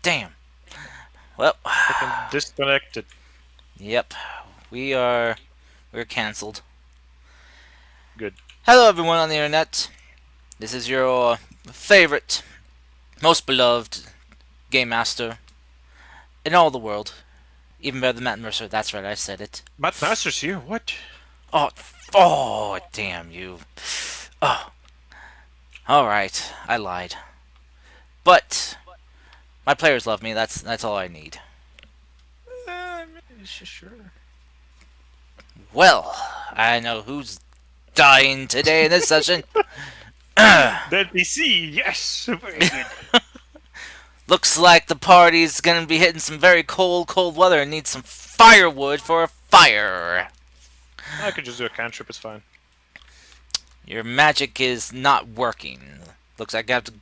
Damn. Well, Freaking disconnected. yep. We're cancelled. Good. Hello, everyone on the internet. This is your favorite, most beloved game master in all the world. Even better than Matt Mercer. That's right, I said it. Matt Masters here. What? Oh, damn you. Oh, all right. I lied. But my players love me. That's all I need. Sure. Well, I know who's dying today in this session. The PC. Yes. Very good. Looks like the party's gonna be hitting some very cold weather and needs some firewood for a fire. I could just do a cantrip. It's fine. Your magic is not working. Looks like I have to.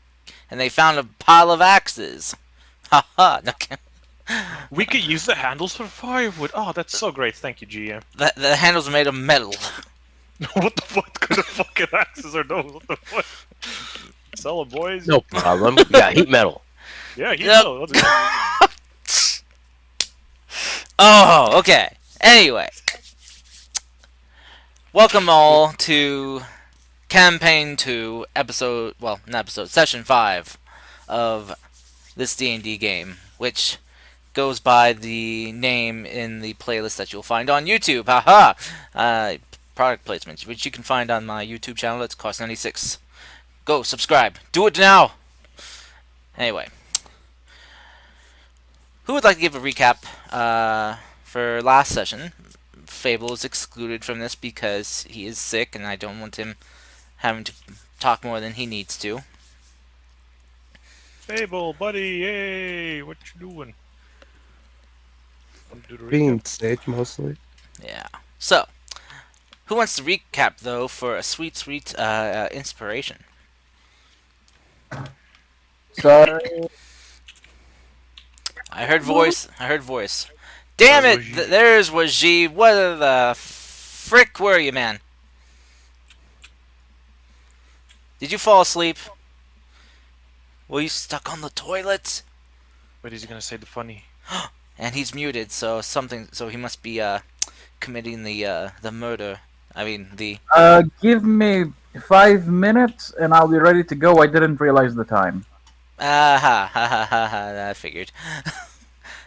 And they found a pile of axes. Haha. Okay. We could use the handles for firewood. Oh, that's so great. Thank you, GM. The handles are made of metal. What the fuck kind of fucking axes are those? What the fuck? Sell 'em, boys. No problem. We got heat metal. Yeah, he's Yep. metal. Let's go. Oh, okay. Anyway, welcome all to campaign 2, episode, well, not episode, session 5 of this D&D game, which goes by the name in the playlist that you'll find on YouTube. Haha! Product placement, which you can find on my YouTube channel. It's Cost96. Go subscribe. Do it now. Anyway, who would like to give a recap for last session? Fable is excluded from this because he is sick, and I don't want him having to talk more than he needs to. Fable, buddy. Hey, what you doing? Do the Being recap. sick mostly. Yeah. So, who wants to recap though for a sweet inspiration? Sorry. I heard voice. Damn it! There's Wajib. What the frick were you, man? Did you fall asleep? Were you stuck on the toilet? But is he gonna say the funny? And he's muted, so something. So he must be committing the murder. I mean the. Give me 5 minutes and I'll be ready to go. I didn't realize the time. Ha. I figured.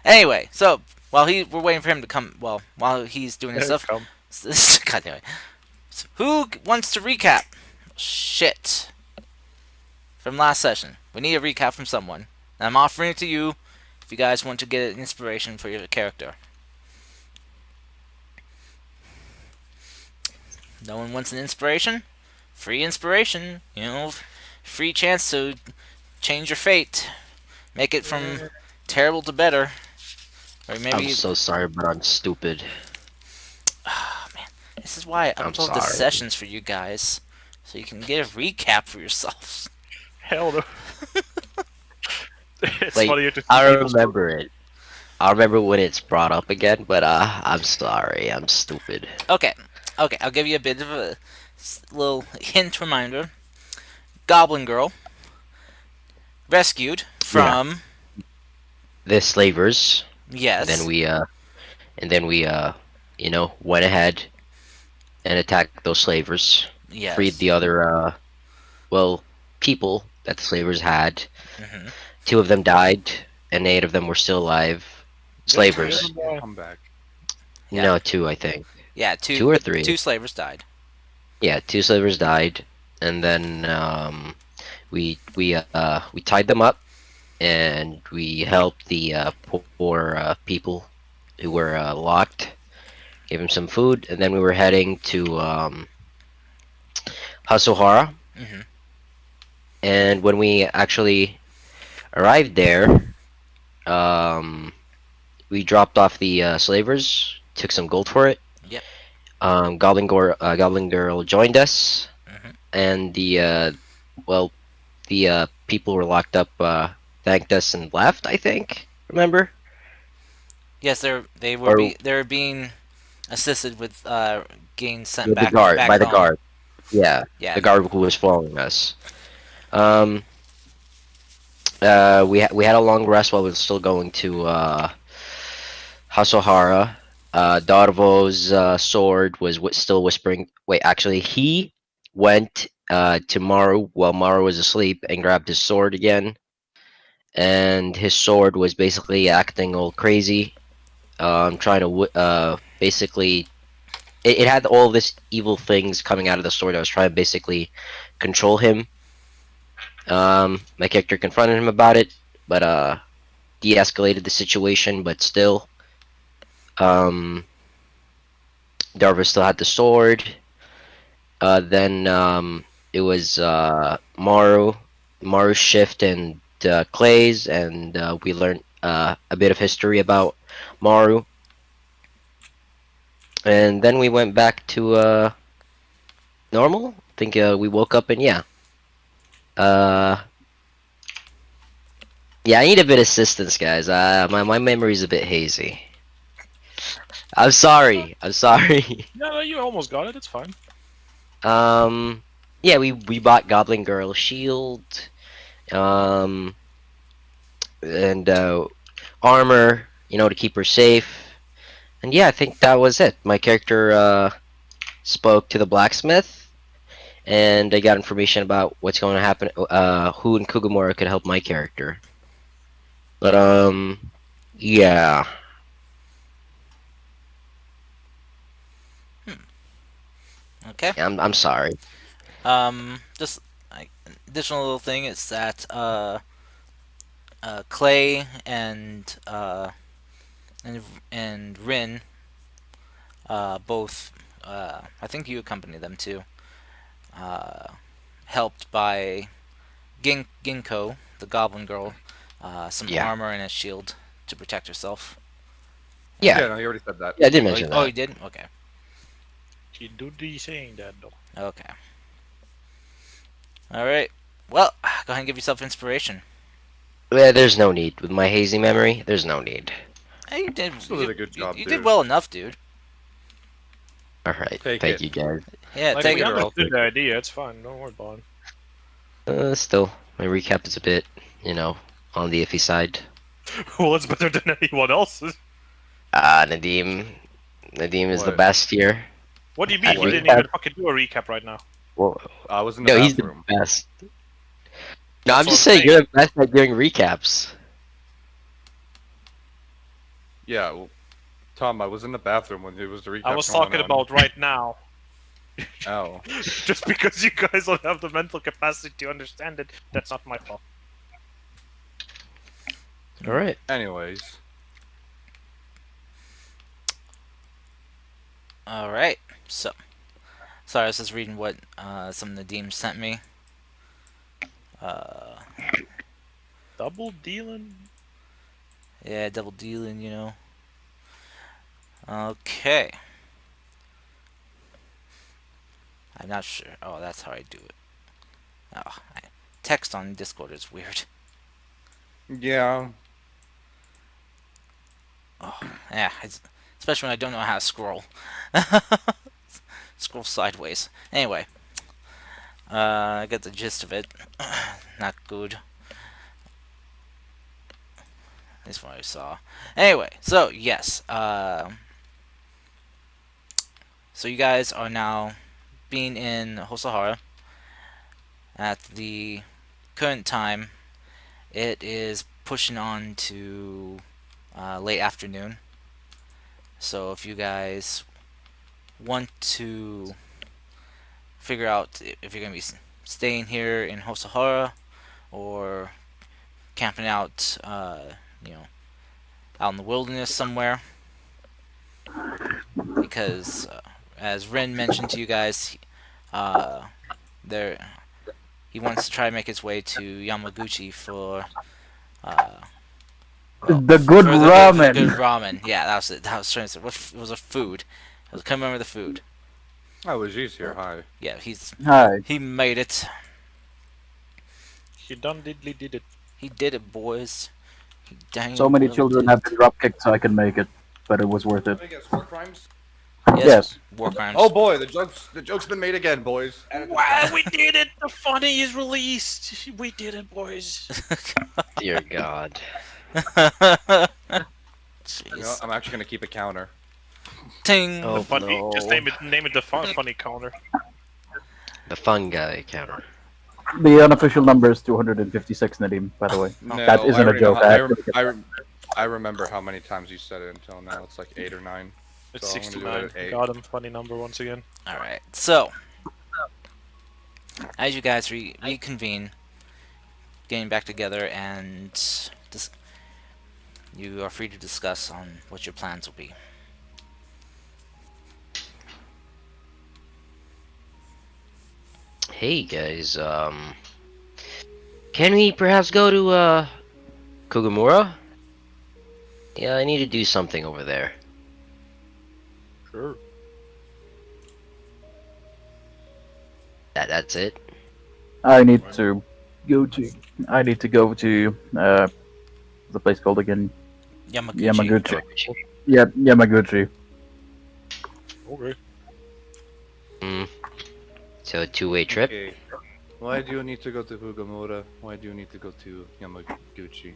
Anyway, so while we're waiting for him to come. Well, while he's doing his stuff. Come. God damn it. So who wants to recap? Shit. From last session. We need a recap from someone. And I'm offering it to you if you guys want to get an inspiration for your character. No one wants an inspiration? Free inspiration. You know, free chance to change your fate. Make it from terrible to better. Or maybe I'm so sorry, but I'm stupid. Oh, man. This is why I I'm upload the sorry. sessions for you guys. So you can get a recap for yourselves. Hell no. It's Like, funnier to see I people's- remember it. I remember when it's brought up again, but I'm sorry. I'm stupid. Okay, I'll give you a bit of a little hint reminder. Goblin Girl rescued from The slavers. yes, And then we went ahead and attacked those slavers. yes, Freed the other people that the slavers had. hmm 2 of them died, and 8 of them were still alive. Slavers. Come back. Yeah. No, 2, I think. yeah, 2 or 3. 2 slavers died. Yeah, 2 slavers died, and then we tied them up, and we helped the poor people who were locked. Gave them some food, and then we were heading to Hasuhara. hmm And when we actually arrived there, we dropped off the slavers, took some gold for it. Yep. Goblin Girl joined us, hmm and the people who were locked up thanked us and left. I think. Remember? Yes, Or- they were being assisted with getting sent With back the guard, back by the home. guard. Yeah, Yeah, the guard who was following us. Um, we had a long rest while we were still going to Hasohara. Darvo's sword was still whispering. Wait, actually, he went to Maru while Maru was asleep and grabbed his sword again. And his sword was basically acting all crazy. Trying to basically, it had all this evil things coming out of the sword. I was trying to basically control him. My character confronted him about it, but de-escalated the situation. But still, um, Darvo still had the sword. Then it was Maru's shift, and Clay's, and we learned a bit of history about Maru. And then we went back to normal. I think we woke up and uh, yeah. I need a bit of assistance, guys. My memory's a bit hazy. I'm sorry. I'm sorry. No, no, you almost got it. It's fine. um, yeah, we bought Goblin Girl shield. Um, and armor, to keep her safe. And yeah, I think that was it. My character spoke to the blacksmith, and I got information about what's going to happen. Who in Kugamura could help my character. But yeah. Okay. I'm sorry. Just like additional little thing is that Clay and Rin both I think you accompany them too. Uh, Helped by Ginkgo, the Goblin Girl, some Yeah. armor and a shield to protect herself. Yeah. Yeah, no, you already said that. Yeah, I did Oh, mention oh, you that. did? Okay. She do be saying that though. Okay. All right. Well, go ahead and give yourself inspiration. Yeah, there's no need. With my hazy memory, there's no need. Hey, you did. Still did a good job, You did dude. well enough, dude. Alright, Take thank it. you guys. Yeah, Like, take we it. I'll understood take the it. idea. It's fine. Don't worry about Still, my recap is a bit, on the iffy side. it. Well, it's better than anyone else's. Nadim. Nadim is the What? best here. What do you mean? At He didn't recap. even fucking do a recap right now. Well, I was in the no, he's the bathroom. best. No, That's I'm what just I'm saying saying. you're the best at doing recaps. Yeah, well, Tom, I was in the bathroom when it was the recap. I was going talking on. about right now. Oh. Just because you guys don't have the mental capacity to understand it, that's not my fault. All right. Anyways. All right. So, sorry, I was just reading what some of the Nadim sent me. Uh, Double dealing? yeah, double dealing, you know. Okay. I'm not sure. Oh, that's how I do it. Text on Discord is weird. Yeah. Yeah, especially when I don't know how to scroll. Scroll sideways. Anyway, I get the gist of it. Not good. That's what I saw. Anyway, so yes. So you guys are now being in Hosohara. At the current time, it is pushing on to late afternoon. So if you guys want to figure out if you're going to be staying here in Hosohara or camping out, out in the wilderness somewhere, because as Ren mentioned to you guys, there he wants to try to make his way to Yamaguchi for The good for ramen. good ramen. Yeah, that was it. That was trying to say. What was a food? I can't remember the food. Oh, Aziz here. Hi. Yeah, Hi. he made it. He done diddly did it. He did it, boys. He dang So many well children did have it. been drop kicked so I can make it, but it was worth it. I guess war crimes. Yes. War crimes. Oh boy, the joke's been made again, boys. Add it to the Wow, count. we did it! The funny is released. We did it, boys. Dear God. You know, Jeez. I'm actually gonna keep a counter. Ting. The Oh funny. Just no. name it the funny counter. The fun guy counter. The unofficial number is 256, Nadim, by the way. No, That I isn't a already know. joke. I actually I remember how many times you said it until now. It's like 8 or 9. It's So I'm gonna do 69. it at 8. Got him. Funny number once again. Alright, so, as you guys reconvene, getting back together, and you are free to discuss on what your plans will be. Hey guys, can we perhaps go to Kogomura? Yeah, I need to do something over there. Sure. That's it. I need to go to. I need to go to the place called again. Yamaguchi. Yamaguchi. Yamaguchi? Yeah, Yamaguchi. Okay. Hmm. So a two-way trip. Okay. Why do you need to go to Fugamura? Why do you need to go to Yamaguchi?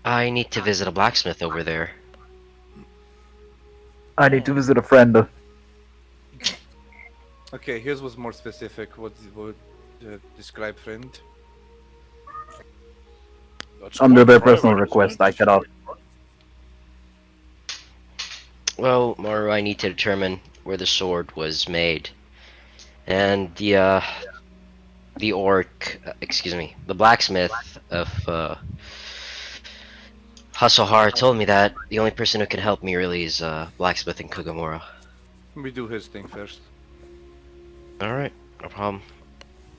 I need to visit a blacksmith over there. I need to visit a friend. Okay, here's what's more specific. What describe friend? That's Under quite their private, personal isn't request, it? I cannot. Well, Maru, I need to determine where the sword was made, and the orc, excuse me, the blacksmith of Hasselhar told me that the only person who can help me really is blacksmith in Kogomura. We do his thing first. All right, no problem.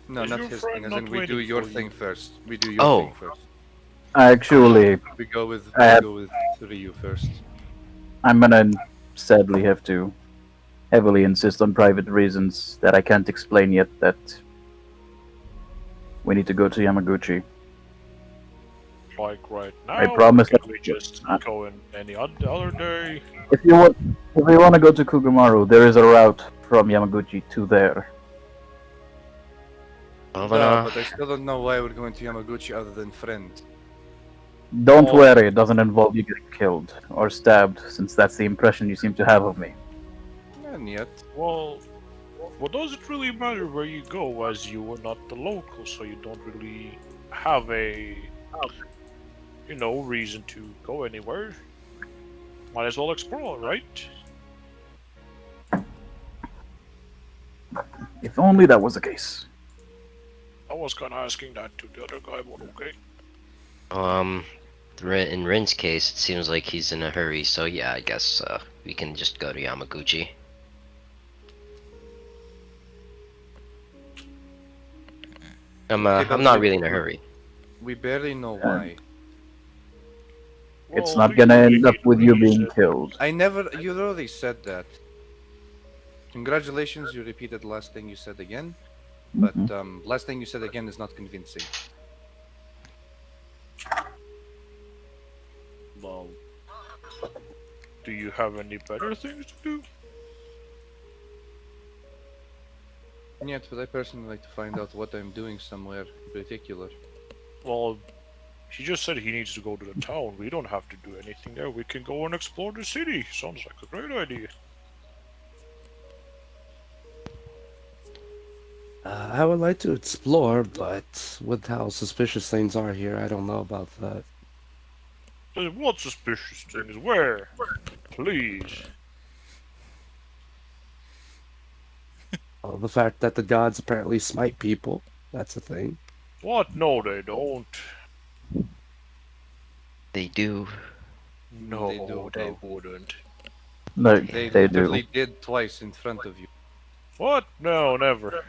No, Is not your his friend thing. As not in, we do waiting your for you? thing first. We do your Oh. thing first. Actually, We go with I Ryu first. I'm gonna sadly have to heavily insist on private reasons that I can't explain yet that we need to go to Yamaguchi. Like right now. I promise Can that- we just uh, go in any other day? If you want to go to Kugamaru, there is a route from Yamaguchi to there. Well, No, then, but I still don't know why we're going to Yamaguchi other than friend. Don't Oh. worry, it doesn't involve you getting killed or stabbed, since that's the impression you seem to have of me. And yet, Well, what does it really matter where you go, as you are not the local, so you don't really have a, reason to go anywhere. Might as well explore, right? If only that was the case. I was kind of asking that to the other guy, but okay. in Rin's case, it seems like he's in a hurry, so yeah, I guess we can just go to Yamaguchi. I'm Okay, but I'm not we- really in a hurry. we barely know why. It's Well, not gonna we end up need with you being reason. killed. I never. You already said that. Congratulations, you repeated the last thing you said again. But Mhm. last thing you said again is not convincing. Well, do you have any better things to do? Yet, but I personally like to find out what I'm doing somewhere in particular. Well, he just said he needs to go to the town. We don't have to do anything there. We can go and explore the city. Sounds like a great idea. I would like to explore, but with how suspicious things are here, I don't know about that. What suspicious things? Where? Please. Well, the fact that the gods apparently smite people, that's a thing. What? No, they don't. They do. No, They do, they bro. wouldn't. No, They they do. literally did twice in front of you. What? No, never.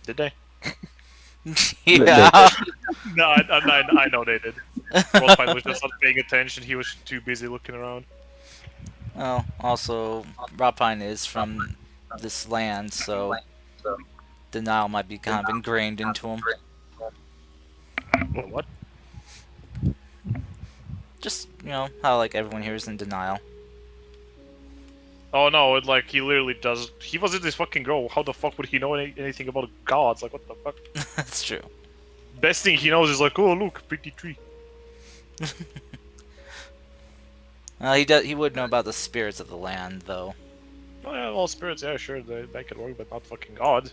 Did they? Yeah. No, I know they did. Rothstein was just not paying attention. He was too busy looking around. Well, also, Rapine is from this land, so denial might be kind of ingrained into him. What? Just how like everyone here is in denial. Oh no, like he literally does. He was in this fucking grow. How the fuck would he know anything about gods? Like what the fuck? That's true. Best thing he knows is like, oh look, pretty tree. He would know about the spirits of the land, though. Oh yeah, all spirits, yeah, sure, they make it work, but not fucking God.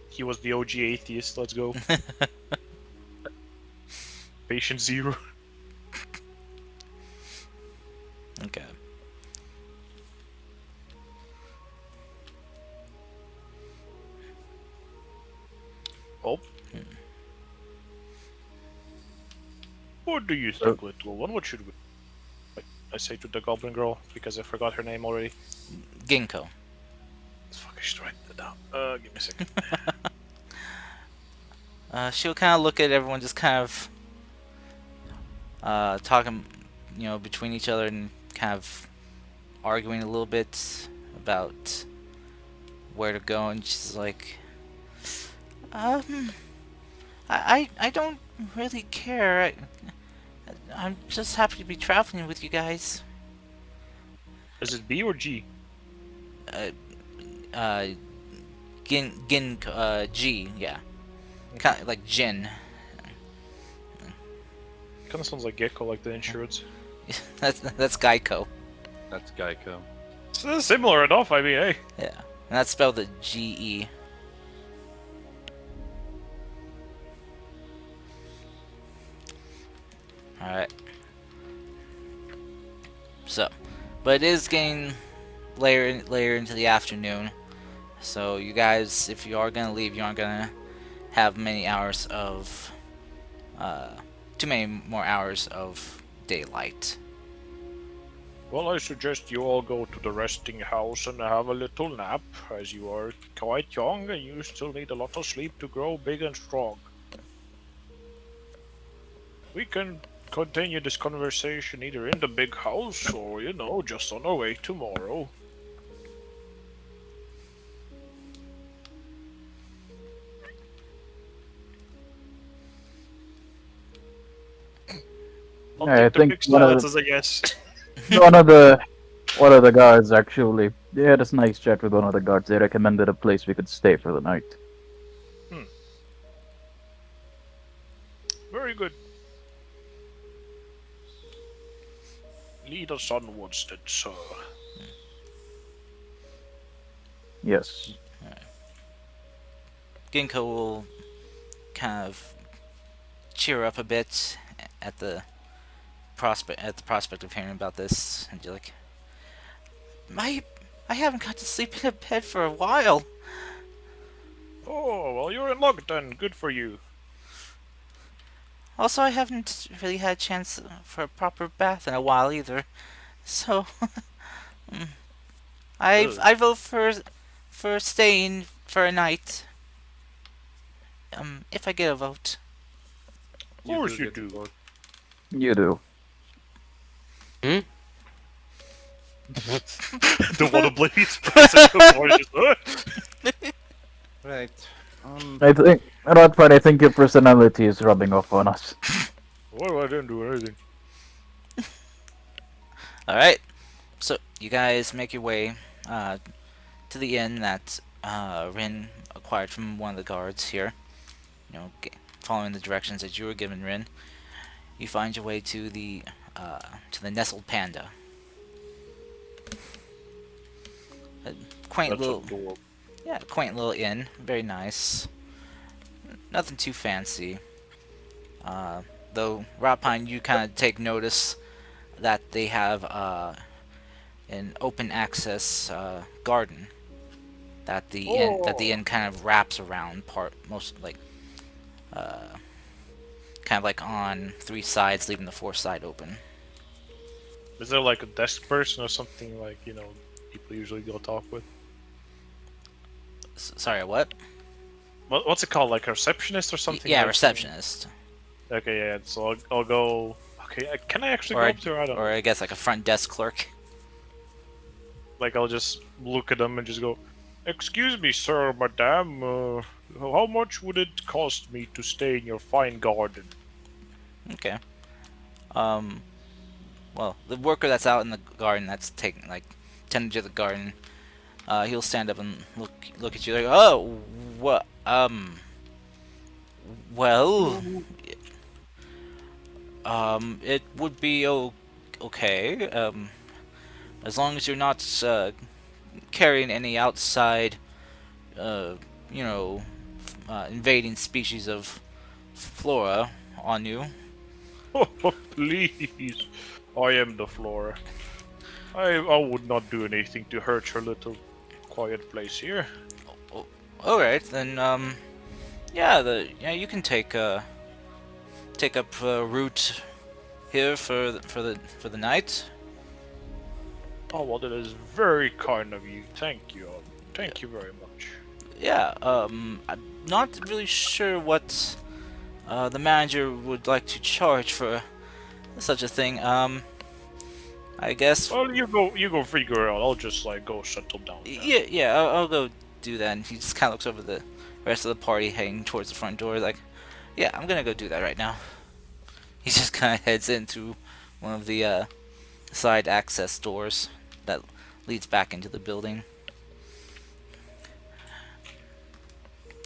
He was the OG atheist. Let's go. Patient zero. Okay. Oh. What do you think, little one? What should we? I say to the goblin girl because I forgot her name already. Ginkgo. Fuck, I should write that down. Give me a second. She'll kind of look at everyone, just kind of talking, between each other and kind of arguing a little bit about where to go, and she's like, I don't really care. I'm just happy to be traveling with you guys. Is it B or G? G, yeah. Kind of like Jin. Kind of sounds like Gecko, like the insurance. That's Geico. That's Geico. It's similar enough. I mean, hey. Yeah, and that's spelled the GE. Alright. So, but it is getting later into the afternoon. So you guys, if you are gonna leave, you aren't gonna have many hours of, too many more hours of daylight. Well, I suggest you all go to the resting house and have a little nap, as you are quite young and you still need a lot of sleep to grow big and strong. We can continue this conversation either in the big house or, just on our way tomorrow. I'll Yeah, I take the think big one of silence the- as a yes. one of the guards actually, they had this nice chat with one of the guards. They recommended a place we could stay for the night. Very good. Lead us onwards then, sir. Yes. Ginkgo will kind of cheer up a bit at the prospect of hearing about this, and you're like, I haven't got to sleep in a bed for a while. Oh, well, you're in luck then. Good for you. Also, I haven't really had a chance for a proper bath in a while either. So, I vote for staying for a night. If I get a vote. Of course you get do. bored. You do. The one oblivious person before just, Right. I think your personality is rubbing off on us. Well, I didn't do anything. Alright, so you guys make your way to the inn that Rin acquired from one of the guards here. Following the directions that you were given, Rin. You find your way to the Nestled Panda. A quaint That's little, adorable. quaint little inn, very nice. Nothing too fancy. Though Rapine, you kind of take notice that they have an open access garden that the inn kind of wraps around kind of like on 3 sides, leaving the 4th side open. Is there like a desk person or something like, people usually go talk with? Sorry, what? What's it called? Like a receptionist or something? Yeah, like receptionist. Okay, yeah, so I'll go. Okay, can I actually Or go up to her? I don't know. I guess like a front desk clerk. Like, I'll just look at them and just go, "Excuse me, sir, madame, How much would it cost me to stay in your fine garden? Okay. Um. Well, the worker that's out in the garden, that's taking like tending to the garden. He'll stand up and look at you like, oh, what? Well, it would be okay. As long as you're not carrying any outside, uh, you know, invading species of flora on you. Oh, please. I am the flora. I would not do anything to hurt your little quiet place here. Oh, all right, then. Yeah, you can take up route here for the night. Oh, well, that is very kind of you. Thank you. Thank you very much. Yeah. I'm not really sure what the manager would like to charge for such a thing. I guess. Well, you go figure it out. I'll just like go settle down then. Yeah. I'll go do that. And he just kind of looks over the rest of the party heading towards the front door. Like, yeah, I'm gonna go do that right now. He just kind of heads in through one of the side access doors that leads back into the building.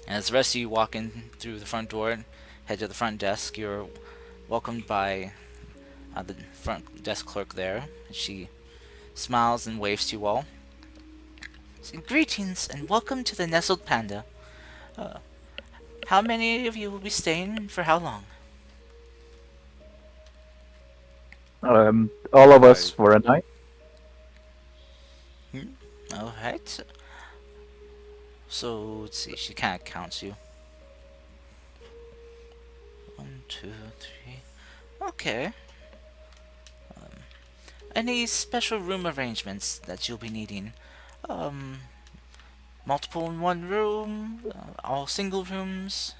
And as the rest of you walk in through the front door and head to the front desk, you're welcomed by the front desk clerk there. She smiles and waves to you all. So, greetings and welcome to the Nestled Panda. Uh, how many of you will be staying and for how long? All of us Right. for a night. Alright. So, let's see, she kind of counts you. 1, 2, 3. Okay. Any special room arrangements that you'll be needing? Um, multiple in one room? All single rooms?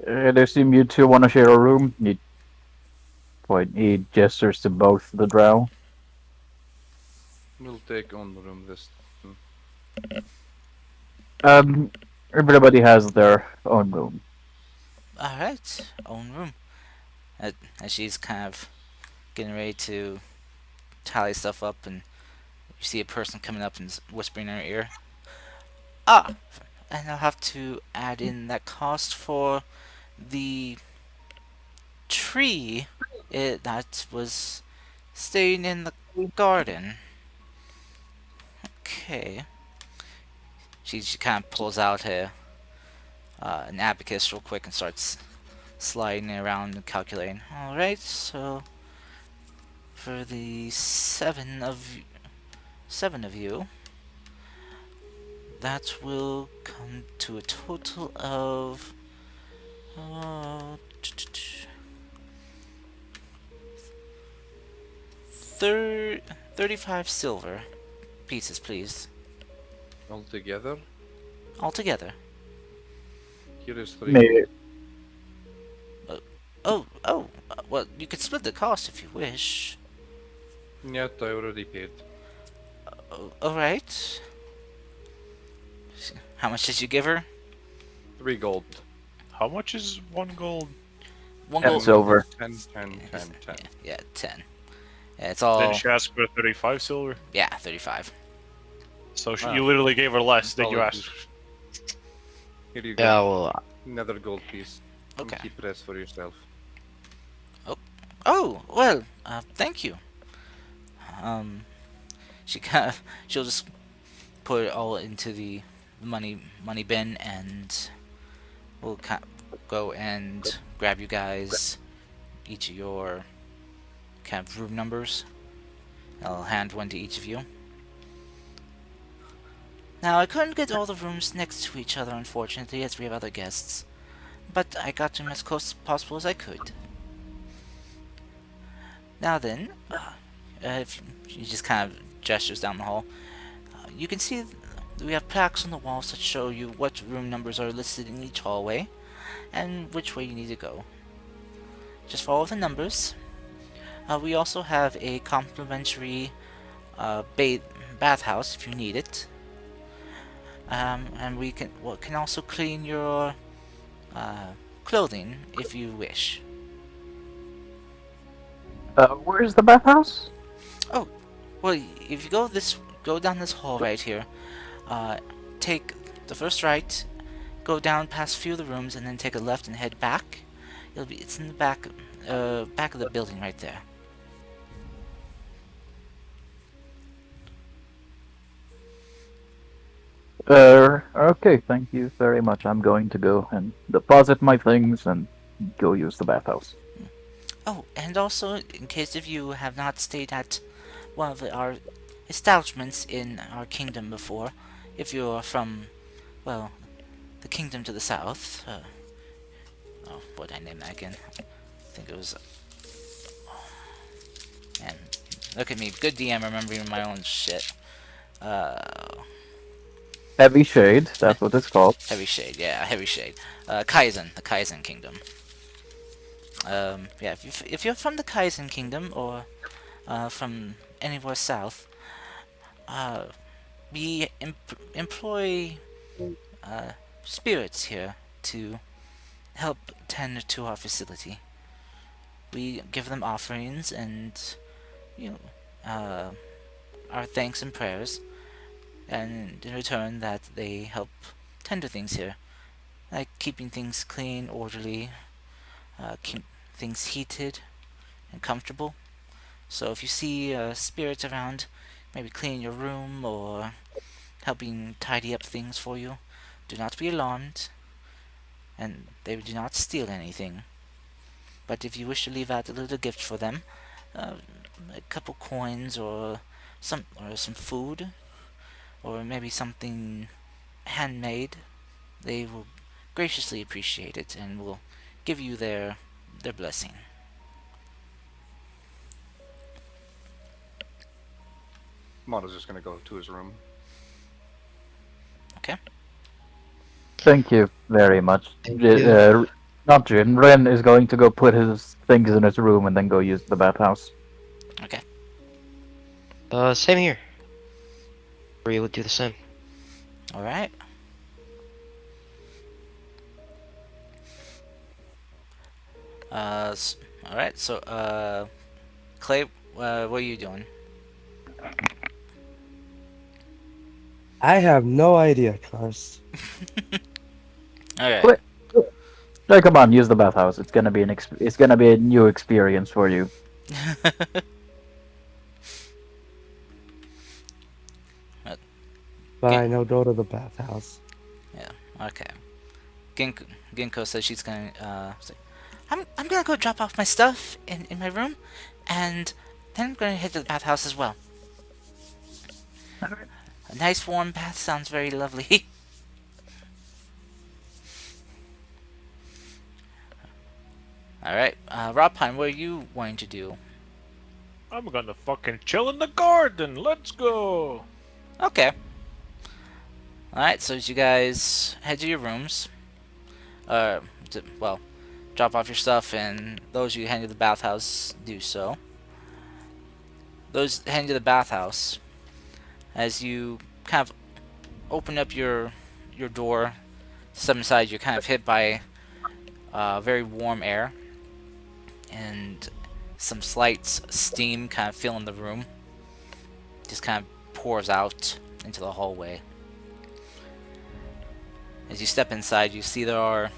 I assume you two want to share a room. He gestures to both the drow. We'll take on the room this time. Um, everybody has their own room. Alright, own room. As she's kind of getting ready to tally stuff up, and you see a person coming up and whispering in her ear. Ah! And I'll have to add in that cost for the tree that was staying in the garden. Okay. She kind of pulls out an abacus real quick and starts sliding it around and calculating. Alright, so for the seven of you, that will come to a total of uh, 35 silver pieces, please. Altogether, Altogether. here is 3 Maybe gold. Well, you could split the cost if you wish. Yet I already paid. Alright. How much did you give her? 3 gold. How much is 1 gold? One 10 gold. silver. 10, 10, 10, 10. Yeah, 10. Yeah, it's Then all. she asked for 35 silver. Yeah, 35. So Wow. you literally gave her less than you Apologies. asked. Here you go. Yeah, well, Another gold piece. And Okay. keep the rest for yourself. Oh, well, thank you. She'll just put it all into the money bin, and we'll go and grab you guys each of your kind of room numbers. I'll hand one to each of you. Now, I couldn't get all the rooms next to each other, unfortunately, as we have other guests, but I got them as close as possible as I could. Now then, if you just kind of gestures down the hall, you can see we have plaques on the walls that show you what room numbers are listed in each hallway, and which way you need to go. Just follow the numbers. We also have a complimentary bathhouse if you need it. And we can also clean your uh, clothing if you wish. Where's the bathhouse? Oh, well, if you go down this hall right here, uh, take the first right, go down past a few of the rooms, and then take a left and head back. It's in the back of the building right there. Okay, thank you very much. I'm going to go and deposit my things and go use the bathhouse. Oh, and also, in case if you have not stayed at one of our establishments in our kingdom before, if you're from, well, the kingdom to the south, oh, what did I name that again? I think it was, man, look at me, good DM remembering my own shit. Uh, Heavy Shade, that's what it's called. Heavy Shade, yeah, Heavy Shade. Kaizen, the Kaizen Kingdom. Yeah, if you're from the Kaizen Kingdom or from anywhere south, uh, we employ uh, spirits here to help tend to our facility. We give them offerings and you know our thanks and prayers, and in return that they help tend to things here, like keeping things clean, orderly, keep things heated and comfortable. So if you see spirits around, maybe cleaning your room or helping tidy up things for you, do not be alarmed, and they do not steal anything. But if you wish to leave out a little gift for them, uh, a couple coins or some food, or maybe something handmade, they will graciously appreciate it and will give you their blessing. Mono's just gonna go to his room. Okay. Thank you very much. Thank you. Not Jin. Ren is going to go put his things in his room and then go use the bathhouse. Okay. Same here. We would do the same. All right. All right. So, Clay, what are you doing? I have no idea, Cars. All right. Quick. No, come on, use the bathhouse. It's gonna be it's gonna be a new experience for you. Fine, I'll go to the bathhouse. Yeah. Okay. Ginkgo says she's gonna say, I'm gonna go drop off my stuff in my room, and then I'm gonna head to the bathhouse as well. A nice warm bath sounds very lovely. All right, Rob Pine, what are you wanting to do? I'm gonna fucking chill in the garden. Let's go. Okay. All right, so as you guys head to your rooms, well, drop off your stuff, and those you head to the bathhouse do so. Those heading to the bathhouse, as you kind of open up your door, step inside, you're kind of hit by very warm air and some slight steam kind of filling the room. Just kind of pours out into the hallway. As you step inside, you see there are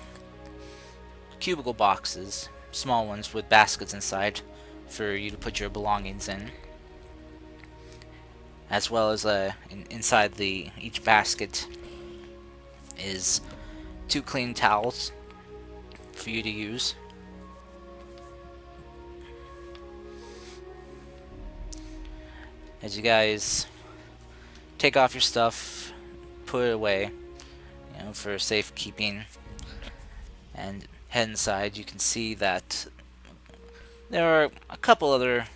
cubicle boxes, small ones with baskets inside for you to put your belongings in. As well as inside each basket is 2 clean towels for you to use. As you guys take off your stuff, put it away, for safekeeping, and head inside, you can see that there are a couple other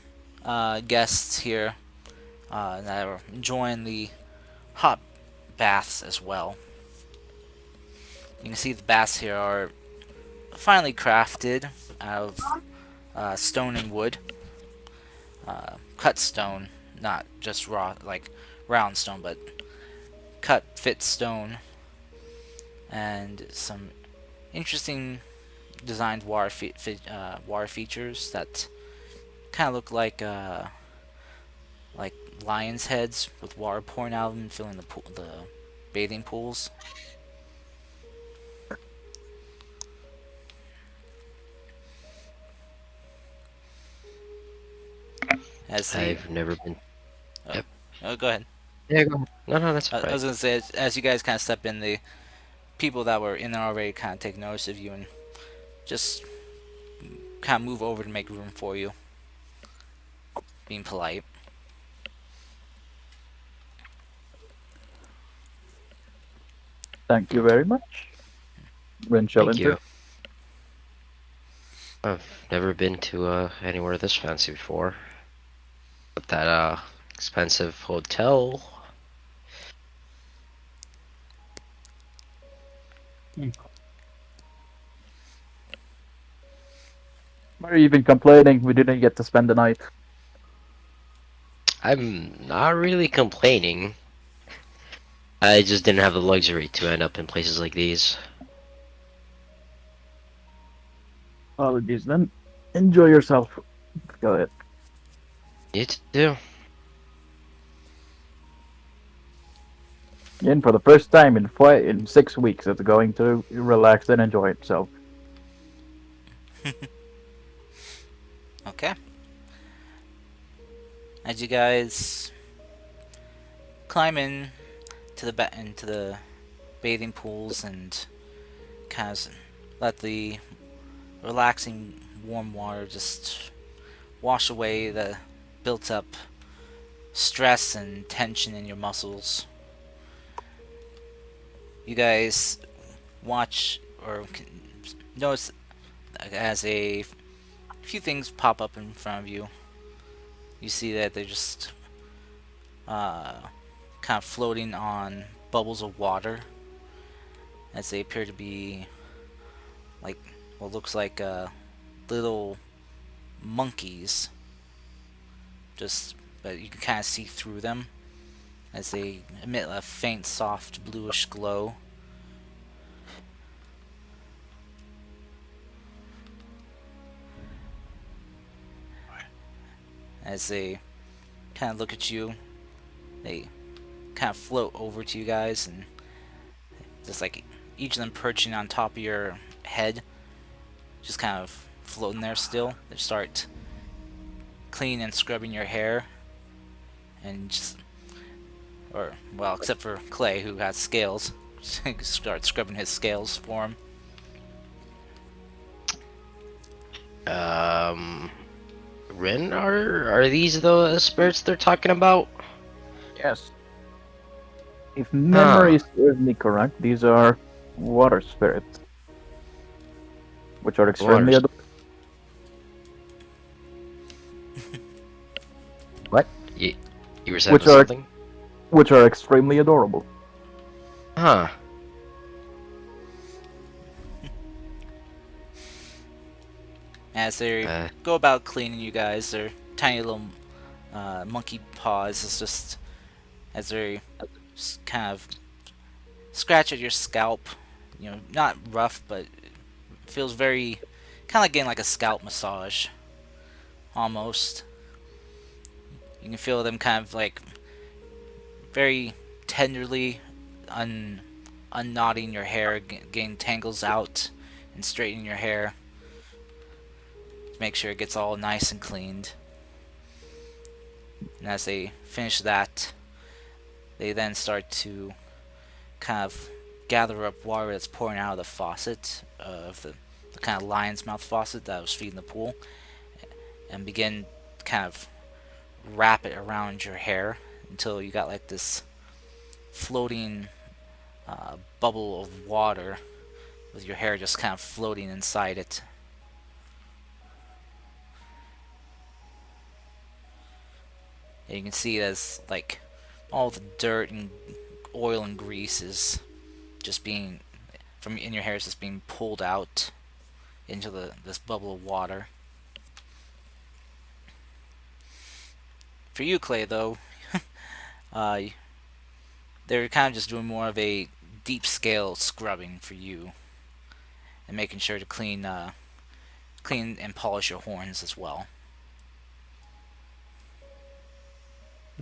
guests here that are enjoying the hot baths as well. You can see the baths here are finely crafted out of stone and wood, cut stone, not just round stone, but cut fit stone, and some interesting designed water features that kind of look like lions' heads with water pouring out and filling the bathing pools. As the I've never been. oh, Yep. go ahead. Yeah, go ahead. No, no, that's I alright. was gonna say as you guys kind of step in, the people that were in there already kind of take notice of you and just kind of move over to make room for you, being polite. Thank you very much. When shall Thank enter. you. I've never been to anywhere this fancy before. But that expensive hotel. Why are you even complaining? We didn't get to spend the night. I'm not really complaining. I just didn't have the luxury to end up in places like these. Apologies then. Enjoy yourself. Go ahead. You too. In for the first time in 6 weeks, it's going to relax and enjoy itself. Okay. As you guys climb in to into the bathing pools and kind of let the relaxing warm water just wash away the built up stress and tension in your muscles. You guys watch or notice as a few things pop up in front of you. You see that they're just uh, kind of floating on bubbles of water as they appear to be like what looks like little monkeys. Just but you can kind of see through them as they emit a faint, soft bluish glow. As they kind of look at you, they kind of float over to you guys, and just like each of them perching on top of your head, just kind of floating there still. They start cleaning and scrubbing your hair, and just, or, well, except for Clay, who has scales, start scrubbing his scales for him. Um, Rin, are these the spirits they're talking about? Yes. If Huh. memory serves me correct, these are water spirits, which are extremely Waters. adorable. What? You were saying Which are something? which are extremely adorable. Huh. As they Uh, go about cleaning you guys, their tiny little monkey paws is just as they kind of scratch at your scalp. You know, not rough, but feels very kind of like getting like a scalp massage almost. You can feel them kind of like very tenderly unknotting your hair, getting tangles out and straightening your hair to make sure it gets all nice and cleaned. And as they finish that, they then start to kind of gather up water that's pouring out of the faucet of the kind of lion's mouth faucet that was feeding the pool, and begin kind of wrap it around your hair until you got like this floating bubble of water with your hair just kind of floating inside it. And you can see it as like all the dirt and oil and grease is just being from in your hair is just being pulled out into this bubble of water. For you, Clay, though, Uh, they're kind of just doing more of a deep scale scrubbing for you and making sure to clean and polish your horns as well.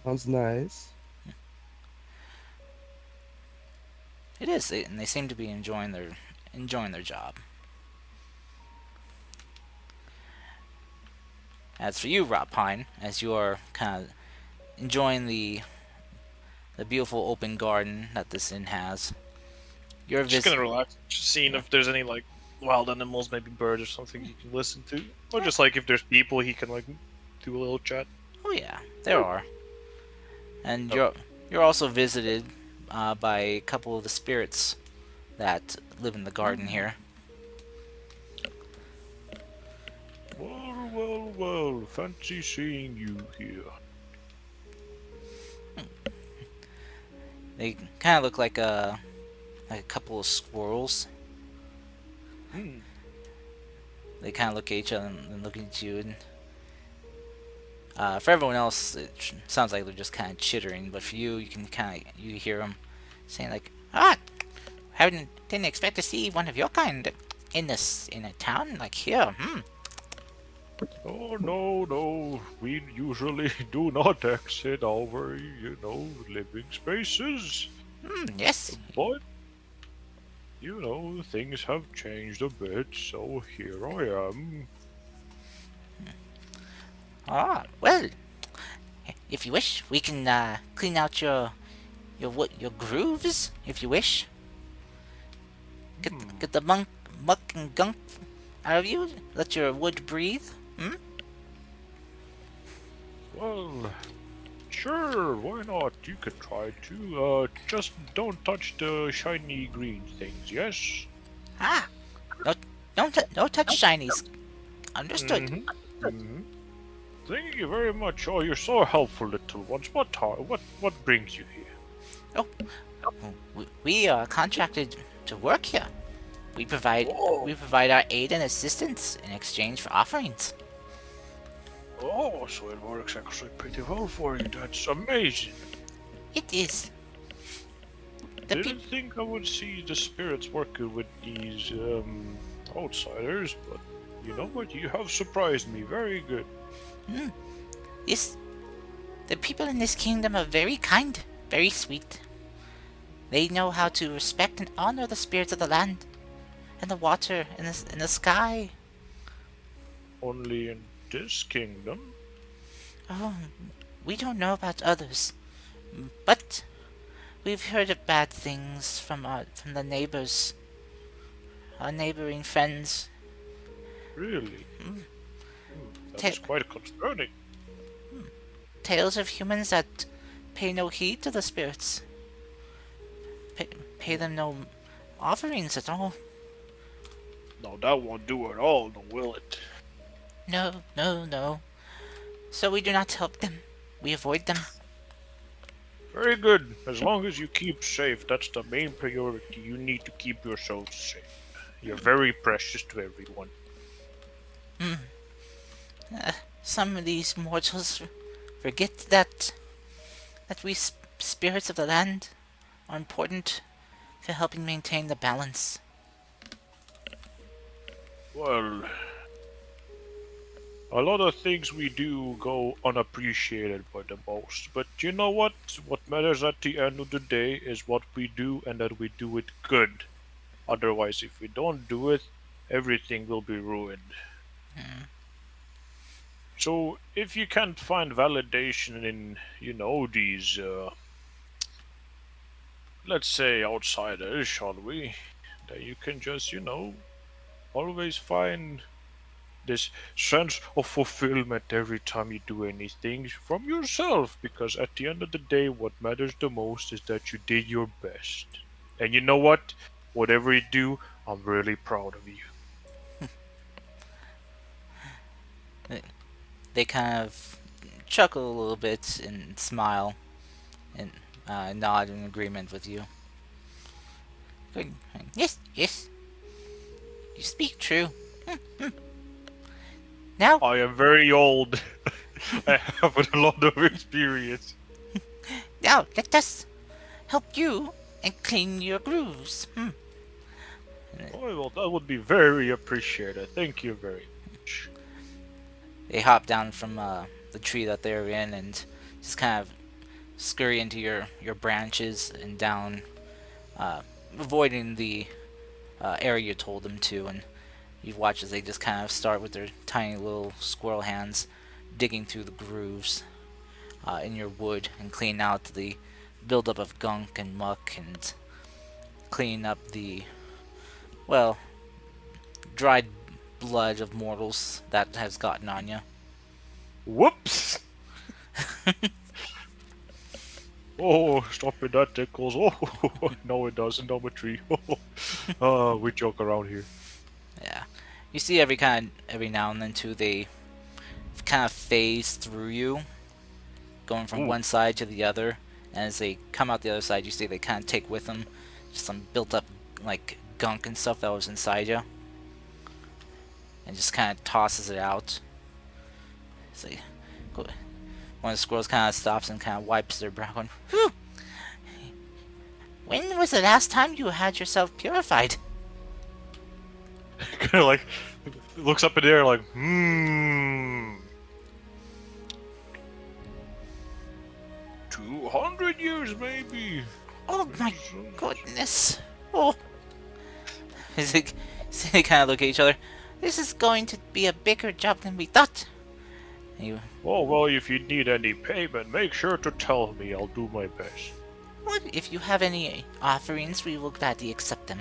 Sounds nice. It is, and they seem to be enjoying their job. As for you, Rot Pine, as you are kind of enjoying the beautiful open garden that this inn has, you're Just vis- gonna relax, just seeing yeah. if there's any like wild animals, maybe birds or something he can listen to, or Yeah. just like if there's people he can like do a little chat. Oh yeah, there are, and Okay. you're also visited by a couple of the spirits that live in the garden here. Well, well, well. Fancy seeing you here. They kind of look like a couple of squirrels. Hmm. They kind of look at each other and look at you. And for everyone else, it sounds like they're just kind of chittering. But for you, you can you hear them saying like, "Ah, haven't didn't expect to see one of your kind in a town like here. Hmm. Oh no, no. We usually do not exit our, living spaces. Hmm. Yes. But things have changed a bit, so here I am. Ah. Well, if you wish, we can clean out your grooves if you wish. Hmm. Get the muck and gunk out of you. Let your wood breathe. Hmm. Well, sure, why not? You can try to. Just don't touch the shiny green things, yes? Ah. No. Don't touch shinies. Understood. Mm-hmm. Mm-hmm. Thank you very much. Oh, you're so helpful, little ones. What brings you here? Oh, we are contracted to work here. We provide Oh, we provide our aid and assistance in exchange for offerings. oh, so it works actually pretty well for you. That's amazing. It is the Didn't people. think I would see the spirits working with these outsiders, but you know what? You have surprised me. Very good. Yes, the people in this kingdom are very kind, very sweet. They know how to respect and honor the spirits of the land and the water and the sky. Only in this kingdom. Oh, we don't know about others, but we've heard of bad things from the neighbors, our neighboring friends. Really? Mm, That's ta- quite concerning. Tales of humans that pay no heed to the spirits, pay, pay them no offerings at all. No, that won't do at all, no, will it? No, no, no. So we do not help them. We avoid them. Very good. As long as you keep safe, that's the main priority. You need to keep yourself safe. You're very precious to everyone. Some of these mortals forget that we spirits of the land are important for helping maintain the balance. Well, a lot of things we do go unappreciated by the most. But you know what? What matters at the end of the day is what we do and that we do it good. Otherwise, if we don't do it, everything will be ruined. So, if you can't find validation in, these, let's say, outsiders, shall we? Then you can just, always find this sense of fulfillment every time you do anything from yourself, because at the end of the day what matters the most is that you did your best. And you know what, whatever you do, I'm really proud of you. They kind of chuckle a little bit and smile and nod in agreement with you. Good. Yes, yes, you speak true. Now, I am very old. I have a lot of experience. Now let us help you and clean your grooves. Oh, well, that would be very appreciated. Thank you very much. They hop down from the tree that they're in and just kind of scurry into your branches and down, uh, avoiding the area you told them to. And you watch as they just kind of start with their tiny little squirrel hands digging through the grooves in your wood and clean out the buildup of gunk and muck and clean up the, well, dried blood of mortals that has gotten on you. Whoops! Oh, stop it, that tickles. Oh, no, it doesn't. I'm a tree. We joke around here. Yeah, you see every now and then too. They kind of phase through you, going from Ooh, one side to the other. And as they come out the other side, you see they kind of take with them just some built up like gunk and stuff that was inside you, and just kind of tosses it out. So one of the squirrels kind of stops and kind of wipes their brow, going, "Whew! When was the last time you had yourself purified?" kind of like looks up in the air like, hmm. 200 years, maybe. Oh my goodness! Oh, they kind of look at each other. This is going to be a bigger job than we thought. And you, Oh, well, if you need any payment, make sure to tell me. I'll do my best. well, if you have any offerings, we will gladly accept them.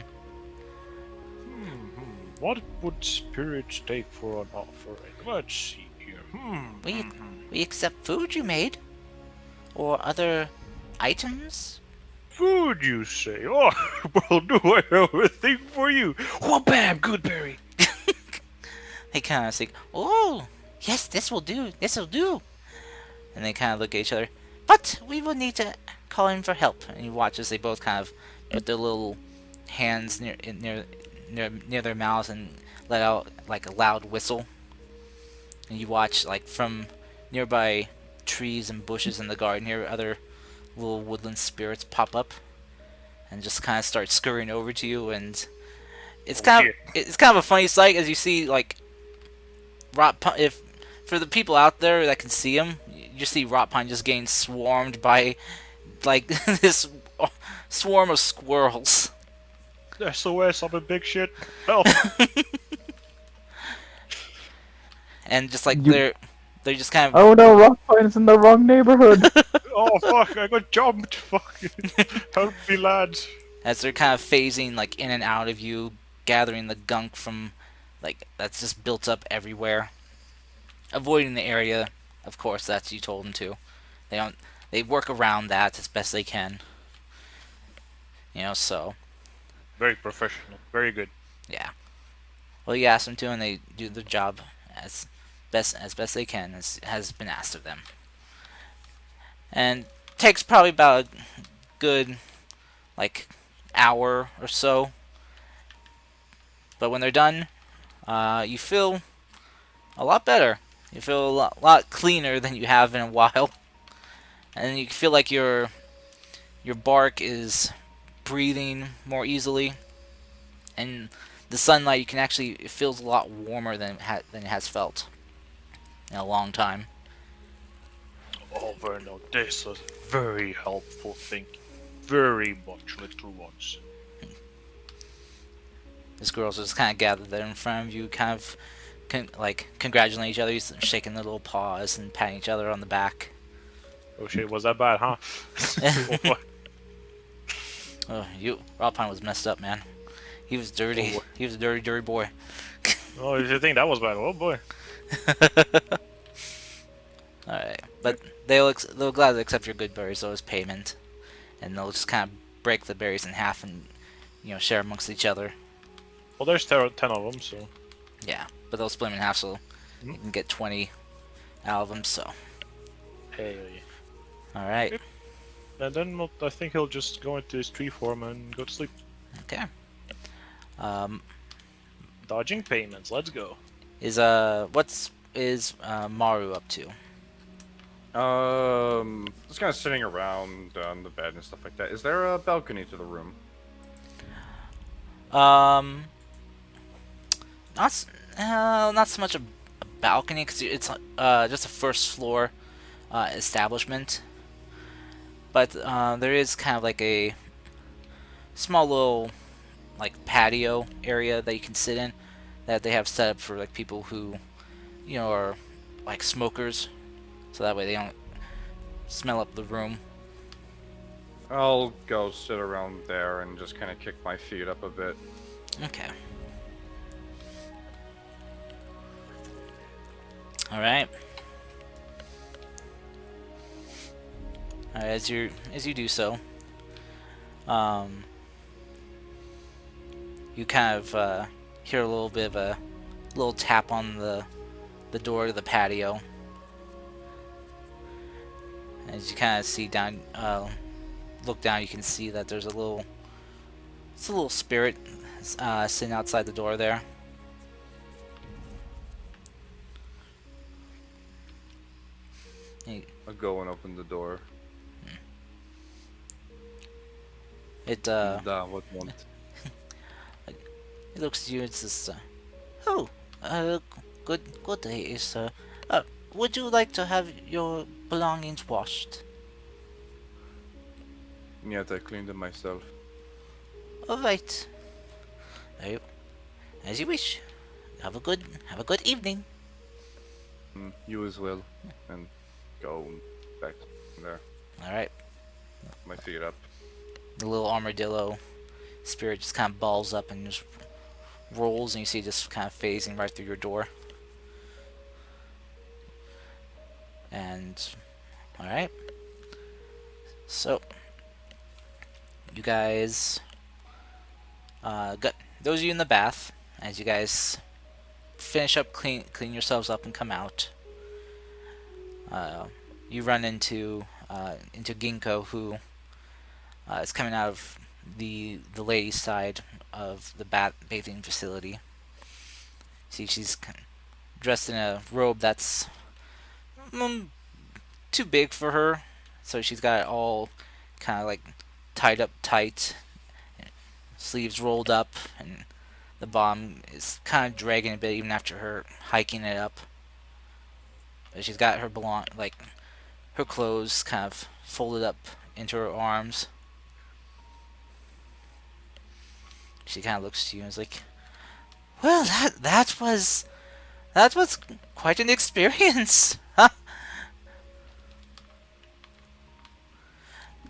What would spirits take for an offering? Let's see here. We we accept food you made, or other items. Food, you say? Oh, well, do I have a thing for you? Whoa, bam, goodberry. They kind of say, "Oh, yes, this will do. This will do." And they kind of look at each other. But we will need to call in for help. And you watch as they both kind of put their little hands near their mouths and let out like a loud whistle. And you watch like from nearby trees and bushes in the garden here, other little woodland spirits pop up and just kind of start scurrying over to you. And Oh, shit. it's kind of a funny sight as you see like if for the people out there that can see him, you see Rotpine just getting swarmed by like this swarm of squirrels, SOS, I'm in big shit. Help. and just like You. they're just kind of Oh no, Rockpine's in the wrong neighborhood. Oh, fuck, I got jumped. Fuck. Help me, lads. as they're kind of phasing like in and out of you, gathering the gunk from like that's just built up everywhere, avoiding the area. Of course, that's you told them to. They don't. They work around that as best they can. So Very professional. Very good. yeah. Well, you ask them to, and they do their job as best they can, as has been asked of them. And takes probably about a good like hour or so. But when they're done, you feel a lot better. You feel a lot cleaner than you have in a while, and you feel like your bark is breathing more easily, and the sunlight you can actually it feels a lot warmer than it has felt in a long time. Oh, Verno, this was very helpful. Thank you very much, little ones. These girls just kind of gather there in front of you, kind of like congratulating each other, shaking their little paws and patting each other on the back. Oh shit, was that bad, huh? Oh, fuck. Rob was messed up, man. He was dirty. Oh, He was a dirty, dirty boy. oh, you think that was bad? Oh boy. All right, but they'll gladly accept your good berries though as payment, and they'll just kind of break the berries in half and share amongst each other. Well, there's 10 of them, so. Yeah, but they'll split them in half so Mhm. you can get 20 out of them. So, Hey. all right, And then I think he'll just go into his tree form and go to sleep. okay. Um, Dodging payments, let's go. what's Maru up to? Just kind of sitting around on the bed and stuff like that. Is there a balcony to the room? Um, not s- not so much a balcony because it's just a first floor establishment, but there is kind of like a small little like patio area that you can sit in that they have set up for like people who are like smokers, so that way they don't smell up the room. I'll go sit around there and just kind of kick my feet up a bit. Okay. All right. All right. As you do so, um, you kind of hear a little bit of a little tap on the door to the patio. As you kind of see down, look down, you can see that it's a little spirit sitting outside the door there. I'll go and open the door. It Da, what want? it looks at you. It's just, oh, good day, sir. Would you like to have your belongings washed? Yet I cleaned them myself. All right. Uh, As you wish. Have a good evening. You as well. And go back there. All right. My feet up. The little armadillo spirit just kind of balls up and just rolls, and you see it just kind of phasing right through your door. And all right. So you guys got those of you in the bath. As you guys finish up, clean yourselves up, and come out. Uh, you run into Ginkgo, who is coming out of the ladies' side of the bathing facility. See, she's dressed in a robe that's mm, too big for her, so she's got it all kind of like tied up tight, sleeves rolled up, and the bottom is kind of dragging a bit even after her hiking it up. But she's got her clothes kind of folded up into her arms. She kind of looks to you and is like, "Well, that was quite an experience." Huh?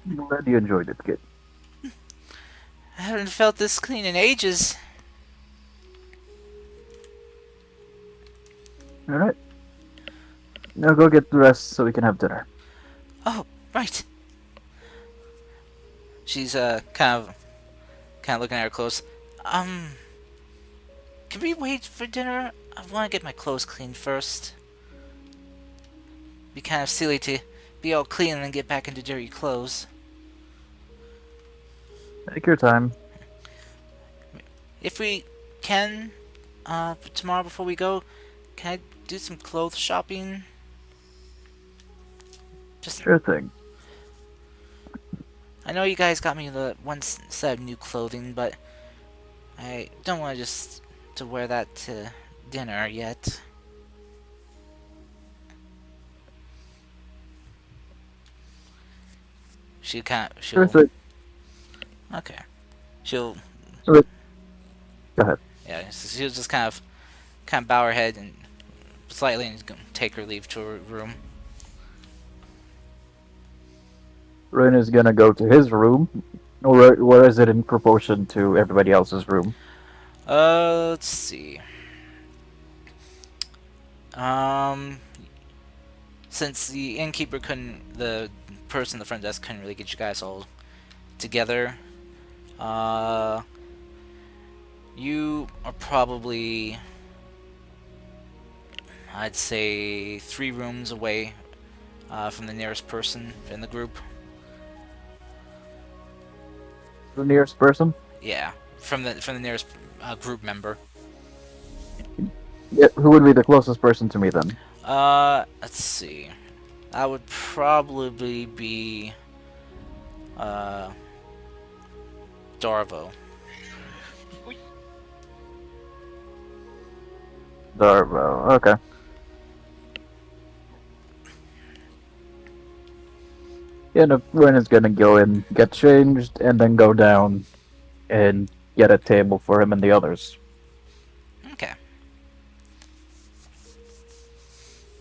I'm glad you enjoyed it, kid. I haven't felt this clean in ages. All right. Now go get dressed so we can have dinner. Oh, right. She's kind of looking at her clothes. Um, can we wait for dinner? I want to get my clothes cleaned first. Be kind of silly to be all clean and then get back into dirty clothes. Take your time. If we can, for tomorrow before we go, can I do some clothes shopping? Just, Sure thing. I know you guys got me the one set of new clothing, but I don't want just to wear that to dinner yet. Sure She'll, thing. okay. She'll, Go ahead. yeah, she'll just kind of bow her head and slightly and take her leave to her room. Ren is gonna go to his room. Where is it in proportion to everybody else's room? Let's see. Um, since the innkeeper the person at the front desk couldn't really get you guys all together, uh, you are probably, I'd say, 3 rooms away from the nearest person in the group. The nearest person? Yeah, from the nearest group member. Yeah, who would be the closest person to me then? Let's see. That would probably be uh, Darvo. Darvo. Okay. And Ren is gonna go in, get changed, and then go down and get a table for him and the others. Okay.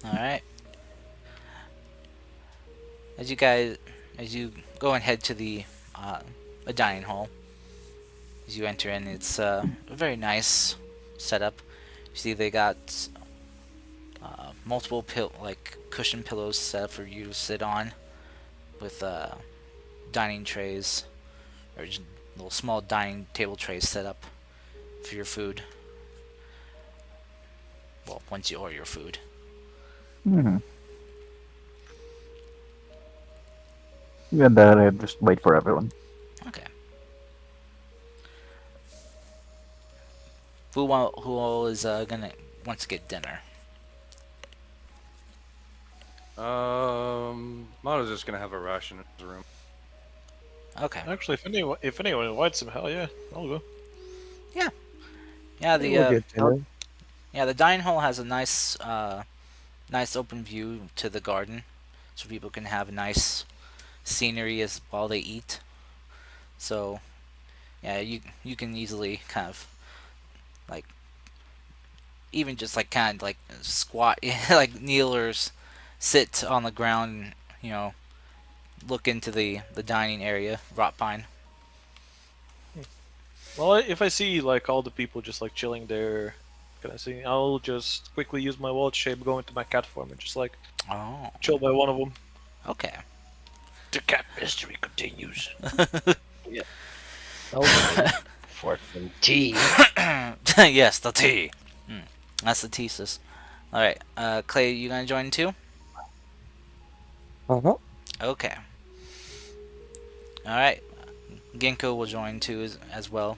All right. As you guys, as you go and head to uh, a dining hall, as you enter in, it's a very nice setup. You see, they got multiple like cushion pillows set up for you to sit on, with dining trays or just little small dining table trays set up for your food. Well, once you order your food. Hmm. And then I just wait for everyone. Okay. Who all is gonna wants to get dinner? Mato's just gonna have a ration in his room. Okay. Actually, if anyone invites him, hell yeah, I'll go. Yeah. Yeah. We'll get dinner. The dining hall has a nice open view to the garden, so people can have nice scenery as while they eat. So yeah, you can easily kind of like even just like kind of like squat like kneelers, sit on the ground, you know, look into the dining area, rot pine. Well, if I see like all the people just like chilling there, can I see? I'll just quickly use my wallet shape, go into my cat form, and just like Oh, chill by one of them. okay. The cat mystery continues. Yeah. Okay. For some tea. Yes, the tea. That's the thesis. All right, Clay, you gonna join too? Uh huh. Okay. All right, Ginkgo will join too as well.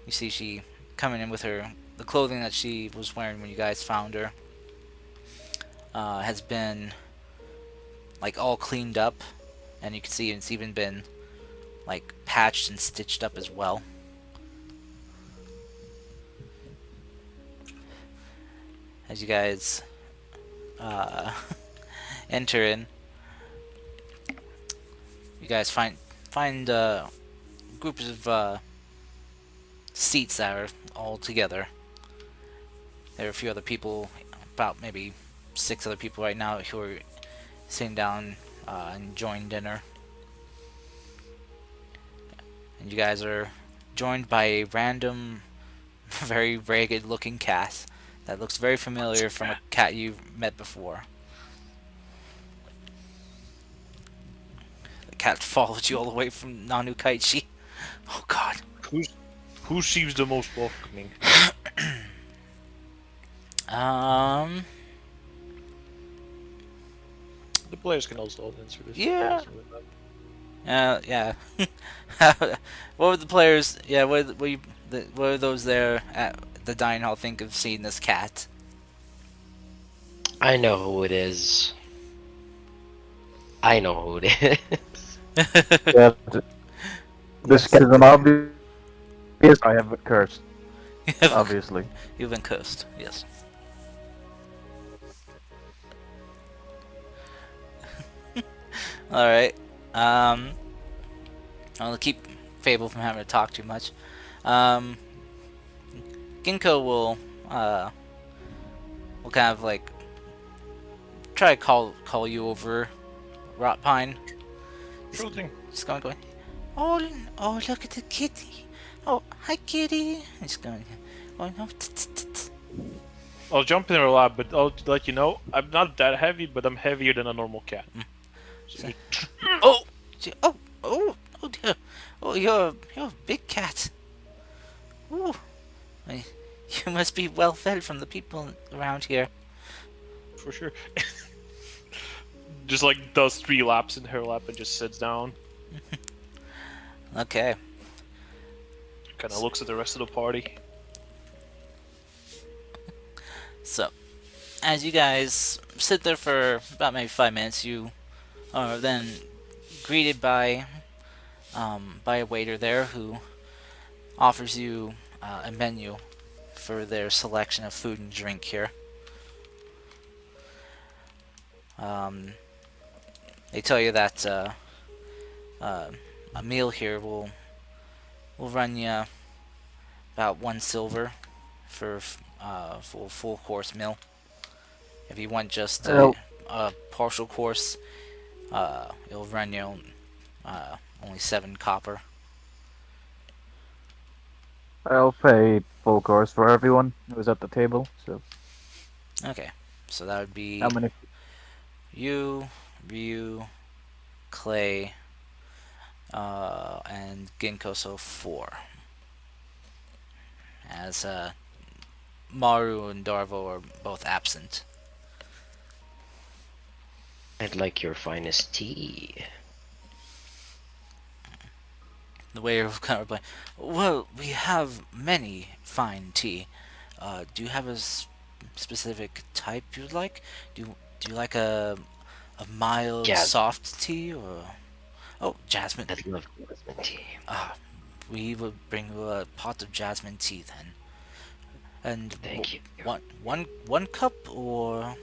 You see, she coming in with the clothing that she was wearing when you guys found her. Has been like all cleaned up, and you can see it's even been like patched and stitched up as well. As you guys uh, enter in, you guys find groups of seats that are all together. There are a few other people, about maybe 6 other people right now who are sitting down and enjoying dinner. And you guys are joined by a random, very ragged-looking cat that looks very familiar from a cat you've met before. The cat followed you all the way from Nanu Kaichi. Oh God. Who's who seems the most welcoming? Um. The players can also answer this. Yeah. Yeah. What were the players? Yeah. What were those there at the dining hall think of seeing this cat? I know who it is. I know who it is. Yeah, this Yes. is an obvious. I have it cursed, obviously. You've been cursed. Yes. All right. Um. I'll keep Fable from having to talk too much. Um. Ginkgo uh will kind of like try to call you over, Rot Pine. Sure thing. Just going. Oh, look at the kitty. Oh, hi, kitty. Just going. Oh no. I'll jump in her lap, but I'll let you know I'm not that heavy, but I'm heavier than a normal cat. So Oh, oh dear. Oh, you're a big cat. Ooh, I- you must be well fed from the people around here. for sure. Just like does 3 laps in her lap and just sits down. Okay. Kind of looks at the rest of the party. So, as you guys sit there for about maybe 5 minutes, you are then greeted by a waiter there who offers you a menu for their selection of food and drink here. Um, they tell you that uh, a meal here will run you about 1 silver for full course meal. If you want just Well, a partial course, it'll run you only 7 copper. I'll pay full course for everyone who's at the table. So Okay, so that would how be many? you, Ryu, Clay, and Ginkoso 4. As Maru and Darvo are both absent. I'd like your finest tea. The waiter kind of like, well, we have many fine tea. Do you have a specific type you'd like? Do you like a mild Jasmine. soft tea or oh jasmine? I'd love jasmine tea. Ah, we will bring you a pot of jasmine tea then. And Thank you. one cup or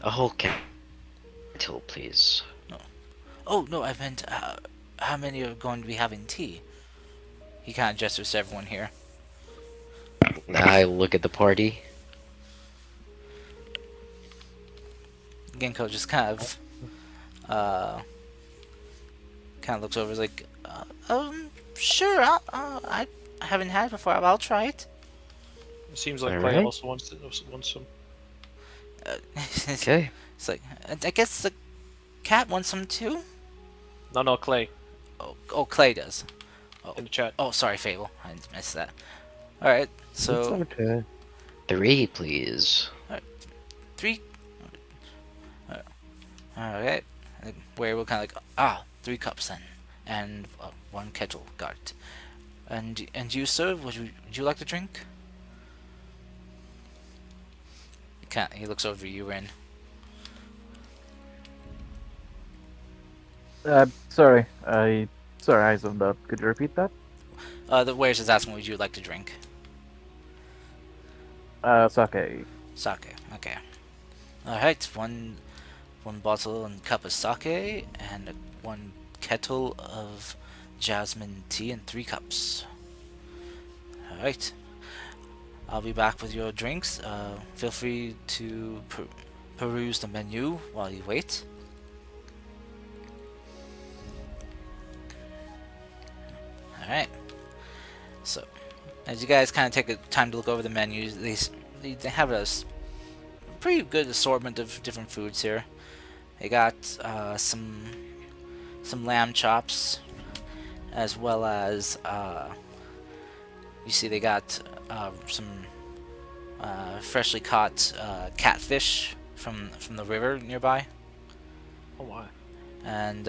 A whole kettle, please. no? Oh no, I meant how many are going to be having tea? He kind of gestures to everyone here. I look at the party. Genko just uh kind of looks over, is like, sure, I haven't had it before, but I'll try it. It seems like All Clay right. also wants some. It's Okay. like, I guess the cat wants some too. No, Clay Oh, Clay does. Oh, in the chat. oh, sorry, Fable, I missed that. All right, It's so okay. 3, please. 3. All right, where we're kind of like, 3 cups then, and 1 kettle, got it. And you, sir, would you like to drink? He looks over you, Rin. Sorry, I zoned out. Could you repeat that? The waiter's just asking, would you like to drink? Sake. Sake. Okay. All right. One bottle and cup of sake, and 1 kettle of jasmine tea, and 3 cups. All right. I'll be back with your drinks. Feel free to peruse the menu while you wait. All right. So, as you guys kind of take a time to look over the menus, they have a pretty good assortment of different foods here. They got some lamb chops, as well as you see they got some freshly caught catfish from the river nearby, Oh my. and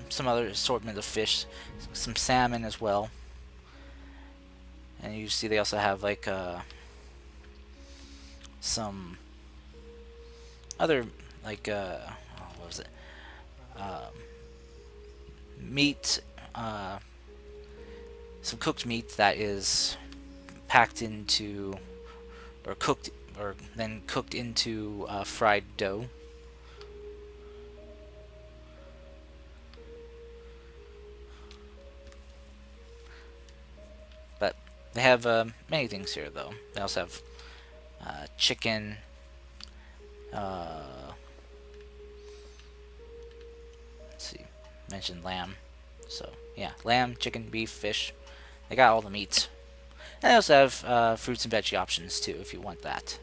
some other assortment of fish, some salmon as well. And you see they also have like some other like what was it? Um, Meat, uh, some cooked meat that is packed into or cooked or then cooked into fried dough. But they have many things here though. They also have chicken. Uh, let's see, mentioned lamb. So yeah, lamb, chicken, beef, fish. They got all the meats. And they also have fruits and veggie options too, if you want that.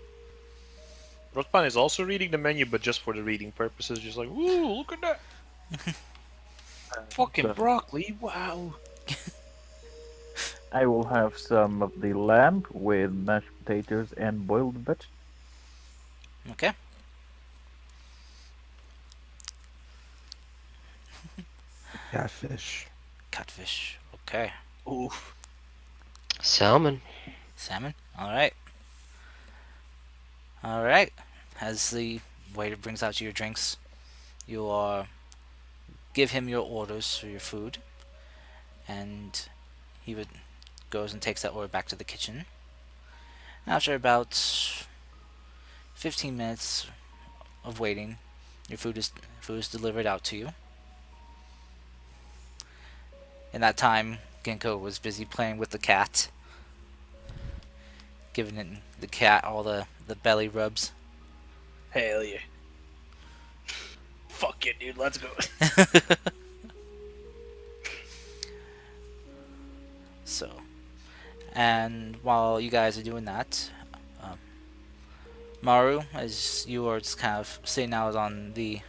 Rotpan is also reading the menu, but just for the reading purposes. Just like, woo, look at that. Fucking So broccoli, wow. I will have some of the lamb with mashed potatoes and boiled vegetables. Okay. Catfish. Catfish. Okay. Oof. Salmon. Salmon. All right. All right. As the waiter brings out your drinks, you give him your orders for your food, and he would goes and takes that order back to the kitchen. After about 15 minutes of waiting, your food is delivered out to you. In that time, Ginkgo was busy playing with the cat, giving the cat all the belly rubs. Hell yeah. Fuck it, dude. Let's go. So, and while you guys are doing that, um, Maru, as you are just kind of sitting out on the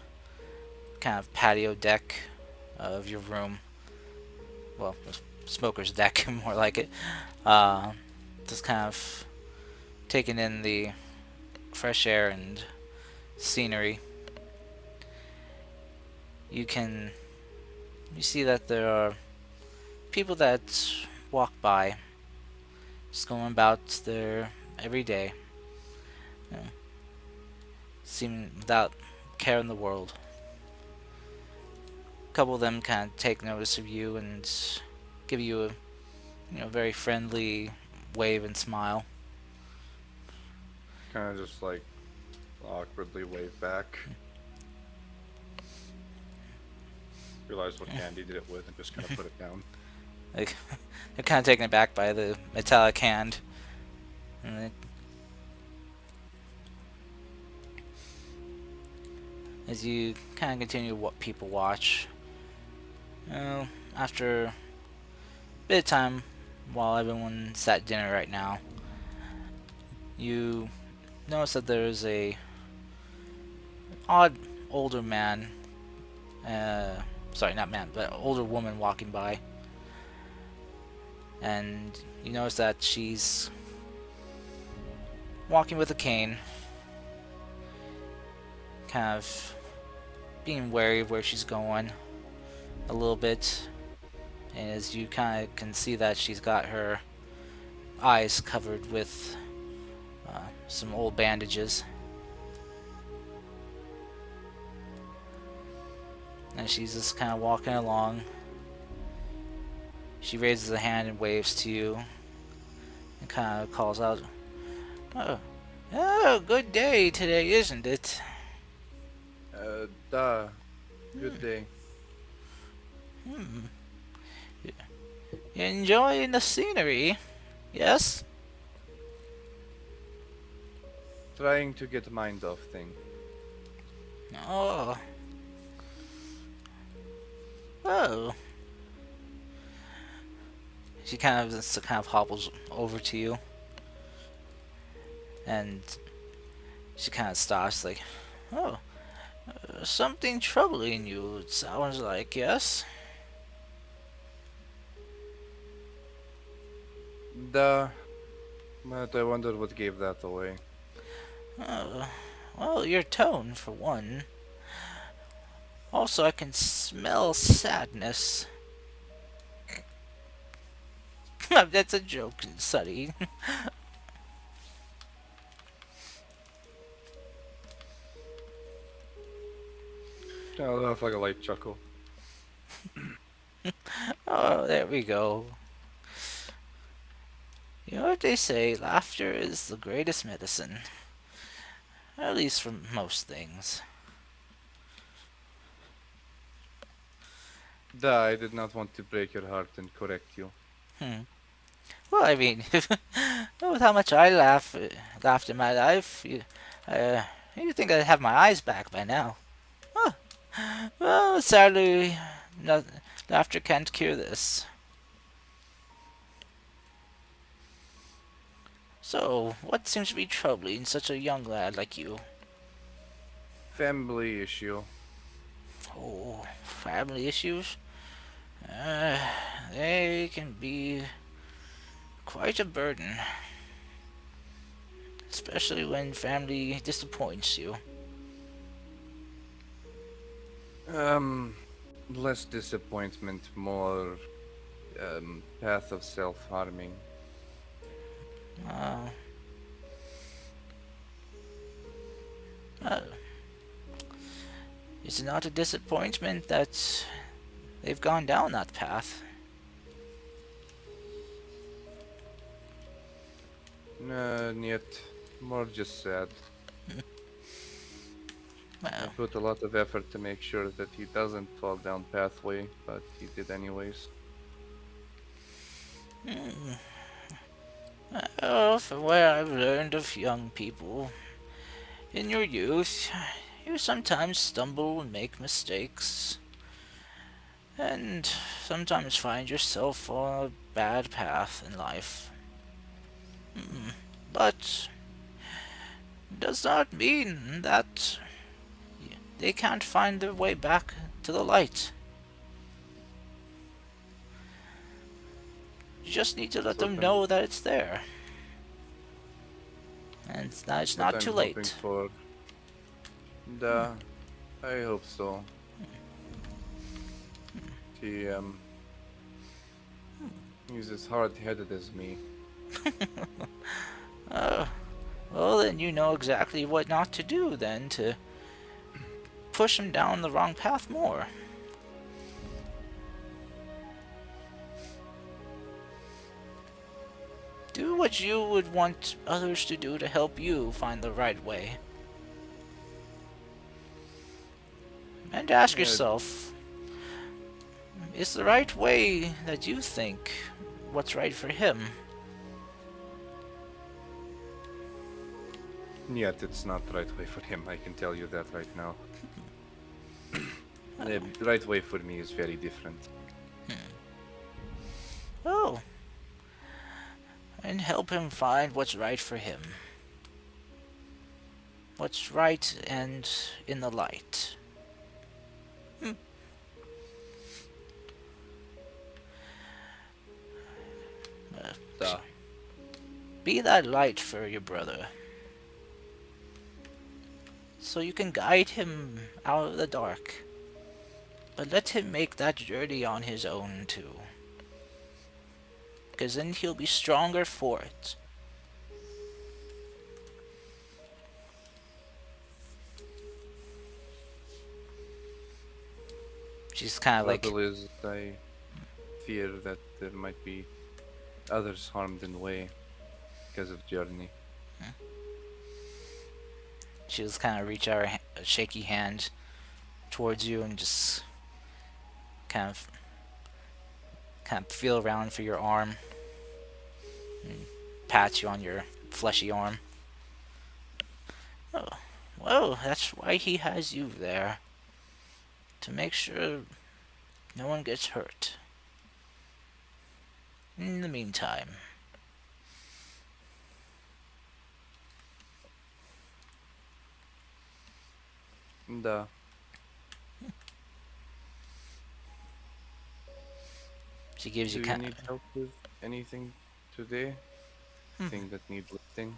kind of patio deck of your room, well, smoker's deck, more like it, uh, just kind of taking in the fresh air and scenery. You can you see that there are people that walk by, just going about their every day, you know, seeming without care in the world. A couple of them kind of take notice of you and give you a very friendly wave and smile. Kind of just like awkwardly wave back. Realize what candy did it with and just kind of put it down. Like they're kind of taken aback by the metallic hand. And as you kind of continue what people watch, after a bit of time, while everyone's at dinner right now, you notice that there's a odd older man, sorry, not man, but older woman walking by, and you notice that she's walking with a cane, kind of being wary of where she's going a little bit. And as you kind of can see that she's got her eyes covered with some old bandages. And she's just kind of walking along. She raises a hand and waves to you and kind of calls out, "Oh, oh, good day today, isn't it?" Duh. Good day. Hmm. You enjoying the scenery? Yes? Trying to get mind off thing. Oh. Oh. She kind of hobbles over to you, and she kind of stops, like, "Oh, something troubling you, it sounds like, yes?" Duh. But I wonder what gave that away. Oh, well, your tone, for one. Also, I can smell sadness. That's a joke, Suddy. I'll laugh like a light chuckle. Oh, there we go. You know what they say, laughter is the greatest medicine. At least for most things. Duh, I did not want to break your heart and correct you. Hmm. Well, I mean, with how much I laughed in my life, uh, you think I'd have my eyes back by now. Huh. Well, sadly, no, laughter can't cure this. So, what seems to be troubling such a young lad like you? Family issue. Oh, family issues? Uh, they can be quite a burden, especially when family disappoints you. Um, Less disappointment, more path of self-harming. Uh, Uh, is it not a disappointment that they've gone down that path? Yet more just sad. I Well, put a lot of effort to make sure that he doesn't fall down pathway, but he did anyways. from what I've learned of young people, in your youth, you sometimes stumble and make mistakes, and sometimes find yourself on a bad path in life. But it does not mean that they can't find their way back to the light. You just need to let That's what them I'm know that it's there, and that it's what not too I'm hoping late. for. Duh, I hope so. He he's as hard-headed as me. Uh, well, then you know exactly what not to do then to push him down the wrong path more. Do what you would want others to do to help you find the right way. And ask Yeah, yourself, is the right way that you think what's right for him? yet it's not the right way for him. I can tell you that right now. The right way for me is very different. Oh, and help him find what's right for him. What's right and in the light. Uh, Duh. be that light for your brother, so you can guide him out of the dark. But let him make that journey on his own too, because then he'll be stronger for it. She's kind of like, Trouble is, I fear that there might be others harmed in the way because of Journey. she was kind of reach out her a shaky hand towards you and just kind of feel around for your arm and pat you on your fleshy arm. Oh, well, that's why he has you there, to make sure no one gets hurt. In the meantime, Duh. she gives Do you you kind need help with anything today? of, Thing that need lifting?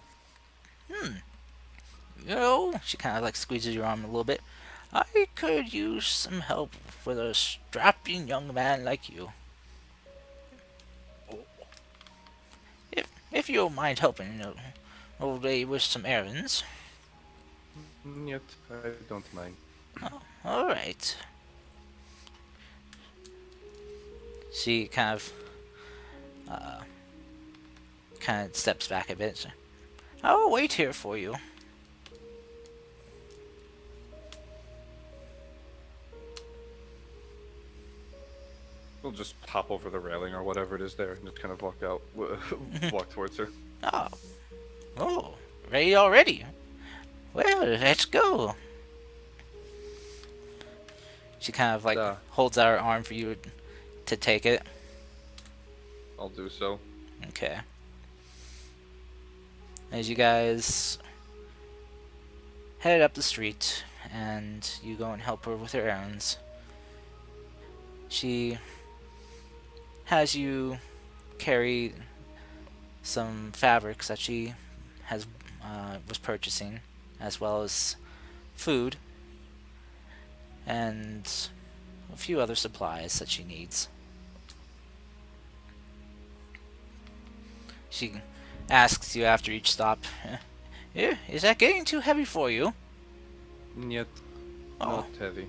she kind of like squeezes your arm a little bit. I could use some help with a strapping young man like you. If you don't mind helping an old lady with some errands. Yet I don't mind. All right. She kind of steps back a bit. I'll wait here for you. We'll just hop over the railing or whatever it is there and just kind of walk out, walk towards her. Oh, oh, ready already? Well, let's go. She kind of like Duh. holds out her arm for you to take it. I'll do so. Okay. As you guys head up the street and you go and help her with her errands, she has you carry some fabrics that she has was purchasing, as well as food and a few other supplies that she needs. She asks you after each stop, "Eh, is that getting too heavy for you?" Yet, Oh, not heavy.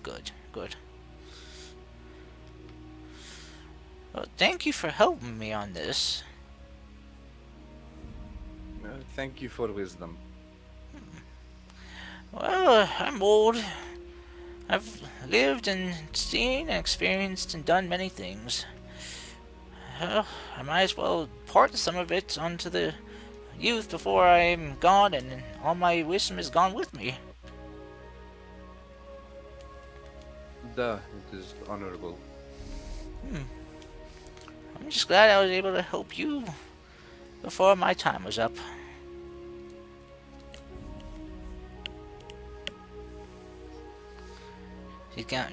good, good. Well, thank you for helping me on this. Thank you for wisdom. Well, I'm old. I've lived and seen and experienced and done many things. Well, I might as well part some of it onto the youth before I'm gone and all my wisdom is gone with me. Duh, it is honorable. I'm just glad I was able to help you before my time was up.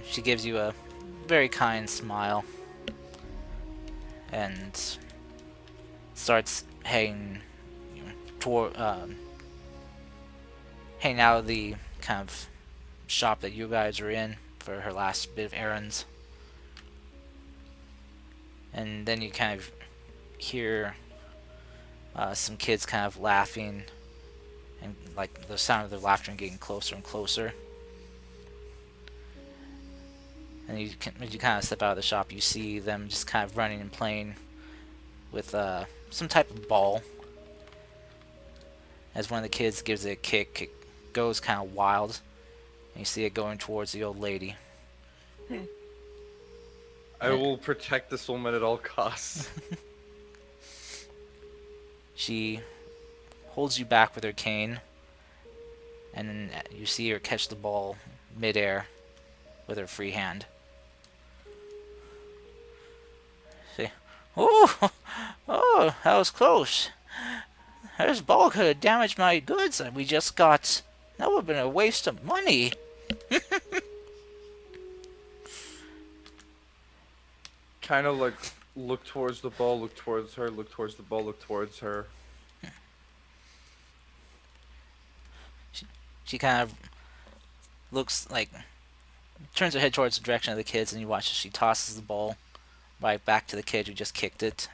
She gives you a very kind smile and starts heading toward heading out of the kind of shop that you guys are in for her last bit of errands. And then you kind of hear some kids kind of laughing, and like the sound of their laughter getting closer and closer. And as you kind of step out of the shop, you see them just kind of running and playing with some type of ball. As one of the kids gives it a kick, it goes kind of wild, and you see it going towards the old lady. I will protect this woman at all costs. She holds you back with her cane, and then you see her catch the ball midair with her free hand. Say, "Oh, oh, that was close. This ball could have damaged my goods that we just got. That would have been a waste of money." Kind of like look towards the ball, look towards her, look towards the ball, look towards her. She kind of looks like turns her head towards the direction of the kids, and you watch as she tosses the ball right back to the kid who just kicked it.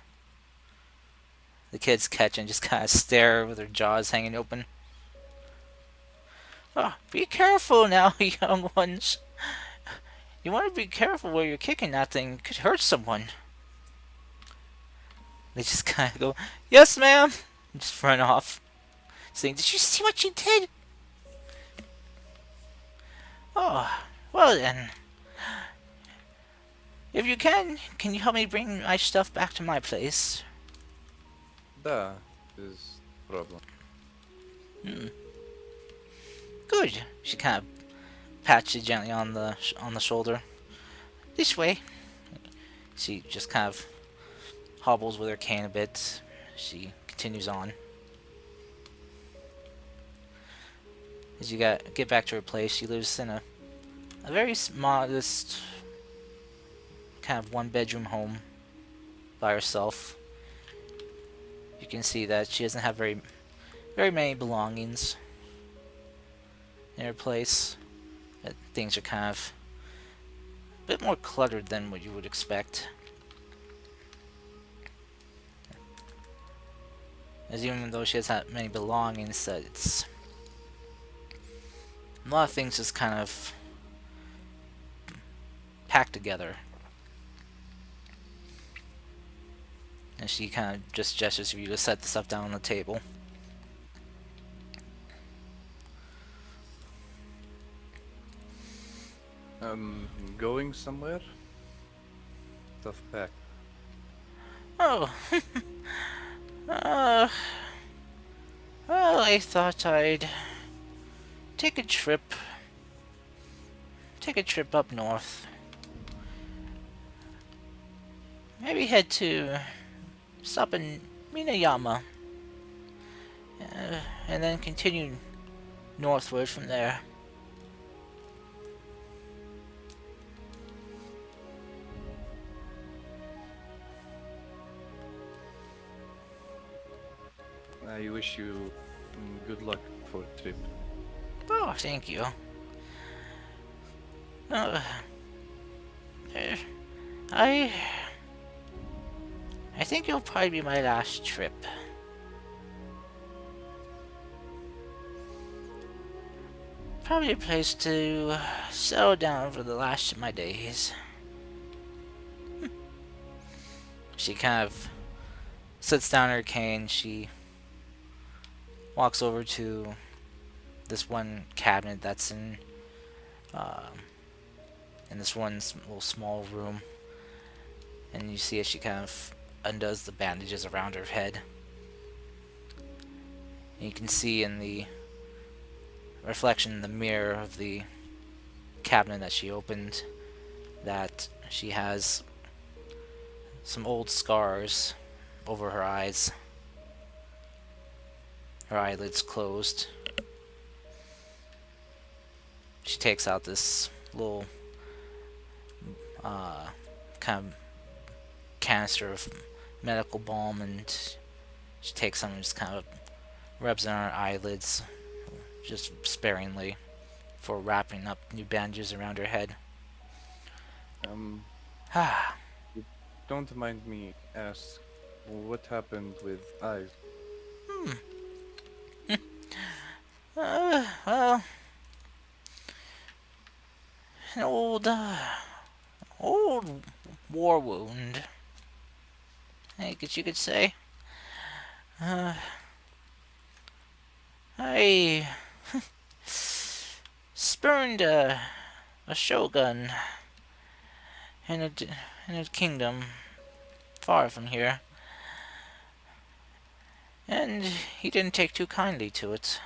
The kids catch and just kind of stare with their jaws hanging open. Oh, be careful now, young ones. You want to be careful where you're kicking that thing. It could hurt someone. They just kind of go, "Yes, ma'am," and just run off, saying, "Did you see what you did?" Oh, well then. If you can you help me bring my stuff back to my place? Duh, is the problem. Good. She kind of pats you gently on the shoulder. This way. She just kind of hobbles with her cane a bit. She continues on. As you get back to her place, she lives in a very modest kind of one-bedroom home by herself. You can see that she doesn't have very many belongings in her place. That things are kind of a bit more cluttered than what you would expect. As even though she hasn't many belongings, that it's a lot of things just kind of packed together. And she kind of just gestures for you to set the stuff down on the table. Going somewhere? Tough pack. Oh, uh, well, I thought I'd take a trip. Take a trip up north. Maybe head to stop in Minayama, and then continue northward from there. I wish you good luck for the trip. Oh, thank you. Uh, uh, I I think it'll probably be my last trip. Probably a place to settle down for the last of my days. She kind of sits down her cane. She walks over to this one cabinet that's uh, in this one little small room, and you see as she kind of undoes the bandages around her head. And you can see in the reflection in the mirror of the cabinet that she opened that she has some old scars over her eyes. Her eyelids closed. She takes out this little uh, kind of canister of medical balm, and she takes some and just kind of rubs it on her eyelids, just sparingly, before wrapping up new bandages around her head. Um, Ah, you don't mind me ask what happened with eyes? well, an old war wound, I guess you could say. Uh, I spurned a shogun in a kingdom far from here, and he didn't take too kindly to it.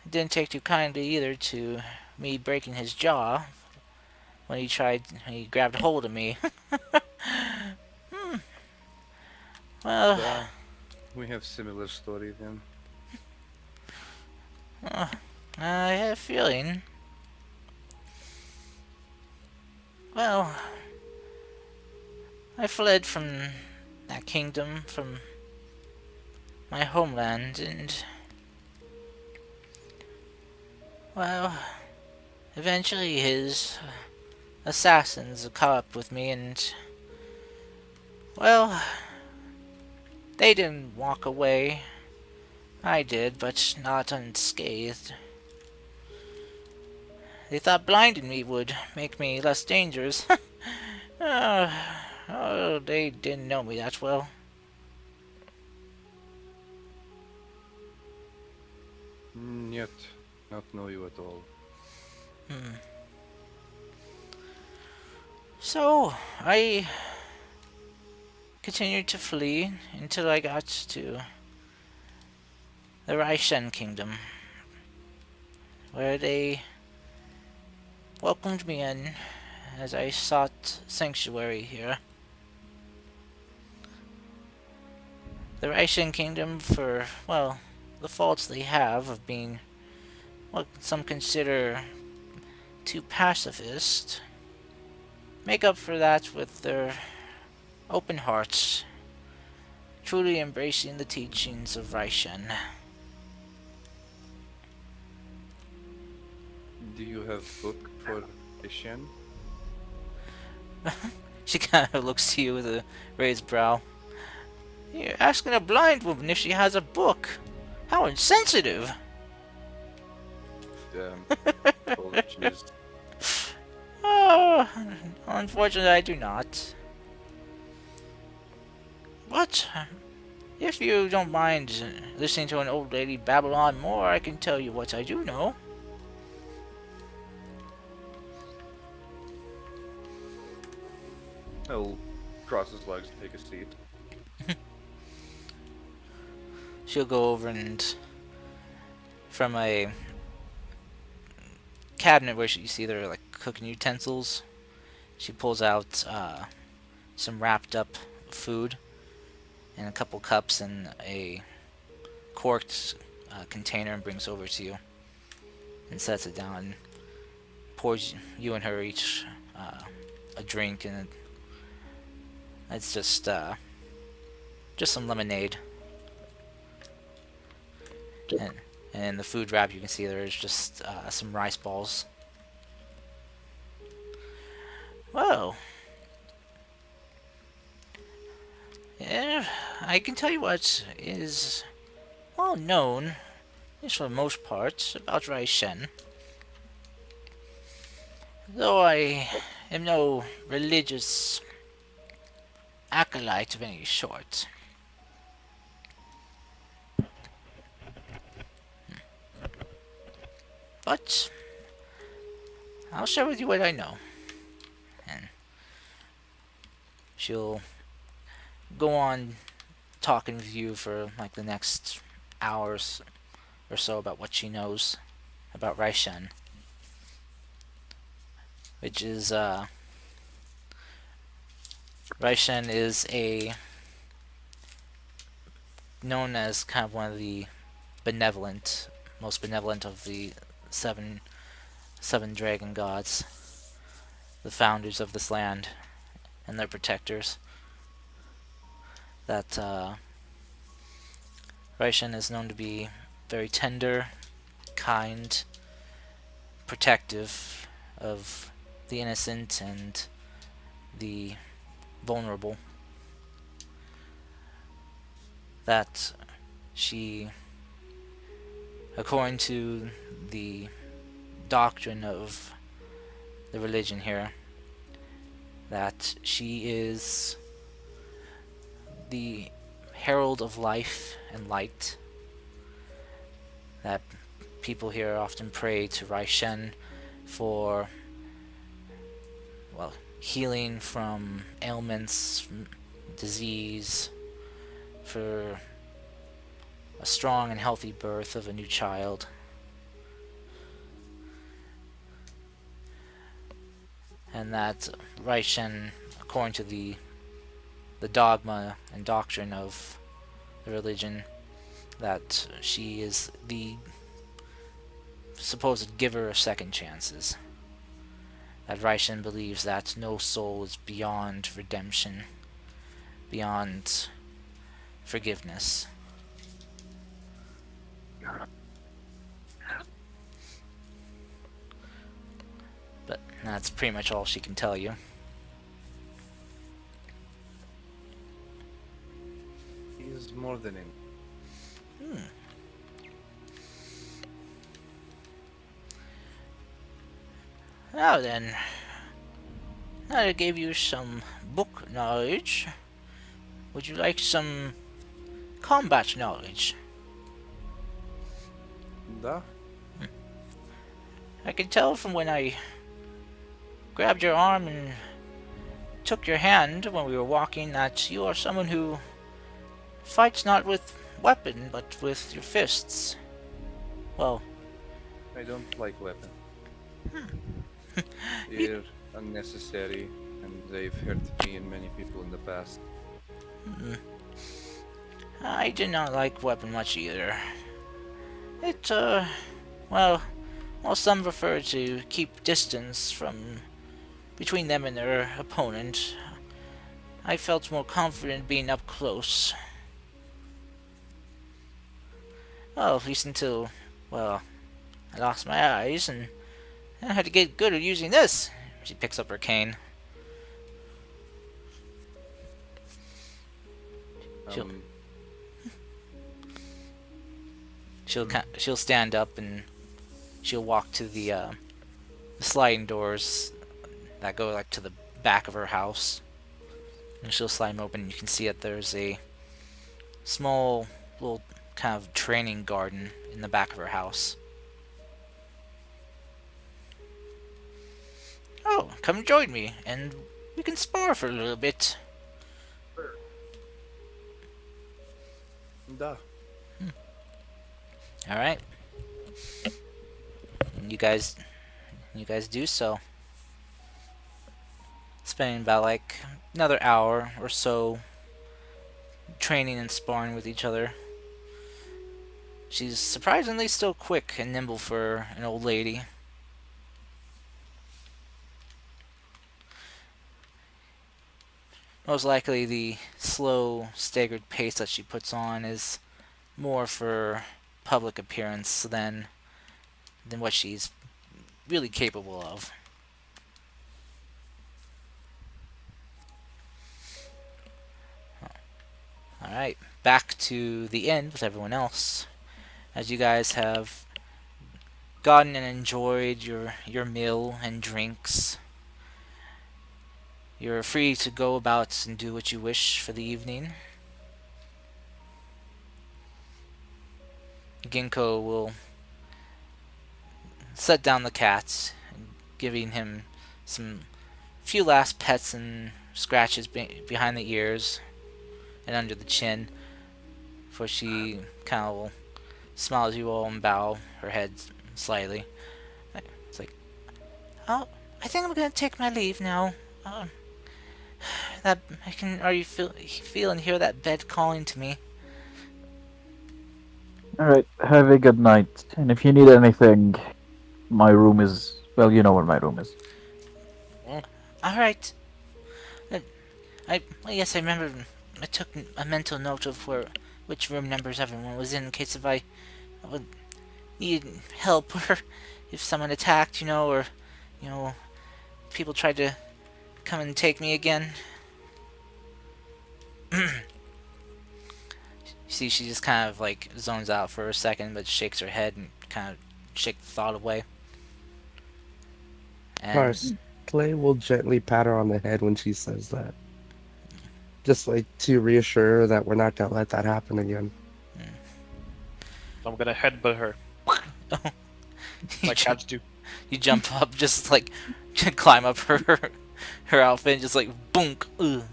He didn't take too kindly either to me breaking his jaw when he grabbed hold of me. Well, Ah, we have similar story then. I have a feeling. Well, I fled from that kingdom, from my homeland, and, well, eventually his assassins caught up with me, and, well, they didn't walk away. I did, but not unscathed. They thought blinding me would make me less dangerous. uh, oh, they didn't know me that well. Yet, not know you at all. Hmm. So, I continued to flee until I got to the Raishen Kingdom, where they welcomed me in as I sought sanctuary here. The Raishen Kingdom, for, well, the faults they have of being what some consider too pacifist, make up for that with their open hearts, truly embracing the teachings of Raishen. Do you have book for Asian? She kind of looks to you with a raised brow. You're asking a blind woman if she has a book. How insensitive! Um, apologies. Oh, unfortunately, I do not. But if you don't mind listening to an old lady babble on more, I can tell you what I do know. He'll cross his legs and take a seat. She'll go over and from a cabinet where you see there are like cooking utensils, she pulls out some wrapped up food and a couple cups and a corked container and brings over to you and sets it down and pours you and her each a drink, and it's just some lemonade. And in the food wrap, you can see there's just some rice balls. Well, yeah, I can tell you what is well known is for the most part about Raishen, though I am no religious acolyte of any sort. But I'll share with you what I know, and she'll go on talking with you for like the next hours or so about what she knows about Raishen, which is Raishen is a known as kind of one of the benevolent, most benevolent of the seven dragon gods, the founders of this land and their protectors. That Raishen is known to be very tender, kind, protective of the innocent and the vulnerable. That she, according to the doctrine of the religion here, that she is the herald of life and light. That people here often pray to Raishen for, well, healing from ailments, from disease, for a strong and healthy birth of a new child. And that Raishen, according to the dogma and doctrine of the religion, that she is the supposed giver of second chances. That Raishen believes that no soul is beyond redemption, beyond forgiveness. But that's pretty much all she can tell you. He is more than him. Now then, I gave you some book knowledge. Would you like some combat knowledge? Da? I can tell from when I grabbed your arm and took your hand when we were walking that you are someone who fights not with weapon but with your fists. Well, I don't like weapons. They're unnecessary and they've hurt me and many people in the past. I did not like weapon much either. It, well, while some prefer to keep distance from between them and their opponent, I felt more confident being up close. Well, at least until, well, I lost my eyes and I had to get good at using this. She picks up her cane. She'll Um, she'll stand up and she'll walk to the sliding doors that go like to the back of her house, and she'll slide them open. You can see that there's a small little kind of training garden in the back of her house. Oh, come join me, and we can spar for a little bit. da. All right. And you guys do so. Spending about like another hour or so training and sparring with each other. She's surprisingly still quick and nimble for an old lady. Most likely the slow, staggered pace that she puts on is more for public appearance than what she's really capable of. Alright, back to the inn with everyone else. as you guys have gotten and enjoyed your meal and drinks. You're free to go about and do what you wish for the evening. Ginkgo will set down the cat, giving him some few last pets and scratches behind the ears and under the chin, for she kind of will smile at you all and bow her head slightly. It's like, oh, I think I'm gonna take my leave now. Uh, that I can. Are you feel and hear that bed calling to me? All right, have a good night. And if you need anything, my room is, well, you know where my room is. All right. Uh, well, yes, I remember. I took a mental note of which room numbers everyone was in case if I would need help or if someone attacked, or you know, people tried to come and take me again. See, she just kind of like zones out for a second, but shakes her head and kind of shake the thought away. And Cars, Clay will gently pat her on the head when she says that. Just like to reassure her that we're not gonna let that happen again. I'm gonna headbutt her you, like cats do. you jump up, just like climb up her outfit, and just like boonk. Ugh.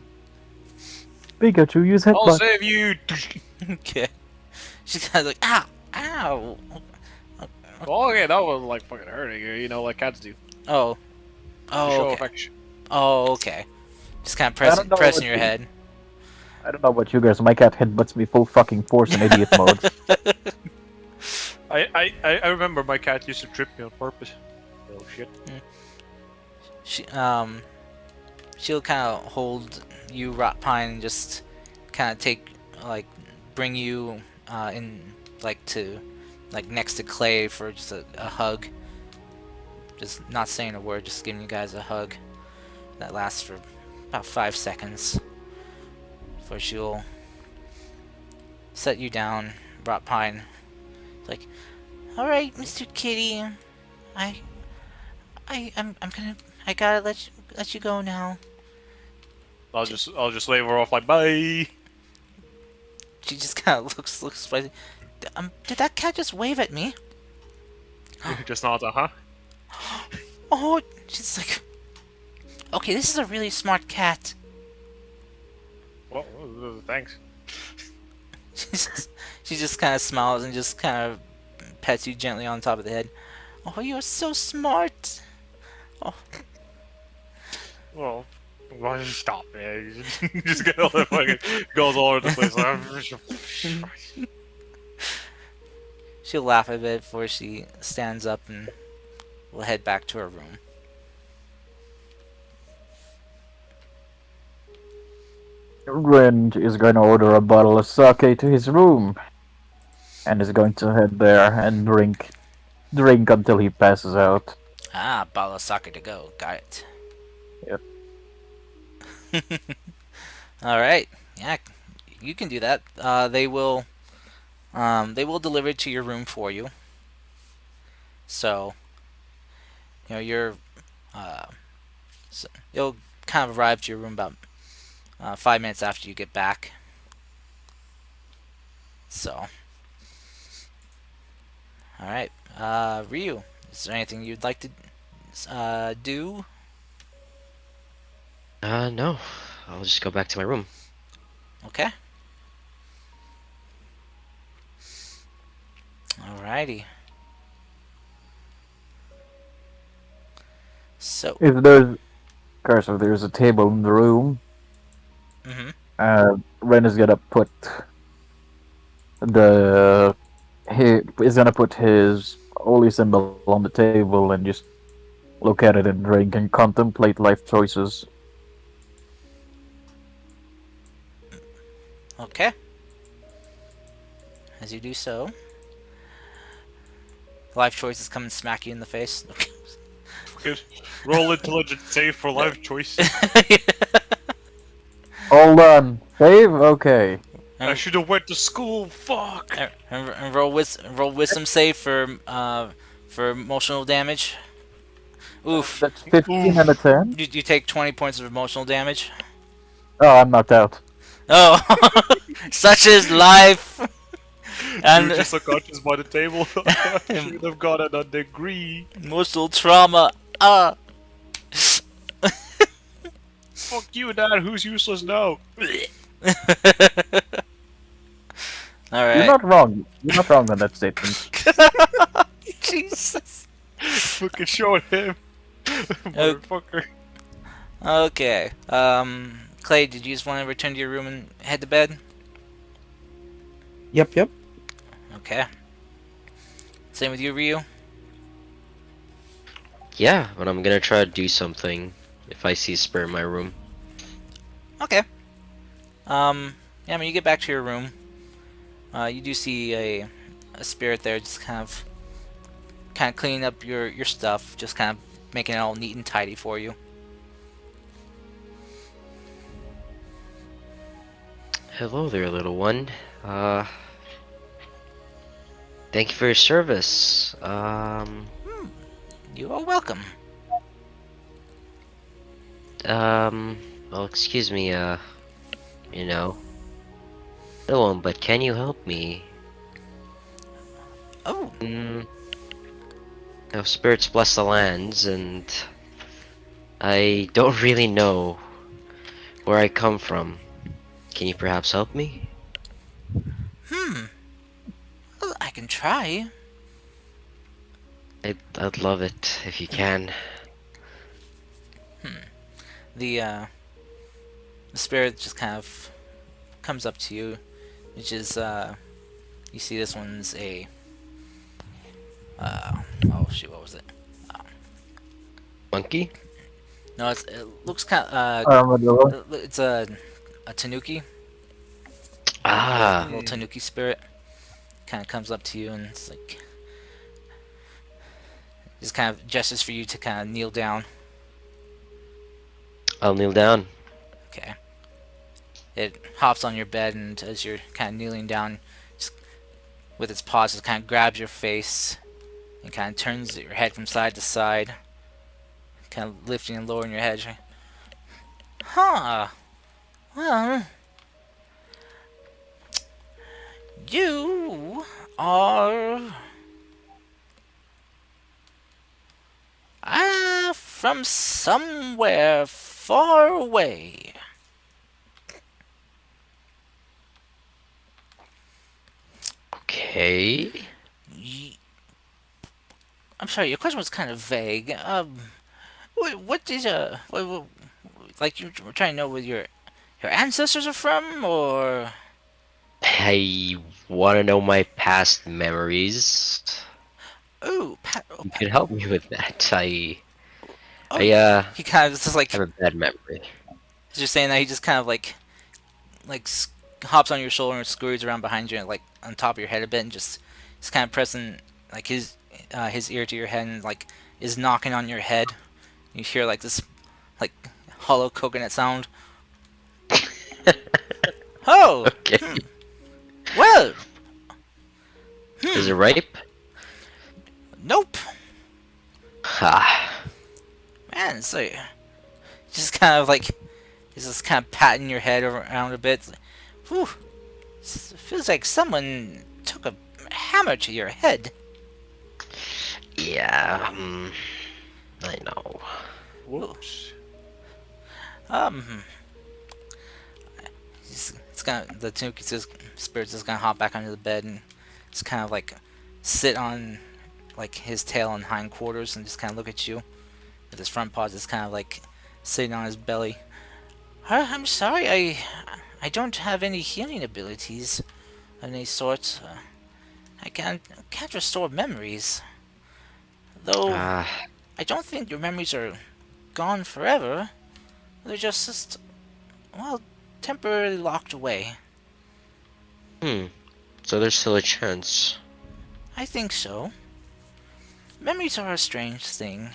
Pikachu, use I'll headbutt. save you. Okay. She's kind of like, ow, ow. Well, okay, that was like fucking hurting you, like cats do. Oh, To show okay. affection. Oh, okay. Just kind of I don't know pressing what your you- head. I don't know about you guys. My cat headbutts me full fucking force in idiot mode. I remember my cat used to trip me on purpose. Oh shit. She she'll kind of hold you, Rot Pine, and just kind of bring you in to next to Clay for just a hug. Just not saying a word, just giving you guys a hug that lasts for about 5 seconds before she'll set you down, Rot Pine. It's like, all right, Mr. Kitty, I I'm gonna I gotta let you go now. I'll just wave her off like bye. She just kind of looks spicy. Did that cat just wave at me? Just nods, huh? Oh, she's like, okay, this is a really smart cat. Well, thanks. She just kind of smiles and just kind of pets you gently on top of the head. Oh, you're so smart. Oh, Well, why don't you stop, man? Just get all the fucking goes all over the place. she'll laugh a bit before she stands up and will head back to her room. Ren is going to order a bottle of sake to his room, and is going to head there and drink until he passes out. Ah, bottle of sake to go. Got it. Yep. All right. Yeah, you can do that. They will deliver it to your room for you. So, you're, uh, you'll kind of arrive to your room about 5 minutes after you get back. So, all right. Ryu, is there anything you'd like to do? No. I'll just go back to my room. Okay. Alrighty. So, If there's a table in the room, mhm. Ren is gonna put the he is gonna put his holy symbol on the table and just look at it and drink and contemplate life choices. Okay. As you do so, life choices come and smack you in the face. Good. Roll intelligence save for life choice. Hold on, save. Okay. I And, should have went to school. Fuck. and roll wisdom save for emotional damage. Oof. That's 15 and a Oof. 10. You take 20 points of emotional damage. Oh, I'm knocked out. Oh, such is life. You're And just unconscious by the table. Should have gotten a degree. emotional trauma. Ah. Fuck you, Dad. Who's useless now? All You're right. not wrong. You're not wrong on that statement. Jesus. Fucking showed him. Motherfucker. Okay. Clay, did you just want to return to your room and head to bed? Yep, yep. Okay. Same with you, Ryu. Yeah, but I'm gonna try to do something if I see Spur in my room. Okay. Yeah, when you get back to your room, you do see a spirit there, just kind of cleaning up your stuff, just kind of making it all neat and tidy for you. Hello there, little one. Thank you for your service. You are welcome. Well, excuse me, you know, little one, but can you help me? Oh, Mm, spirits bless the lands, and I don't really know where I come from. Can you perhaps help me? well, I can try. I'd love it if you can. The the spirit just kind of comes up to you, which is you see this one's a oh shoot, what was it? Monkey? No, it looks kind of Armadillo. it's a tanuki, Ah, little tanuki spirit. Kind of comes up to you and it's like just kind of gestures for you to kind of kneel down. I'll kneel down. Okay. It hops on your bed and as you're kind of kneeling down, just with its paws, it kind of grabs your face and kind of turns your head from side to side, kind of lifting and lowering your head. Huh. Well, you are from somewhere far away. Okay. Y- I'm sorry, your question was kind of vague. What is like you were trying to know where your ancestors are from, or I want to know my past memories. You could help me with that. oh, I he kind of just like have a bad memory. just saying that he just kind of like hops on your shoulder and scurries around behind you and like on top of your head a bit and just kind of pressing like his ear to your head and like is knocking on your head. You hear like this like hollow coconut sound. Oh, Okay. well, Is it ripe? nope, Ha. man. So just kind of like he's just kind of patting your head around a bit. Whew, feels like someone took a hammer to your head. Yeah. I know. Whoops. Um, it's gonna the Tanuki spirit's just gonna hop back onto the bed and just kind of like sit on like his tail and hindquarters and just kind of look at you with his front paws just kind of like sitting on his belly. I'm sorry, I don't have any healing abilities of any sort. I can't restore memories. Though Ah. I don't think your memories are gone forever. They're just well temporarily locked away. Hmm. So there's still a chance. I think so. Memories are a strange thing.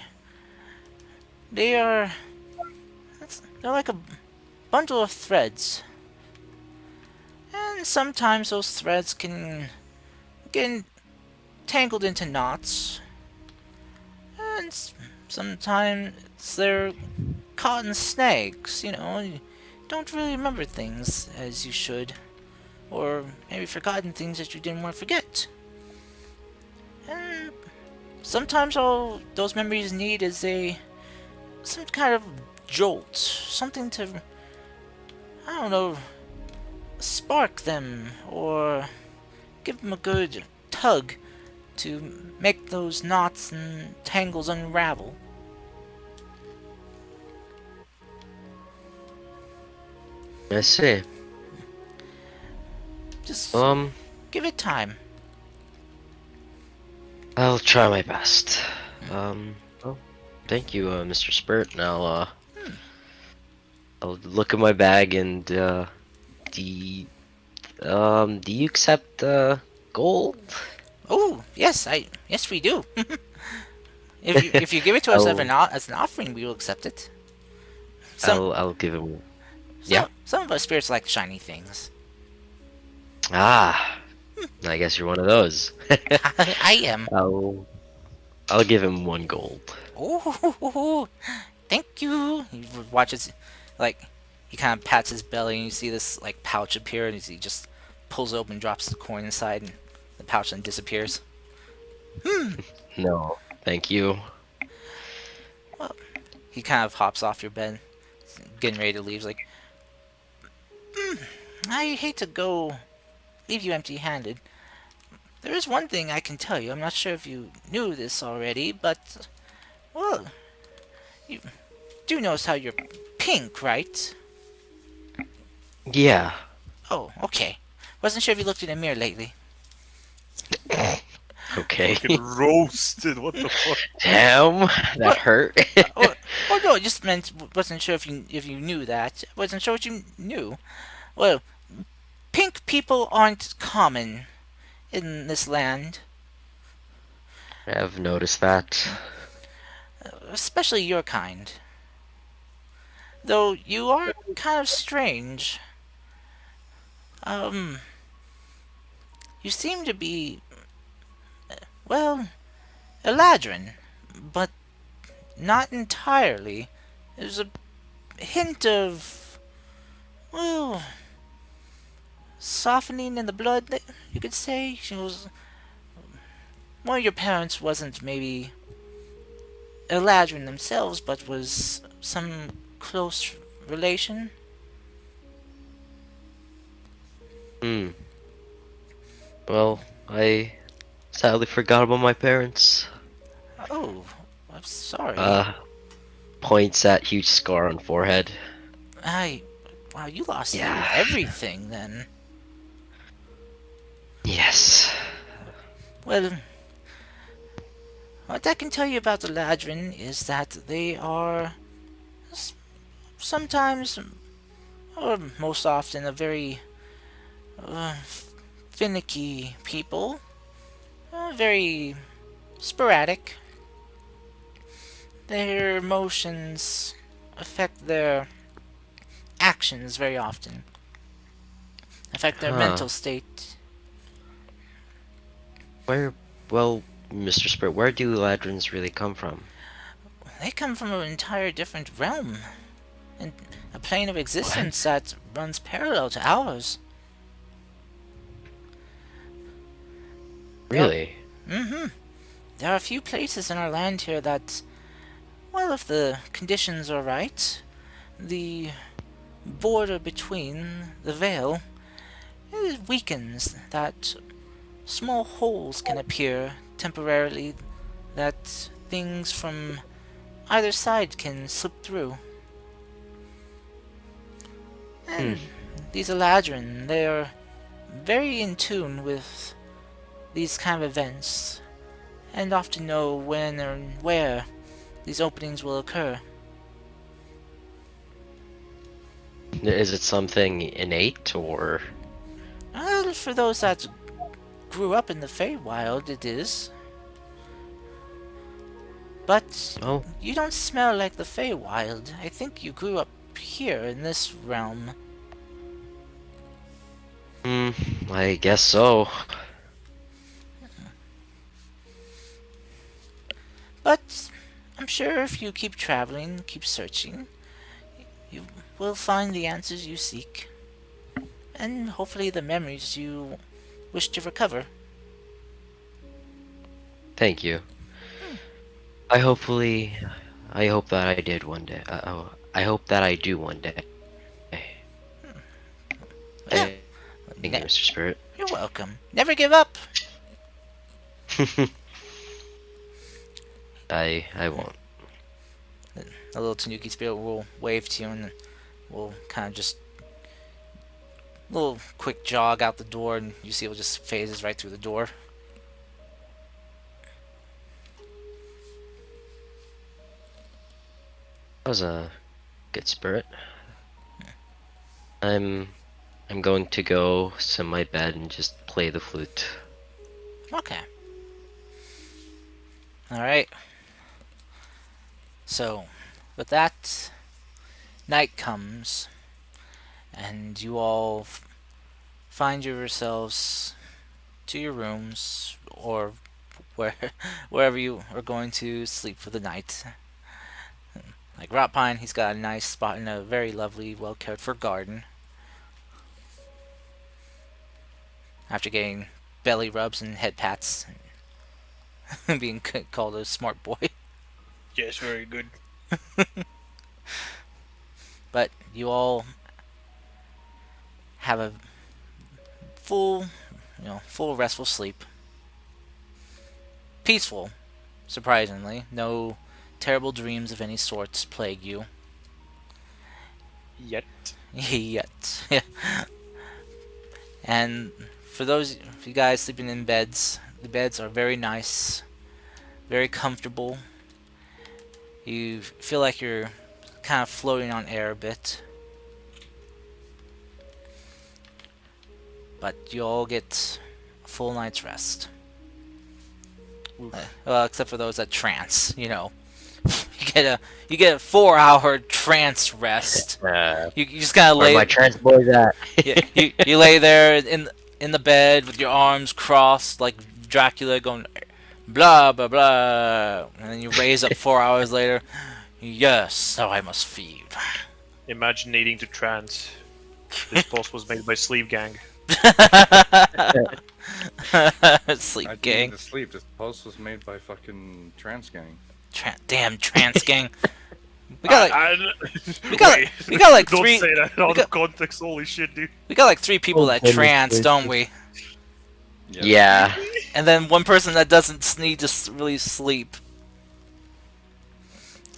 They are they're like a bundle of threads. And sometimes those threads can get tangled into knots, and sometimes they're caught in snags. You don't really remember things as you should, or maybe forgotten things that you didn't want to forget. And sometimes all those memories need is some kind of jolt, something to, I don't know, spark them or give them a good tug to make those knots and tangles unravel. I see. Just Um, give it time. I'll try my best. Well, thank you, Mr. Spirit. Now, I'll look at my bag and, do you, do you accept, gold? Oh, yes we do. If you give it to us I'll, as an offering, we will accept it. Some I'll give him. Yeah. some of us spirits like shiny things. Ah, I guess you're one of those. I am. I'll give him 1 gold. Oh, thank you. He watches, like, he kind of pats his belly, and you see this like pouch appear, and he just pulls it open, drops the coin inside, and the pouch then disappears. No, thank you. Well, he kind of hops off your bed, getting ready to leave. He's like, I hate to go leave you empty-handed. There is one thing I can tell you. I'm not sure if you knew this already, but well, you do notice how you're pink, right? Yeah. Oh, okay. Wasn't sure if you looked in a mirror lately. Okay. Fucking roasted. What the fuck? Damn, that What? hurt. Oh no, I just meant wasn't sure if you knew that. Wasn't sure what you knew. Well, pink people aren't common in this land, I've noticed that. especially your kind. Though you are kind of strange. Um, you seem to be, well, Eladrin, but not entirely. There's a hint of, well, softening in the blood, that you could say. She was, one of your parents wasn't maybe Eladrin themselves, but was some close relation. Hmm. Well, I sadly forgot about my parents. Oh, I'm sorry. Uh, Points at huge scar on forehead. I, wow, you lost Yeah. everything then. Yes. Well, what I can tell you about the Ladrin is that they are sometimes, or most often, a very uh, finicky people. Very sporadic. Their emotions affect their actions very often, affect their Huh. mental state. Where, well, Mr. Spirit, where do ladrons really come from? They come from an entire different realm, and a plane of existence What? that runs parallel to ours. There, Really? mm-hmm. There are a few places in our land here that, well, if the conditions are right, the border between the veil, it weakens, that small holes can appear temporarily, that things from either side can slip through. Hmm. And these Eladrin, they're very in tune with these kind of events, and often know when and where these openings will occur. Is it something innate or? Well, for those that grew up in the Feywild, it is. But Oh, you don't smell like the Feywild. I think you grew up here in this realm. I guess so. But I'm sure if you keep traveling, keep searching, you will find the answers you seek, and hopefully the memories you wish to recover. Thank you. I hopefully, I hope that I did one day. I hope that I do one day. Thank you, Yeah, Mr. Spirit. you're welcome. Never give up. I won't. The little Tanuki spirit will wave to you and will kind of just little quick jog out the door, and you see it just phases right through the door. That was a good spirit. I'm I'm going to go to my bed and just play the flute. Okay. All right. So, with that, night comes, and you all find yourselves to your rooms or where wherever you are going to sleep for the night. Like Rotpine, he's got a nice spot in a very lovely, well cared for garden. After getting belly rubs and head pats, and being called a smart boy. Yes, very good. But you all have a full, full restful sleep. Peaceful, surprisingly. No terrible dreams of any sorts plague you. Yet. Yet. And for those of you guys sleeping in beds, the beds are very nice, very comfortable. You feel like you're kind of floating on air a bit. But you all get a full night's rest. Well, except for those that trance, you get a 4 hour trance rest. You just gotta Where lay. my trans boys at? You lay there in the bed with your arms crossed like Dracula, going blah blah blah, and then you raise up 4 hours later. Yes, so I must feed. Imagine needing to trance. This boss was made by Sleeve Gang. Sleep I gang. didn't to sleep. This post was made by fucking Trans Gang. Damn trance gang. We got like we got Wait, we got like don't three say that we out got, of context. Holy shit, dude. we got like 3 people that goodness trance, don't gracious. we? Yeah. And then one person that doesn't need to really sleep.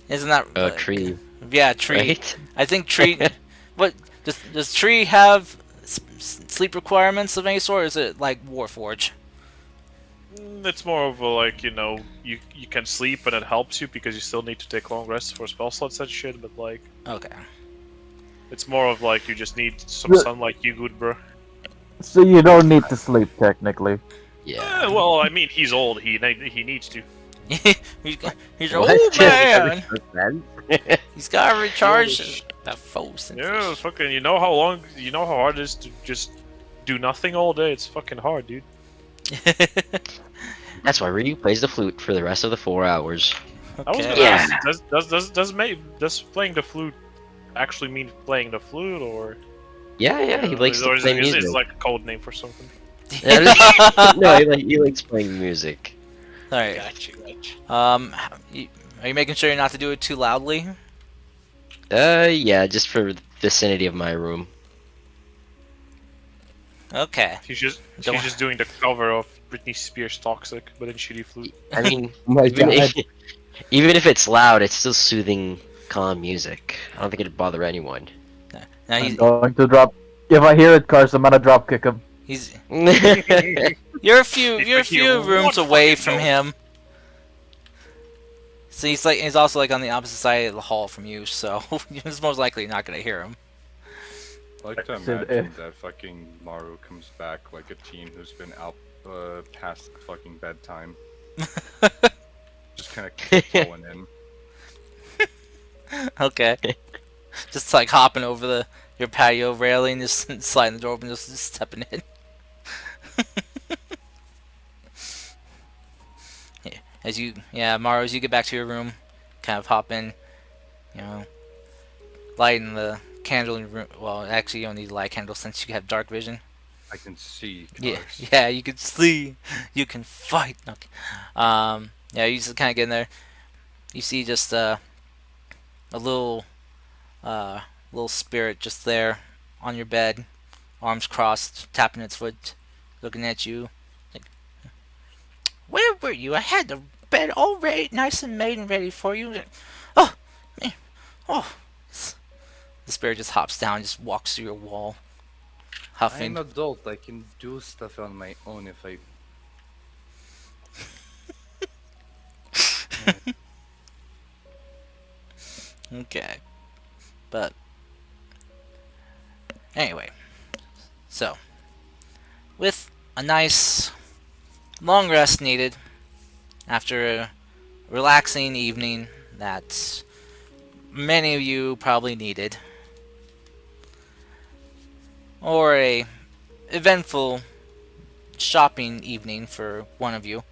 Isn't that Tree. Yeah, Tree. Right? I think Tree. What does Tree have sleep requirements of any sort? Or is it like Warforge? It's more of a like, you can sleep and it helps you because you still need to take long rests for spell slots and shit, but like, Okay. it's more of like you just need some The- sunlight, you good, bro. So you don't need to sleep technically. Yeah. Well, I mean, he's old, he needs to. he's he's an What? old man. Man. He's got to recharge Holy that force. Yeah, fucking, you know how hard it is to just do nothing all day? It's fucking hard, dude. That's why Ryu plays the flute for the rest of the 4 hours. I was Okay. gonna Yeah. ask, does playing the flute actually mean playing the flute, or Yeah, he likes or to is play it music. like a code name for something? No, he likes playing music. All right. Gotcha. Are you making sure not to do it too loudly? Yeah, just for the vicinity of my room. Okay. She's Don't- just doing the cover of Britney Spears' "Toxic," but in shitty flute. I mean, Oh my even god. even if it's loud, it's still soothing, calm music. I don't think it'd bother anyone. Now I'm going to drop. If I hear it, Cars, I'm gonna drop kick him. he's Yeah, you're a few If you're I a few hear rooms one away fucking from note. him. So he's also like on the opposite side of the hall from you, so he's most likely not gonna hear him. I like to Said, imagine that fucking Maru comes back like a teen who's been out past fucking bedtime. Just kind of tiptoeing in. Okay. Just like hopping over the your patio railing, just sliding the door open, just stepping in. Yeah. Mario, as you get back to your room, kind of hop in, you know, lighting the candle in your room. Well, actually, you don't need to light a candle since you have dark vision. I can see Yeah, cars. yeah, you can see, you can fight. Okay. Yeah, you just kind of get in there. You see just a uh, little spirit just there on your bed, arms crossed, tapping its foot, looking at you. Like, where were you? I had the bed all ready, nice and made and ready for you. Oh, man, oh. The spirit just hops down, just walks through your wall, I'm huffing. adult. I can do stuff on my own if I. Uh, Okay, but anyway, so with a nice long rest needed after a relaxing evening that many of you probably needed, or a eventful shopping evening for one of you.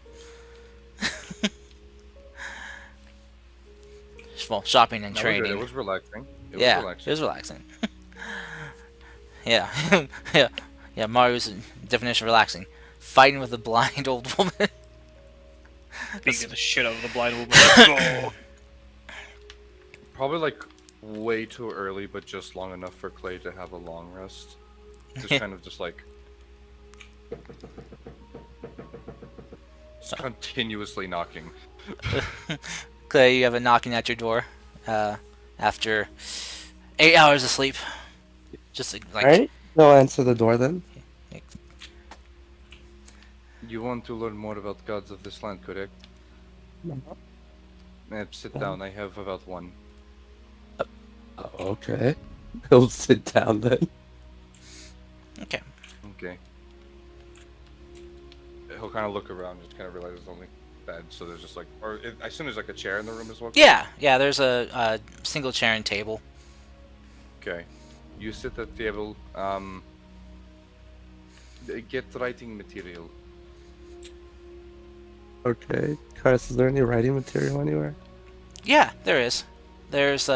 Well, shopping and no, we're good. It trading. was relaxing. It was Yeah, it relaxing. was relaxing. Yeah, yeah, yeah. Mario's definition of relaxing: fighting with a blind old woman. Beating the shit out of the blind woman. Let's go. Probably like way too early, but just long enough for Clay to have a long rest. Just Yeah. kind of just continuously knocking. Clay, you have a knocking at your door uh, after 8 hours of sleep. Just All right, go answer the door then. You want to learn more about gods of this land, correct? Sit down. I have about one. Oh, okay. He'll sit down then. Okay. Okay. He'll kind of look around, just kind of realize there's only bed, so there's just like, I assume there's like a chair in the room as well. Yeah, yeah. There's a single chair and table. Okay. You sit at the table. Get writing material. Okay. Cars, is there any writing material anywhere? Yeah, there is. There's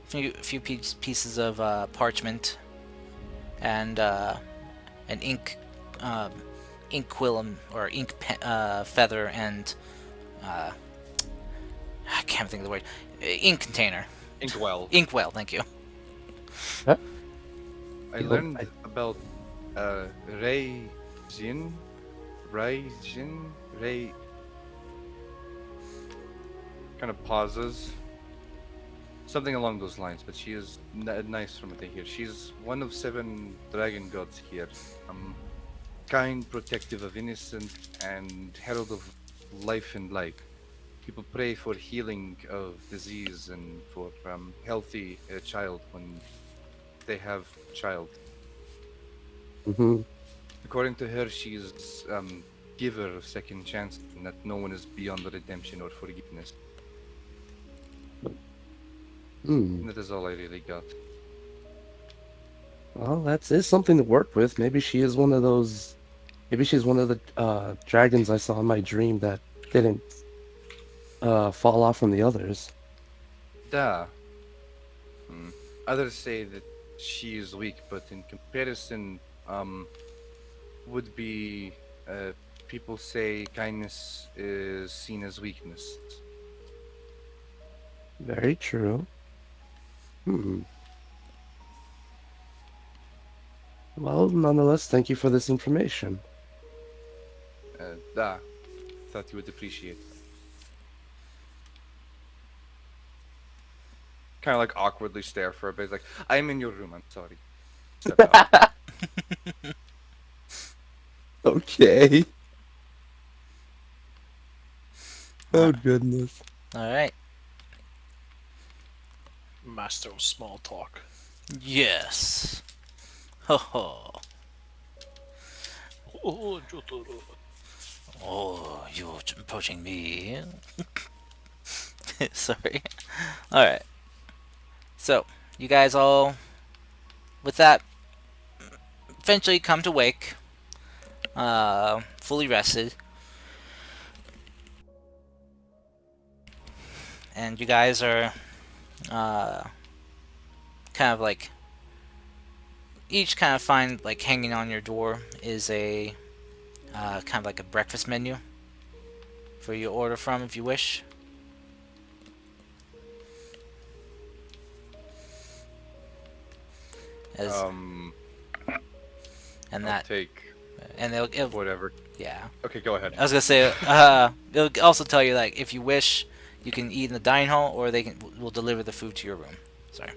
few pieces of parchment and an um, ink quillum or feather and uh, I can't think of the word. Ink container. Inkwell. Inkwell. Thank you. I Yo, learned about Ray Jin. Ray Jin? Ray. Kind of pauses. Something along those lines, but she is nice from what I hear. She's one of 7 dragon gods here. Kind, protective of innocent, and herald of life and light. People pray for healing of disease and for healthy child when they have child. Mm-hmm. According to her, she's giver of second chances, and that no one is beyond redemption or forgiveness. Hmm. And that is all I really got. Well, that is something to work with. Maybe she is one of those. Maybe she's one of the dragons I saw in my dream that didn't fall off from the others. Da. Others say that she is weak, but in comparison, would be people say kindness is seen as weakness. Very true. Hmm. Well, nonetheless, thank you for this information. Da. Thought you would appreciate. Kind of like awkwardly stare for a bit. Like, I'm in your room. I'm sorry. Step out. Okay. Oh goodness. All right. Master of small talk. Yes. Ho ho. Oh, Jotaro. Oh, you're approaching me. Sorry. All right. So, you guys all with that, eventually come to wake, fully rested, and you guys are uh, kind of like each kind of find like hanging on your door is a kind of like a breakfast menu for you to order from if you wish. As Um, and I'll that take and it'll whatever. yeah. Okay, go ahead. I was gonna say it'll also tell you like if you wish you can eat in the dining hall or they will deliver the food to your room. Sorry.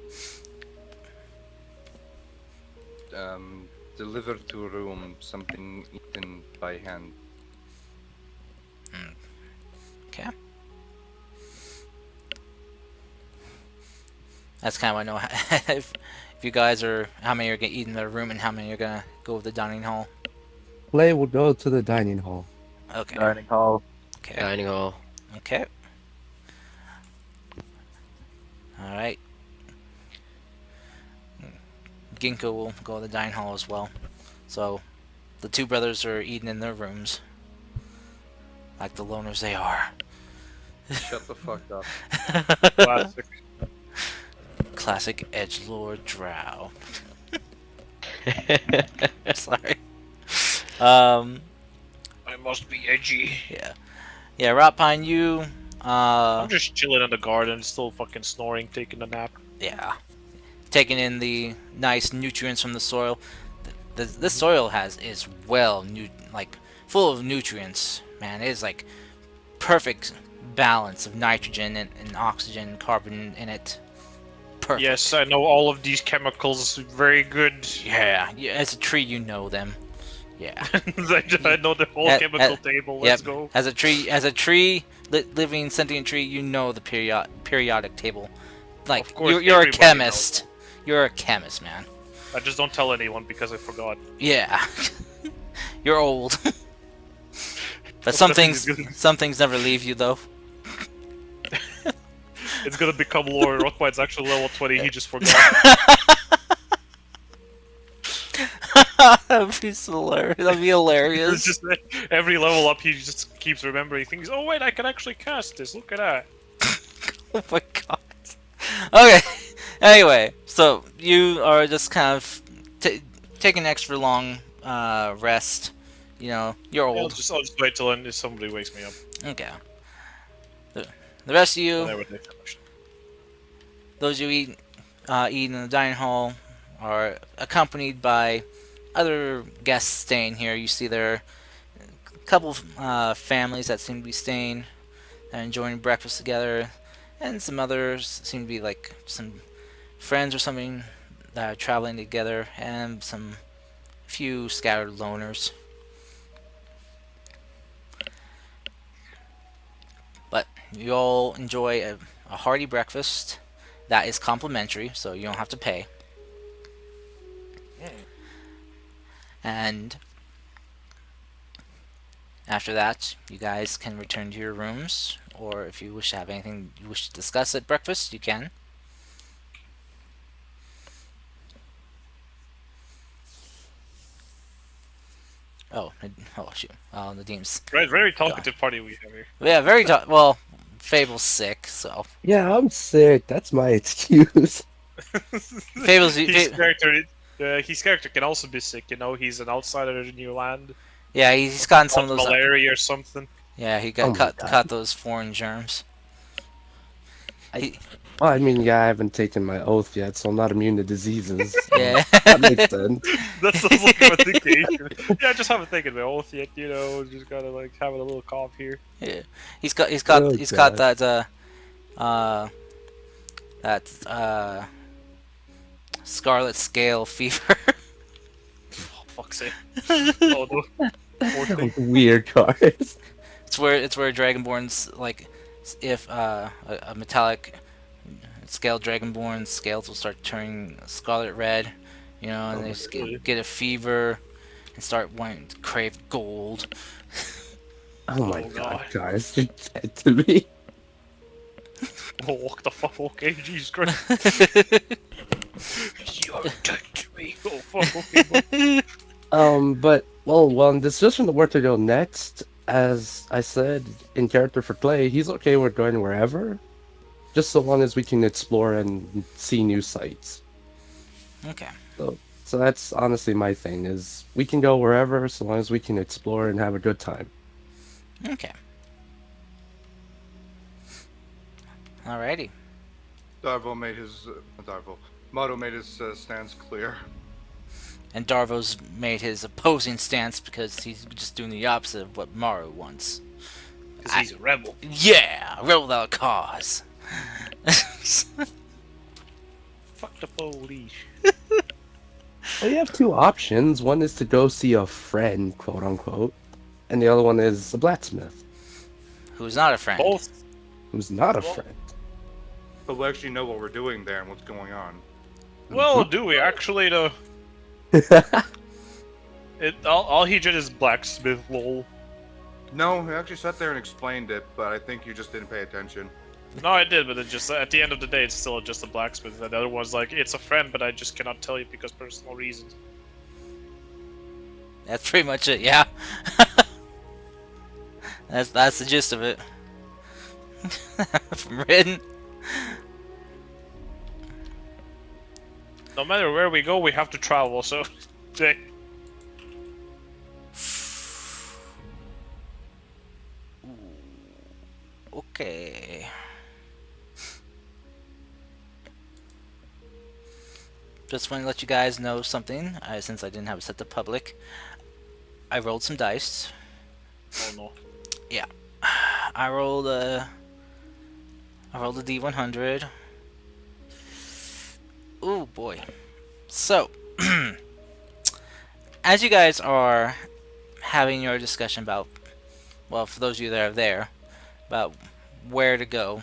Deliver to room something eaten by hand. Okay. That's kind of what I know if you guys are how many are gonna eat in their room and how many are gonna go to the dining hall. Clay will go to the dining hall. Okay. Dining hall. Okay. Dining hall. Okay. All right. Ginkgo will go to the dining hall as well. So the two brothers are eating in their rooms, like the loners they are. Shut the fuck up. Classic. Classic edgelord drow. Sorry. Um. I must be edgy. Yeah. Yeah. Rotpine, you. I'm just chilling in the garden, still fucking snoring, taking a nap. Yeah. Taking in the nice nutrients from the soil. This soil is well like full of nutrients. Man, it is like perfect balance of nitrogen and oxygen, and carbon in it. Perfect. Yes, I know all of these chemicals very good. Yeah. As a tree, you know them. Yeah. I know the whole At- chemical at- table. Yep. Let's go. As a tree, living sentient tree, you know the periodic table. Like Of course, you're a everybody chemist. You're a chemist, man. I just don't tell anyone because I forgot. Yeah. You're old. But Well, definitely some things never leave you though. It's gonna become lore. Rothbine's actually level 20, he just forgot. That'd be so hilarious. That'd be It's hilarious. just every level up, he just keeps remembering things. Oh wait, I can actually cast this. Look at that. Oh my god. Okay. Anyway, so you are just kind of taking extra long rest. You know, you're I'll old. just wait till somebody wakes me up. Okay. The rest of you, Whenever they finish. those you eat in the dining hall, are accompanied by other guests staying here. You see there are a couple families that seem to be staying and enjoying breakfast together, and some others seem to be like some friends or something that are traveling together, and some few scattered loners. But you all enjoy a hearty breakfast that is complimentary, so you don't have to pay. And after that, you guys can return to your rooms, or if you wish to have anything you wish to discuss at breakfast, you can. Oh shoot. Nadim's. Right, very talkative party we have here. Yeah, well, Fable's sick, so. Yeah, I'm sick. That's my excuse. Fable's. His character can also be sick. You know, he's an outsider in new land. Yeah, he's gotten some of those. Malaria or something. Yeah, he Oh got my God. caught those foreign germs. Well, I mean, yeah, I haven't taken my oath yet, so I'm not immune to diseases. so Yeah. that makes sense. That sounds like a vacation. Yeah, just haven't taken my oath yet. You know, just gotta like having a little cough here. Yeah, he's Oh, got God. that scarlet scale fever. Oh, fuck's sake. Oh no. Poor thing. Weird cards. It's where Dragonborn's like if a metallic scaled Dragonborn scales will start turning scarlet red, you know, and they just get a fever and start wanting to crave gold. Oh my Oh, God, God. guys, you're dead to me. Oh, what the fuck? Okay, Jesus Christ. You're dead to me. Oh fuck. Okay, bro. But well, in decision to where to go next, as I said in character for Clay, he's okay with going wherever, just so long as we can explore and see new sights. Okay. So that's honestly my thing is we can go wherever so long as we can explore and have a good time. Okay. Alrighty. Darvo made his Darvo. Mato made his stance clear. And Darvo's made his opposing stance because he's just doing the opposite of what Maru wants. Because he's a rebel. Yeah, rebel without a cause. Fuck the police. Well, you have two options. One is to go see a friend, quote unquote, and the other one is a blacksmith Who's not a friend. Both. who's not a Well- friend. But we actually know what we're doing there and what's going on. Well, do we actually? Though all he did is blacksmith. Lol. No, he actually sat there and explained it, but I think you just didn't pay attention. No, I did, but it just at the end of the day, it's still just a blacksmith. And the other one's like, it's a friend, but I just cannot tell you because personal reasons. That's pretty much it, yeah. that's the gist of it. From Ridden. No matter where we go, we have to travel. So, Okay. Just want to let you guys know something, since I didn't have it set to public. I rolled some dice. oh no. I rolled a D100. Ooh boy. So, as you guys are having your discussion about, well, for those of you that are there, about where to go,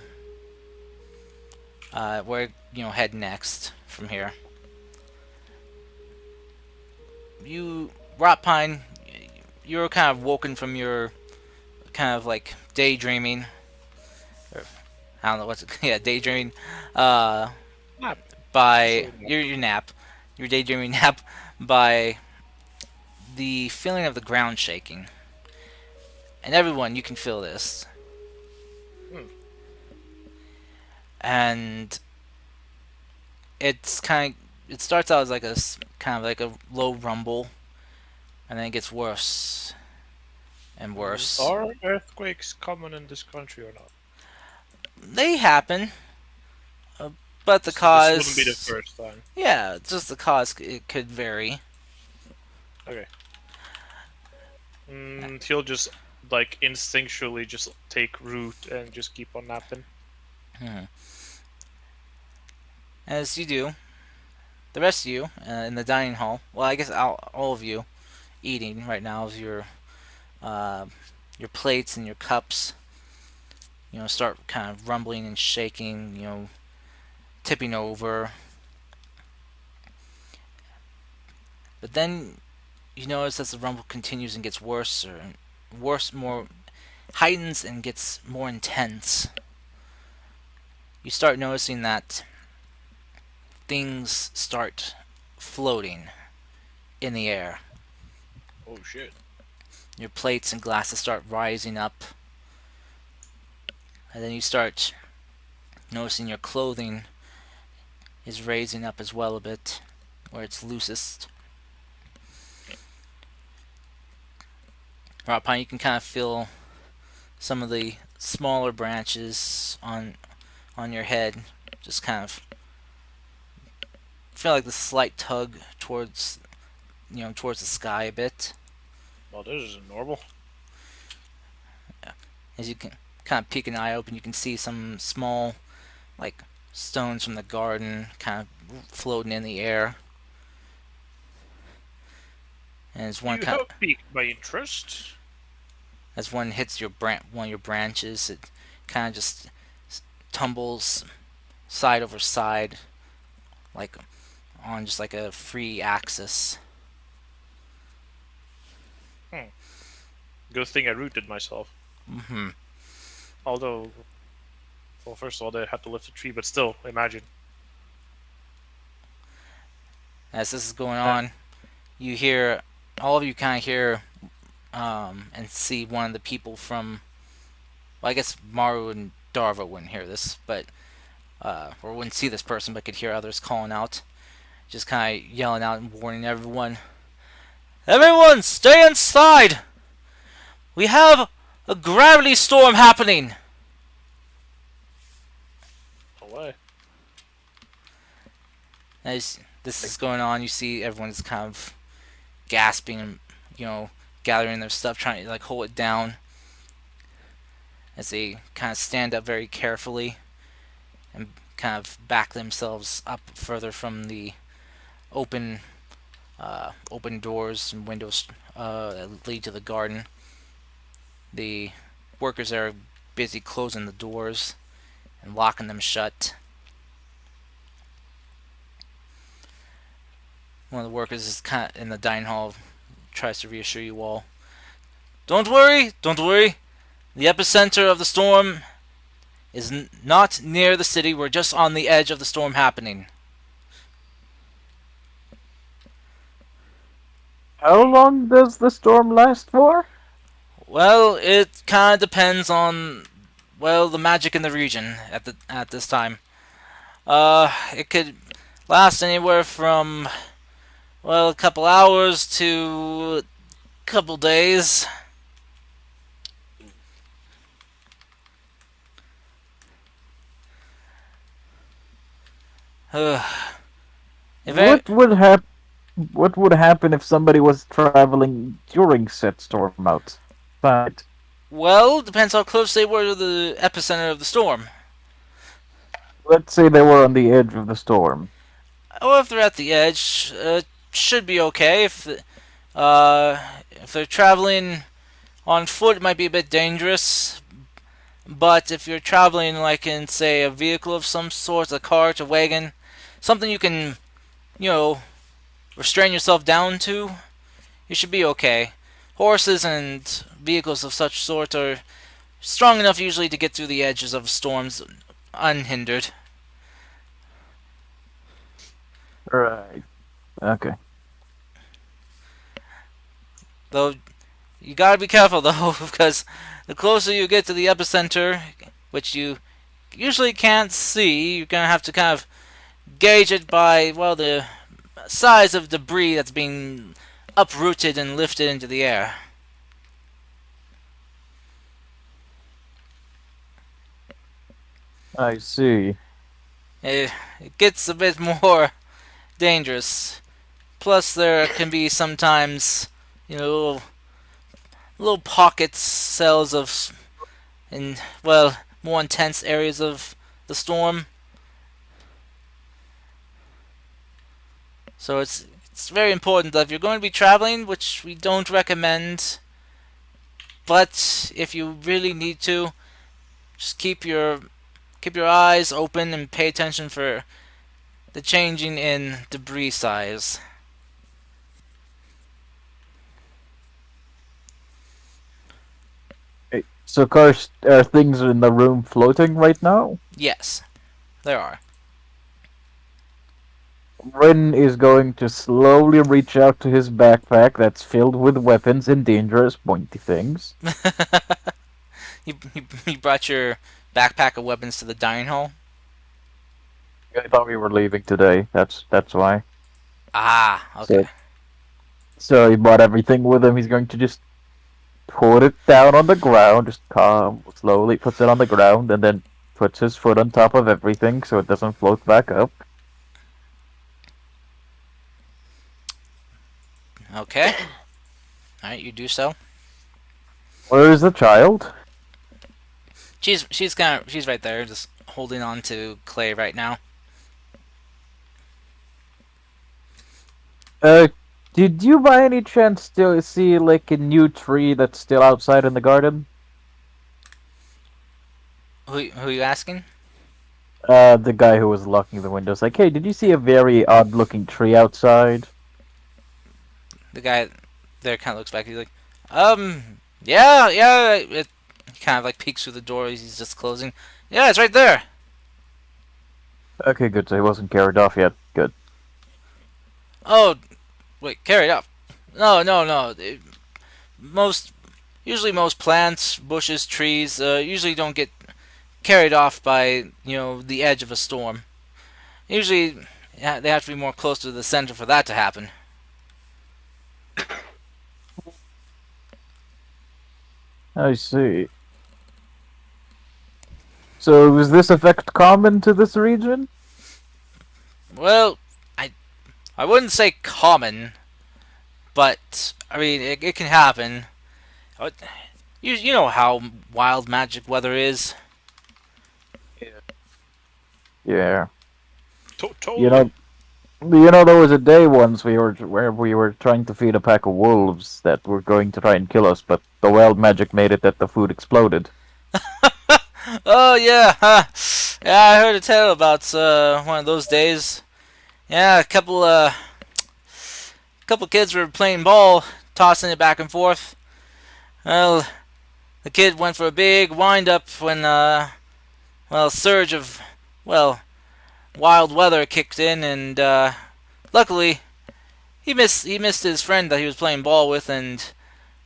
where head next from here. You, Rotpine, you're kind of woken from your kind of like daydreaming. Or, I don't know what's it, yeah, daydreaming. Nap. By your nap, your daydreaming nap, by the feeling of the ground shaking. And everyone, you can feel this. Hmm. And it's it starts out as like kind of like a low rumble, and then it gets worse and worse. Are earthquakes common in this country or not? They happen, but the So cause. this wouldn't be the first time. Yeah, just the cause. It could vary. Okay. He'll just like instinctually just take root and just keep on napping. As you do, the rest of you in the dining hall. Well, I guess all of you eating right now is your plates and your cups. Start kind of rumbling and shaking. Tipping over. But then you notice as the rumble continues and gets worse, more heightens and gets more intense. You start noticing that things start floating in the air. Oh shit. Your plates and glasses start rising up. And then you start noticing your clothing is raising up as well a bit, where it's loosest. Right upon you can kind of feel some of the smaller branches on your head, just kind of feel like the slight tug towards towards the sky a bit. Well, this isn't normal. As you can kind of peek an eye open, you can see some small, like, stones from the garden kind of floating in the air. And You have piqued my interest. as one hits one of your branches, it kind of just tumbles side over side, like on just like a free axis. Good thing I rooted myself. Mm-hmm. Although, well, first of all, they had to lift the tree, but still, imagine. As this is going Uh, on, you hear, all of you kind of hear and see one of the people from, well, I guess Maru and Darva wouldn't hear this, but or wouldn't see this person, but could hear others calling out, just kind of yelling out and warning everyone. Everyone, stay inside! We have a gravity storm happening! Away. As this is going on, you see everyone's kind of gasping and, gathering their stuff, trying to, like, hold it down as they kind of stand up very carefully and kind of back themselves up further from the open open doors and windows that lead to the garden. The workers are busy closing the doors and locking them shut. One of the workers is kind of in the dining hall, tries to reassure you all. Don't worry, don't worry. The epicenter of the storm is not near the city. We're just on the edge of the storm happening. How long does the storm last for? Well, it kind of depends on, well, the magic in the region at this time. It could last anywhere from, well, a couple hours to a couple days. If I, What would hap- What would happen if somebody was traveling during said storm outside? well, depends how close they were to the epicenter of the storm. Let's say they were on the edge of the storm. Or if they're at the edge, should be okay. If they're traveling on foot, it might be a bit dangerous. But if you're traveling, like in, say, a vehicle of some sort, a cart, a wagon, something you can, you know, restrain yourself down to, you should be okay. Horses and vehicles of such sort are strong enough usually to get through the edges of storms unhindered. Right. Okay. Though you gotta be careful though, because the closer you get to the epicenter, which you usually can't see, you're gonna have to kind of gauge it by, well, the size of debris that's being uprooted and lifted into the air. I see. It gets a bit more dangerous. Plus, there can be sometimes, little pockets, cells of, in, well, more intense areas of the storm. So it's very important that if you're going to be traveling, which we don't recommend, but if you really need to, just keep your eyes open and pay attention for the changing in debris size. So, cars, are things in the room floating right now? Yes, there are. Rin is going to slowly reach out to his backpack that's filled with weapons and dangerous pointy things. You brought your backpack of weapons to the dining hall? I thought we were leaving today. That's why. Ah, okay. So he brought everything with him. He's going to just put it down on the ground, just calm, slowly puts it on the ground, and then puts his foot on top of everything so it doesn't float back up. Okay. Alright, you do so. Where is the child? She's right there, just holding on to Clay right now. Uh, did you by any chance still see like a new tree that's still outside in the garden? Who are you asking? The guy who was locking the windows. Like, hey, did you see a very odd-looking tree outside? The guy there kind of looks back. He's like, yeah, yeah. He kind of like peeks through the door. He's just closing. Yeah, it's right there. Okay, good. So he wasn't carried off yet. Good. Oh, wait, carried up. No, no, no. Most usually most plants, bushes, trees usually don't get carried off by the edge of a storm. Usually, yeah, they have to be more close to the center for that to happen. I see. So is this effect common to this region? Well, I wouldn't say common, but I mean it can happen. Uh, you know how wild magic weather is. Yeah. You Totally. know, there was a day once where we were trying to feed a pack of wolves that were going to try and kill us, but the wild magic made it that the food exploded. Oh yeah, huh. Yeah, I heard a tale about one of those days. Yeah, a couple kids were playing ball, tossing it back and forth. Well, the kid went for a big wind up when a surge of well wild weather kicked in, and luckily he missed his friend that he was playing ball with, and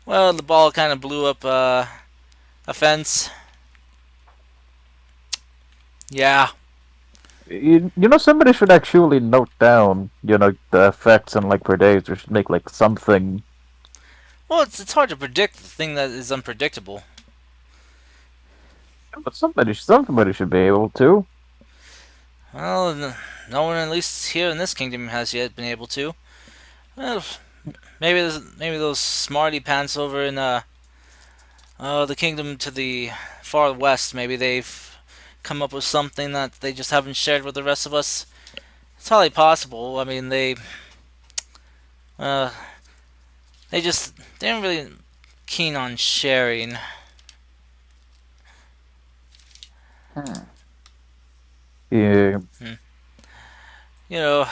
the ball kind of blew up a fence. Yeah. Somebody should actually note down, the effects and like per days. We should make like something. Well, it's hard to predict the thing that is unpredictable. But somebody should be able to. Well, no one, at least here in this kingdom, has yet been able to. Well, maybe those smarty pants over in the kingdom to the far west. Maybe they've come up with something that they just haven't shared with the rest of us. It's highly possible. I mean, uh, they aren't really keen on sharing. Hmm. Yeah. Hmm. You know,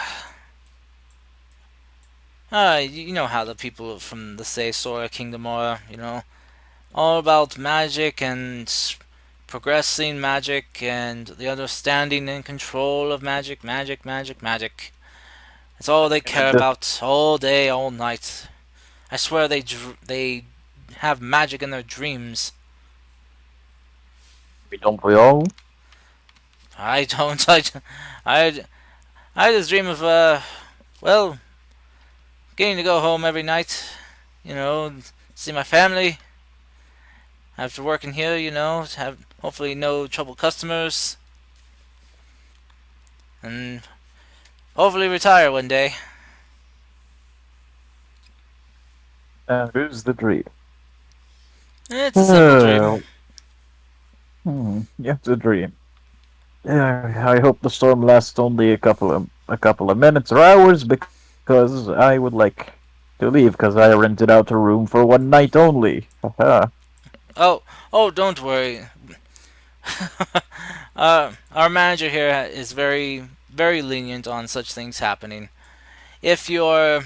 you know how the people from the say Sora Kingdom are. All about magic and progressing magic and the understanding and control of magic, magic, magic, magic. It's all they care Just about all day, all night. I swear they have magic in their dreams. don't we all? I don't. I, I just dream of well, getting to go home every night. See my family after working here. Have hopefully no trouble customers and hopefully retire one day. That is the dream. It's a simple dream. Yeah, it's a dream. I hope the storm lasts only a couple of minutes or hours because I would like to leave because I rented out a room for one night only. Haha. Oh, oh, don't worry. Our manager here is very, very lenient on such things happening. If you're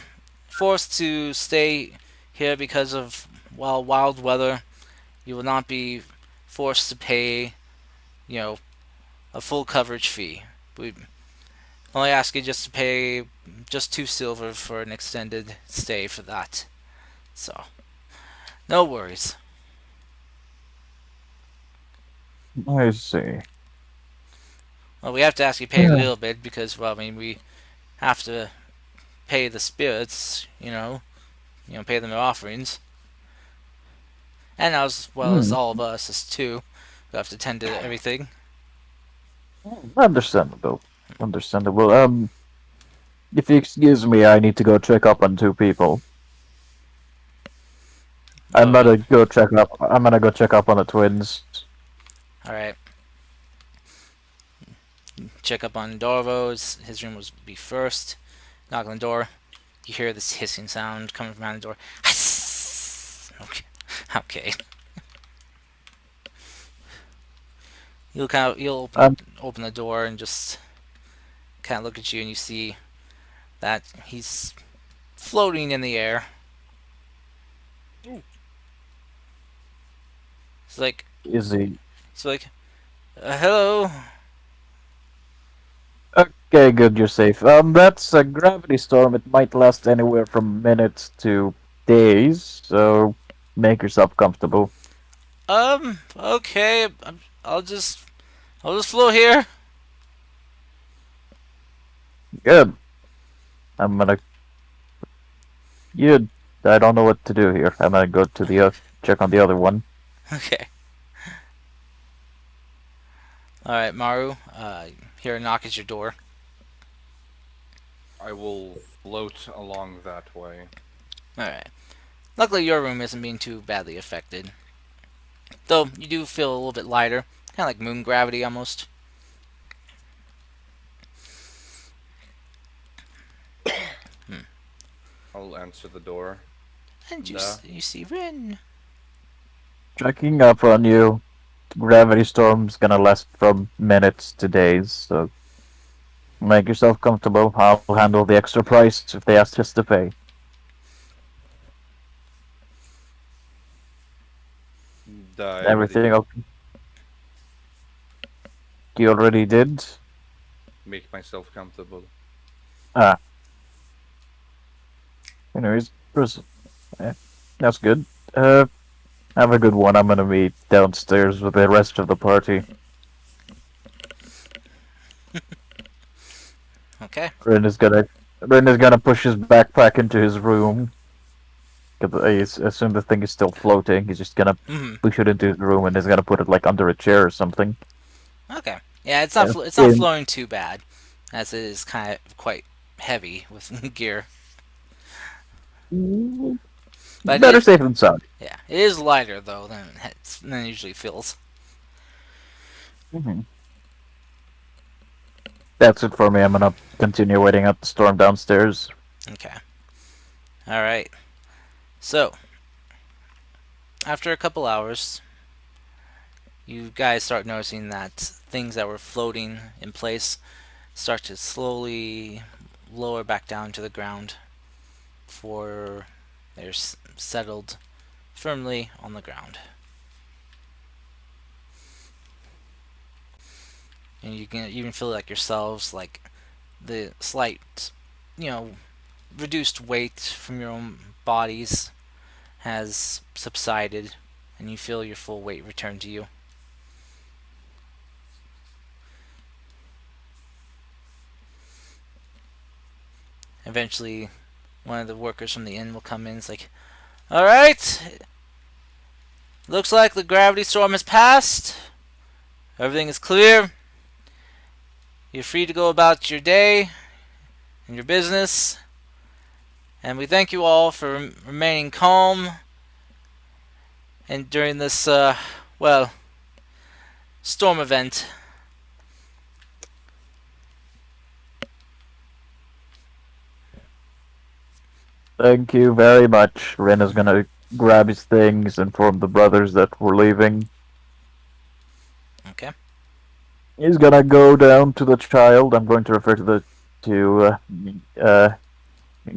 forced to stay here because of wild weather, you will not be forced to pay, you know, a full coverage fee. We only ask you just to pay just 2 silver for an extended stay for that. So, no worries. I see. Well, we have to ask you to pay a Yeah. little bit because, I mean, we have to pay the spirits, pay them their offerings, and as well as Hmm. all of us as too, who have to tend to everything. Understandable. Understandable. If you excuse me, I need to go check up on two people. I'm Oh, gonna go check up. I'm gonna go check up on the twins. all right. Check up on Dorvo's. His room will be first. Knock on the door. You hear this hissing sound coming from behind the door. Okay. Okay. You'll Um, open the door and just kind of look at you, and you see that he's floating in the air. Ooh, It's like is he? it's like hello. Okay, good, you're safe. That's a gravity storm. It might last anywhere from minutes to days, so make yourself comfortable. Okay. I'll just I'll just float here. Good. I'm gonna. You. I don't know what to do here. I'm gonna go to the check on the other one. Okay. All right, Maru. Hear a knock at your door. I will float along that way. All right. Luckily, your room isn't being too badly affected. Though you do feel a little bit lighter, kind of like moon gravity almost. I'll answer the door. And Da. you see Rin. Checking up on you. Gravity storm's gonna last from minutes to days, so make yourself comfortable. I'll handle the extra price if they ask us to pay. Da, I already Everything did. okay? You already did? Make myself comfortable. Ah, anyways, eh, that's good. Have a good one. I'm gonna be downstairs with the rest of the party. Okay. Rin is gonna Rin is gonna push his backpack into his room. 'Cause I assume the thing is still floating. He's just gonna Hmm. push it into his room and is gonna put it like under a chair or something. Okay. Yeah, Yeah. it's not flowing too bad, as it is kind of quite heavy with gear. But Better safe than sorry. yeah, it is lighter though than it usually feels. Mm-hmm. That's it for me. I'm gonna continue waiting out the storm downstairs. Okay. All right. So after a couple hours, you guys start noticing that things that were floating in place start to slowly lower back down to the ground before they're settled firmly on the ground. And you can even feel like yourselves, like the slight, you know, reduced weight from your own bodies has subsided, and you feel your full weight return to you. Eventually, one of the workers from the inn will come in. It's like, all right, looks like the gravity storm has passed. Everything is clear. You're free to go about your day and your business. And we thank you all for remaining calm and during this, well, storm event. Thank you very much. Rin is gonna grab his things, inform the brothers that we're leaving. Okay. He's gonna go down to the child. I'm going to refer to the to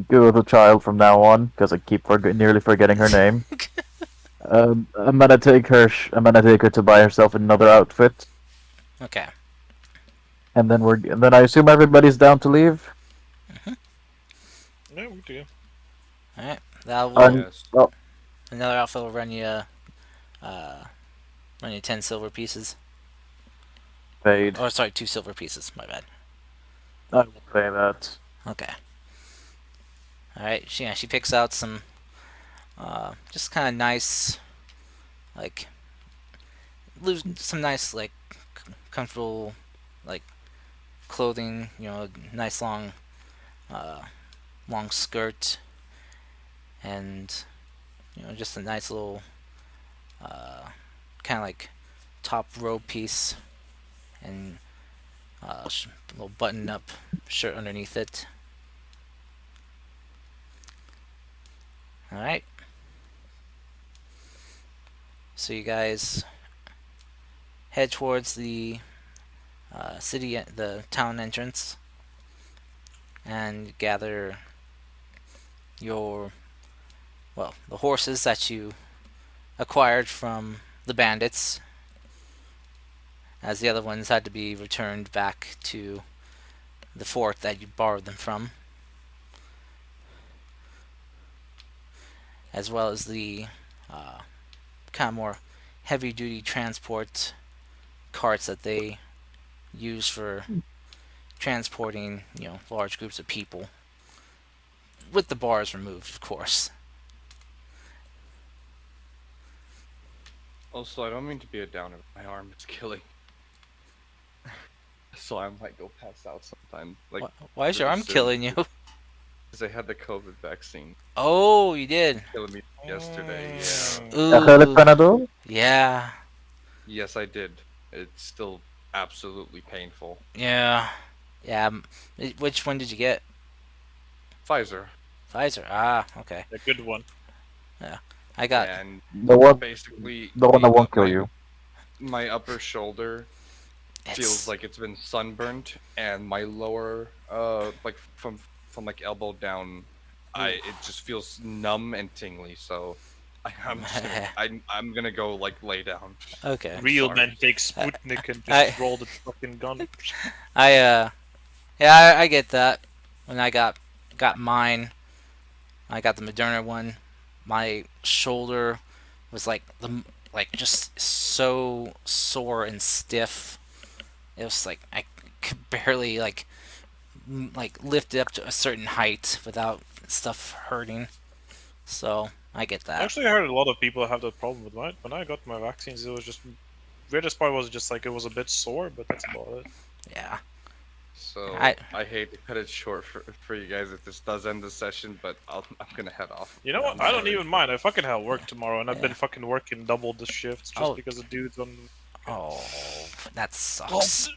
go the child from now on because I keep nearly forgetting her name. I'm gonna take her. I'm gonna take her to buy herself another outfit, Okay. and then I assume everybody's down to leave. Yeah, we do. All right. That will Yes. Well, another outfit will uh, run you 10 silver pieces. paid. Or sorry, 2 silver pieces. My bad. I will pay that. Okay. All right. She picks out some just kind of nice like some nice like comfortable like clothing. You know, nice uh, long skirt and just a nice little uh, kind of like top robe piece and a little button up shirt underneath it. All right. So you guys head towards the the town entrance, and gather your the horses that you acquired from the bandits, as the other ones had to be returned back to the fort that you borrowed them from, as well as the uh, kind of more heavy duty transport carts that they use for transporting, large groups of people, with the bars removed, of course. Also, I don't mean to be a downer, but my arm is killing. So I might go pass out sometime, like Why is your really arm soon, killing you? because I had the COVID vaccine. Oh, you did. Killing me yesterday. Yeah. Acrylic Ooh, Panadol? yeah, Yes, I did. It's still absolutely painful. yeah, yeah. Which one did you get? Pfizer. Pfizer. Ah, okay. A good one. Yeah, I got. Yeah, and The one, basically the one that won't kill you. my upper shoulder feels It's like it's been sunburnt, and my lower like from like elbow down, I ooh. it just feels numb and tingly. So I'm just gonna I'm gonna go like lay down. Okay. I'm Real sorry. men take I, Sputnik and I, just roll the fucking gun. yeah, I get that. When I got mine, I got the Moderna one. My shoulder was like just so sore and stiff. It was like I could barely like lift it up to a certain height without stuff hurting. So I get that. Actually, I heard a lot of people have that problem with mine. When I got my vaccines, it was just weirdest part was just like it was a bit sore, but that's about it. Yeah. I So I hate to cut it short for you guys if this does end the session, but I'm gonna head off. You know what? I'm I don't sorry. even mind. I fucking have work tomorrow, and I've Yeah. been fucking working double the shifts just Oh. because the dudes on. Oh, that Well, sucks.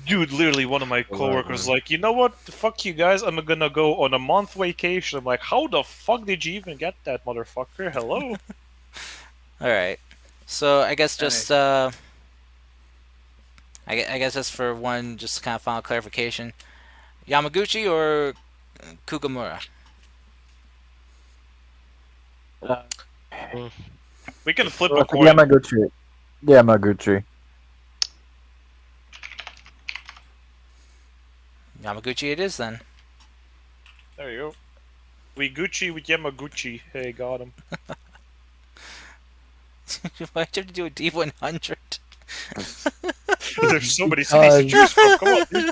dude, literally one of my coworkers like, you know what? Fuck you guys. I'm gonna go on a month vacation. I'm like, how the fuck did you even get that, motherfucker? Hello. All right. So I guess And just I guess just for one, just kind of final clarification, Yamaguchi or Kugamura? Uh, We can flip a well, coin. Yamaguchi. Yamaguchi. Yamaguchi it is then. There you go. We Gucci with Yamaguchi. Hey, got him. Why'd you have to do a D100? There's so many cities to choose from. Come on. Dude.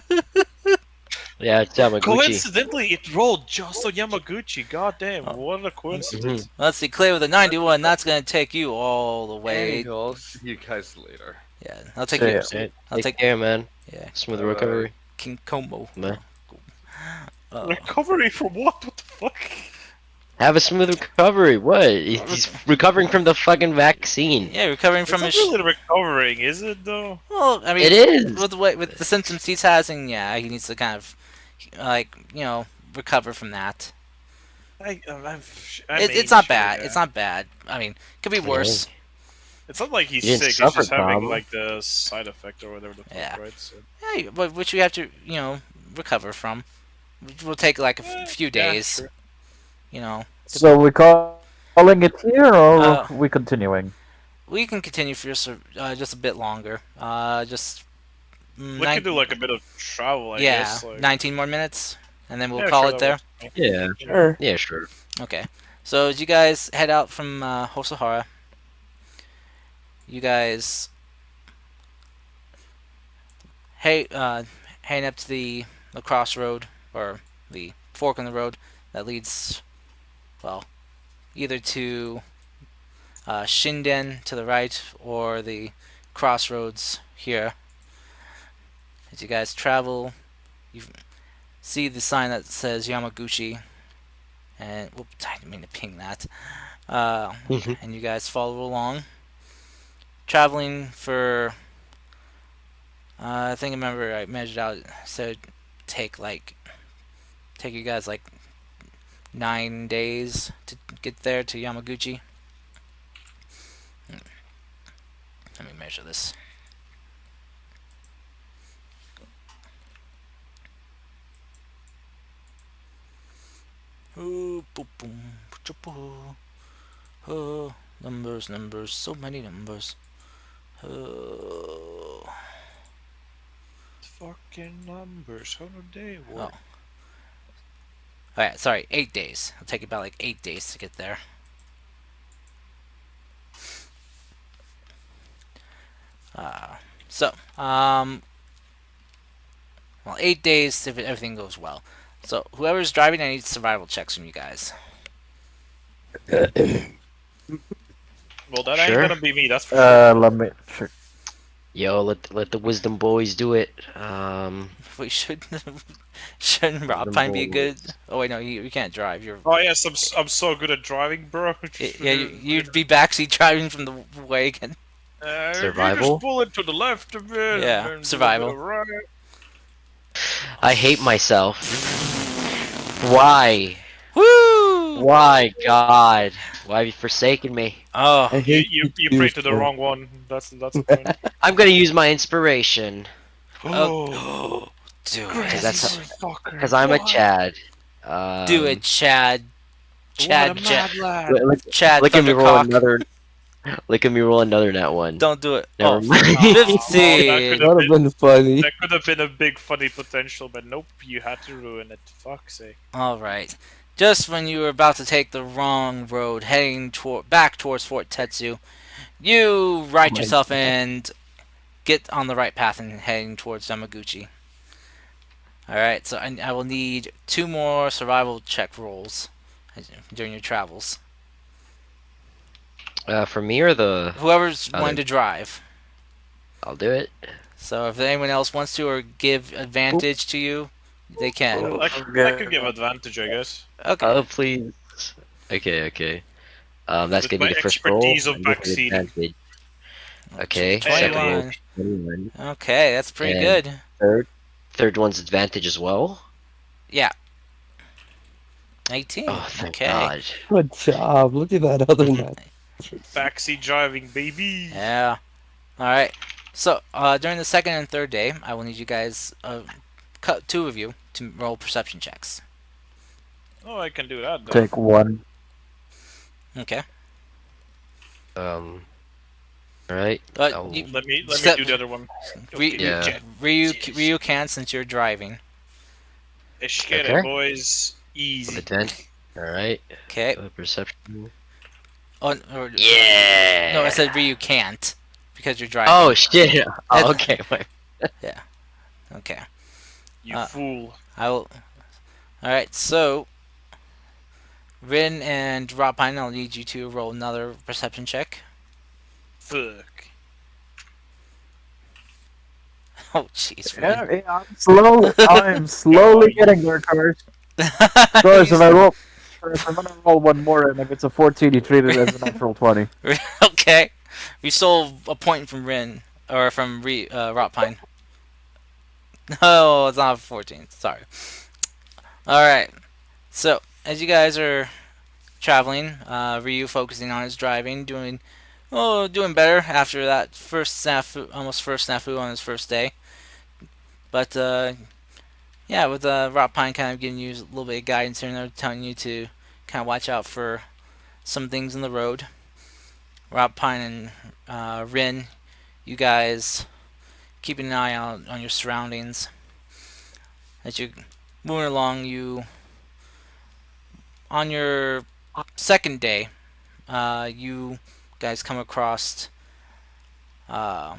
Yeah, it's Yamaguchi. Coincidentally, it rolled just on Yamaguchi. God damn, Oh. what a coincidence. Let's see, clear with a 91. That's gonna take you all the way. anywho, I'll see you guys later. Yeah, I'll take See you. ya. Alright, I'll take take care, man. yeah, Smooth Bye-bye. recovery. King Como. Man. Recovery from what? What the fuck? Have a smooth recovery. What? He's recovering from the fucking vaccine. Yeah, recovering It's from not his. really recovering, is it though? Well, I mean, It is. with the symptoms he's having, yeah, he needs to kind of like recover from that. It's not bad. It's not bad. I mean, could be worse. It's not like he's You didn't sick. He's suffer, just having Tom. like the side effect or whatever the fuck, Yeah. right? So. Yeah, but which we have to recover from. Which will take like a few Yeah, days. sure. You know, So we calling it here, or Uh, we continuing? we can continue for just a bit longer. Just We could do like a bit of travel, I yeah, guess. Like, 19 more minutes, and then we'll yeah, call sure, it that there. works for me. Yeah. Sure. Yeah, sure. Okay. So as you guys head out from Hosohara, you guys heading up to the crossroad or the fork in the road that leads, well, either to Shinden to the right or the crossroads here. As you guys travel, you see the sign that says Yamaguchi, and whoops, I didn't mean to ping that. And you guys follow along, traveling for. I think I remember I measured out. So take you guys like 9 days to get there to Yamaguchi. Let me measure this. Oh, boom, boom, cha-poo. Oh, numbers, so many numbers. Oh. fucking numbers? How do they Oh, work? alright, sorry, 8 days. It'll take about like 8 days to get there. Uh, so, well, 8 days if everything goes well. So, whoever's driving, I need survival checks from you guys. Well, that ain't Sure. gonna be me, that's for sure. Let me check. Yo, let the wisdom boys do it. We should shouldn't Rob Wisdom Pine be good? boys. Oh wait, no, you can't drive. You're Oh yes, I'm so good at driving, bro. yeah, you'd be backseat driving from the wagon. You just Survival. pull it to the left a bit and Yeah, then do a bit survival. of right. I hate myself. Why? Woo! Why, God? Why have you forsaken me? Oh, I hate You you pray to the too. wrong one. That's the point. I'm gonna use my inspiration Oh, oh, do because crazy it. motherfucker! because I'm a What? Chad. Do it, Chad. What a Chad Jet. mad lad! Look, Chad look at me roll Thundercock. another. Look at me roll another net one. Don't do it. Never Oh, mind. Oh, that could 15. have That would have been been funny. that could have been a big funny potential, but nope, you had to ruin it. Fuck's sake. Alright. Just when you were about to take the wrong road, heading back towards Fort Tetsu, you Oh right my yourself god. and get on the right path and heading towards Yamaguchi. Alright, so I will need 2 more survival check rolls during your travels. For me or the Whoever's other? wanting to drive. I'll do it. So if anyone else wants to or give advantage to you, they can. I could give advantage, I guess, Okay. Oh, please. Okay, okay. That's with gonna be my the first roll. expertise of I'm with an backseating. advantage. Okay, second roll 21. 21, Okay, that's pretty and good. third third one's advantage as well. Yeah. 18. Oh, thank Okay. God. Good job. Look at that other net. Backseat driving, baby. Yeah. Alright. So, during the second and third day, I will need you guys, cut 2 of you, to roll perception checks. Oh, I can do that then. Take one. Okay. Um. All right. But I'll, you, Let me Step- do the other one. Re- Okay, Yeah. jet. Ryu can since you're driving. Let's get Okay. it, boys. with Easy. advantage. All right. Okay. Perception. Oh, Yeah. no, I said Ryu can't because you're driving. Oh shit. That's- Oh, okay. Wait. Okay. You fool. I will. Alright, so Rin and Rapine, I'll need you to roll another perception check. Fuck. Oh, jeez, Yeah, Rin. yeah, I'm slowly getting there, Cars. Cars, if I'm gonna roll one more, and if it's a 14, you treat it as a natural 20. Okay. We stole a point from Rin. Or from Rapine. No, it's not 14. Sorry. Alright. So, as you guys are traveling, Ryu focusing on his driving, doing better after that almost first snafu on his first day. But, yeah, with Rock Pine kind of giving you a little bit of guidance here and there, telling you to kind of watch out for some things in the road. Rob Pine and Rin, you guys keeping an eye out on your surroundings. As you're moving along, on your second day, you guys come across uh,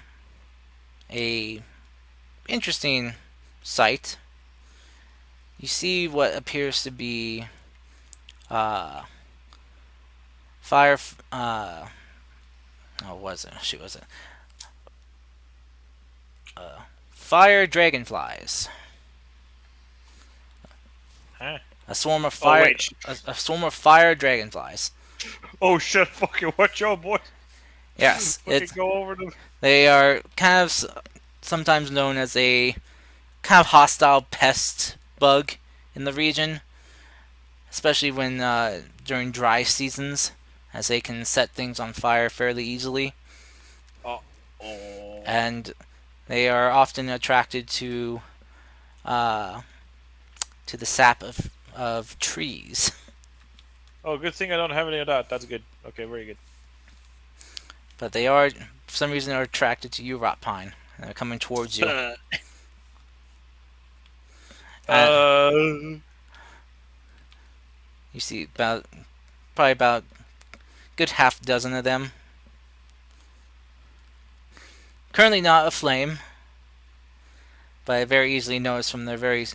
a interesting sight. You see what appears to be uh, fire. Oh, was it? She was it. Fire dragonflies. Huh? A swarm of Oh fire. wait. A swarm of fire dragonflies. Oh shit! Fucking watch out, boys. Yes, Fucking go over them. they are kind of sometimes known as a kind of hostile pest bug in the region, especially when during dry seasons, as they can set things on fire fairly easily, Oh. and they are often attracted uh, to the sap of trees. Oh, good thing I don't have any of that. That's good. Okay, very good. But they are, for some reason, are attracted to you, Rot Pine. And they're coming towards you. Uh, Uh, you see probably about good half dozen of them. Currently not aflame, but I very easily notice from their very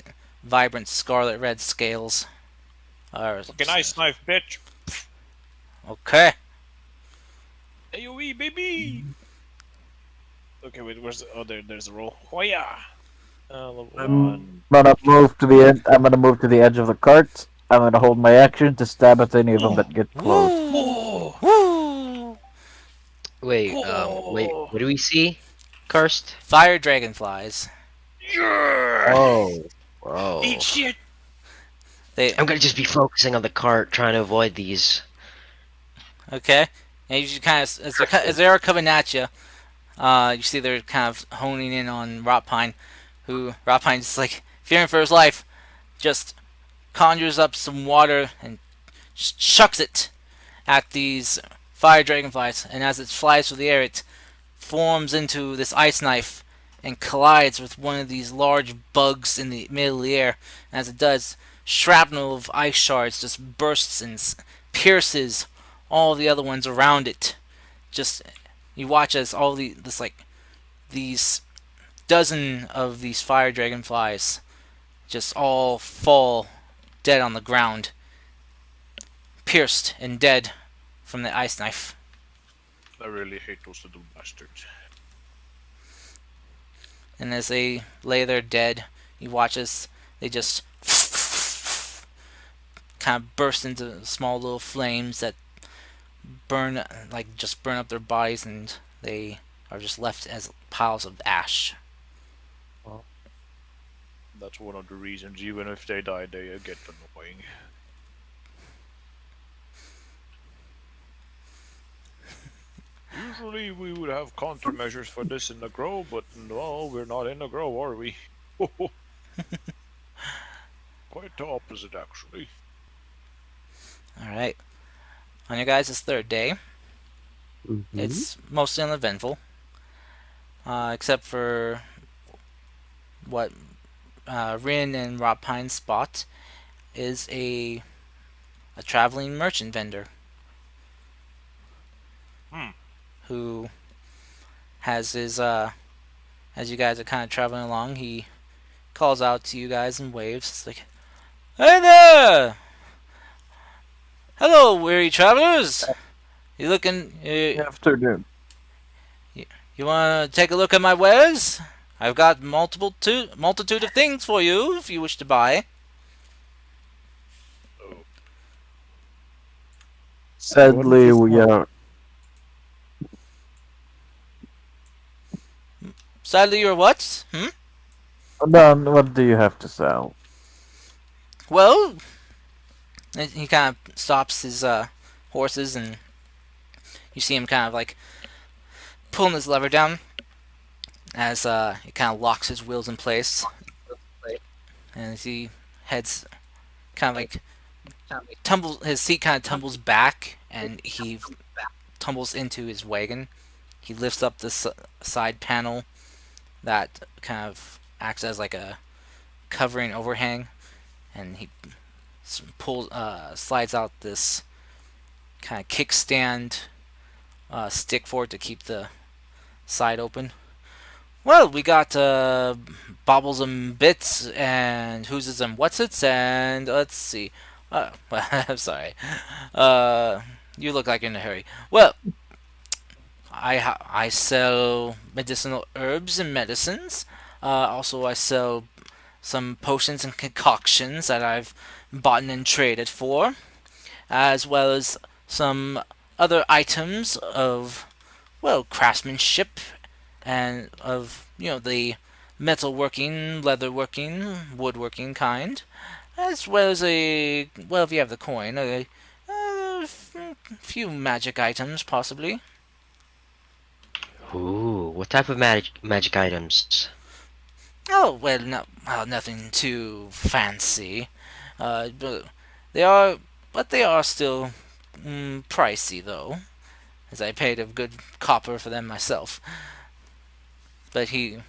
vibrant scarlet red scales. fucking ice knife, bitch. Okay. AOE, baby. Okay, wait, where's the... Oh, there's the roll. Oh, yeah. Level I'm 1. gonna move to the end. I'm gonna move to the edge of the cart. I'm gonna hold my action to stab at any of them Oh, that get close. Woo! oh, Woo! Wait, oh. what do we see? Karst? Fire dragonflies. Yeah. Oh. Eat Whoa. shit. They I'm gonna just be focusing on the cart, trying to avoid these. okay. And you just kind of as they are coming at you, you see they're kind of honing in on Rotpine, who Rotpine just like fearing for his life, just conjures up some water and just chucks it at these fire dragonflies. And as it flies through the air, it forms into this ice knife and collides with one of these large bugs in the middle of the air. And as it does, shrapnel of ice shards just bursts and pierces all the other ones around it. Just you watch as all these dozen of these fire dragonflies just all fall dead on the ground, pierced and dead from the ice knife. I really hate those little bastards. And as they lay there dead, you watch as they just kind of burst into small little flames that burn up their bodies, and they are just left as piles of ash. That's one of the reasons, even if they die, they get annoying. Usually we would have countermeasures for this in the grow, but no, we're not in the grow, are we? Quite the opposite, actually. All right, on your guys' third day, Mm-hmm. it's mostly uneventful, except for what Rin and Rob Pine spot is a traveling merchant vendor Hmm. who has his as you guys are kind of traveling along, he calls out to you guys in waves. It's like, "Hey there! Hello, weary travelers. You looking? Afternoon. You want to take a look at my wares? I've got multitude of things for you if you wish to buy." Oh, Sadly, we are. Sadly, you're what? None. What do you have to sell? Well, and he kind of stops his horses, and you see him kind of like pulling his lever down as he kind of locks his wheels in place, and as he heads kind of like tumbles, his seat kind of tumbles back, and he tumbles into his wagon. He lifts up the side panel that kind of acts as like a covering overhang, and he slides out this kind of kickstand stick for it to keep the side open. Well, we got bobbles and bits and who's and what's its, and let's see. I'm sorry. You look like you're in a hurry. Well, I sell medicinal herbs and medicines. Also, I sell some potions and concoctions that I've bought and traded for, as well as some other items of, well, craftsmanship and of, the metalworking, leatherworking, woodworking kind, as well as well, if you have the coin, few magic items, possibly. Ooh, what type of magic items? Oh, well, no, well, nothing too fancy. But they are, but they are still pricey, though, as I paid a good copper for them myself. But he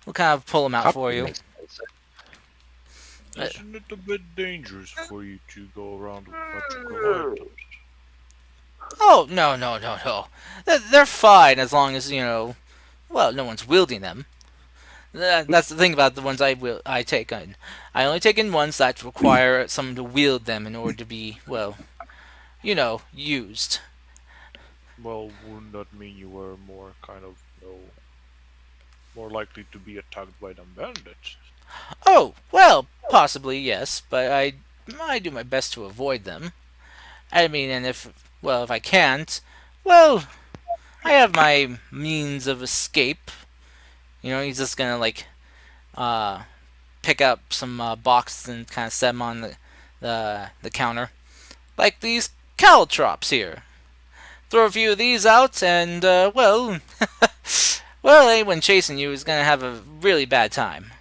will kind of pull them out for Copper you. makes sense. Uh, Isn't it a bit dangerous for you to go around with magical items? oh no no no no, they're fine as long as well, no one's wielding them. That's the thing about the ones I take in. I only take in ones that require someone to wield them in order to be used. Well, wouldn't that mean you were more kind of, more likely to be attacked by them bandits? Oh well, possibly yes, but I do my best to avoid them. I mean, and if I can't, well, I have my means of escape. He's just gonna uh pick up some boxes and kind of set them on the counter, like these caltrops here. Throw a few of these out, and well, anyone chasing you is gonna have a really bad time.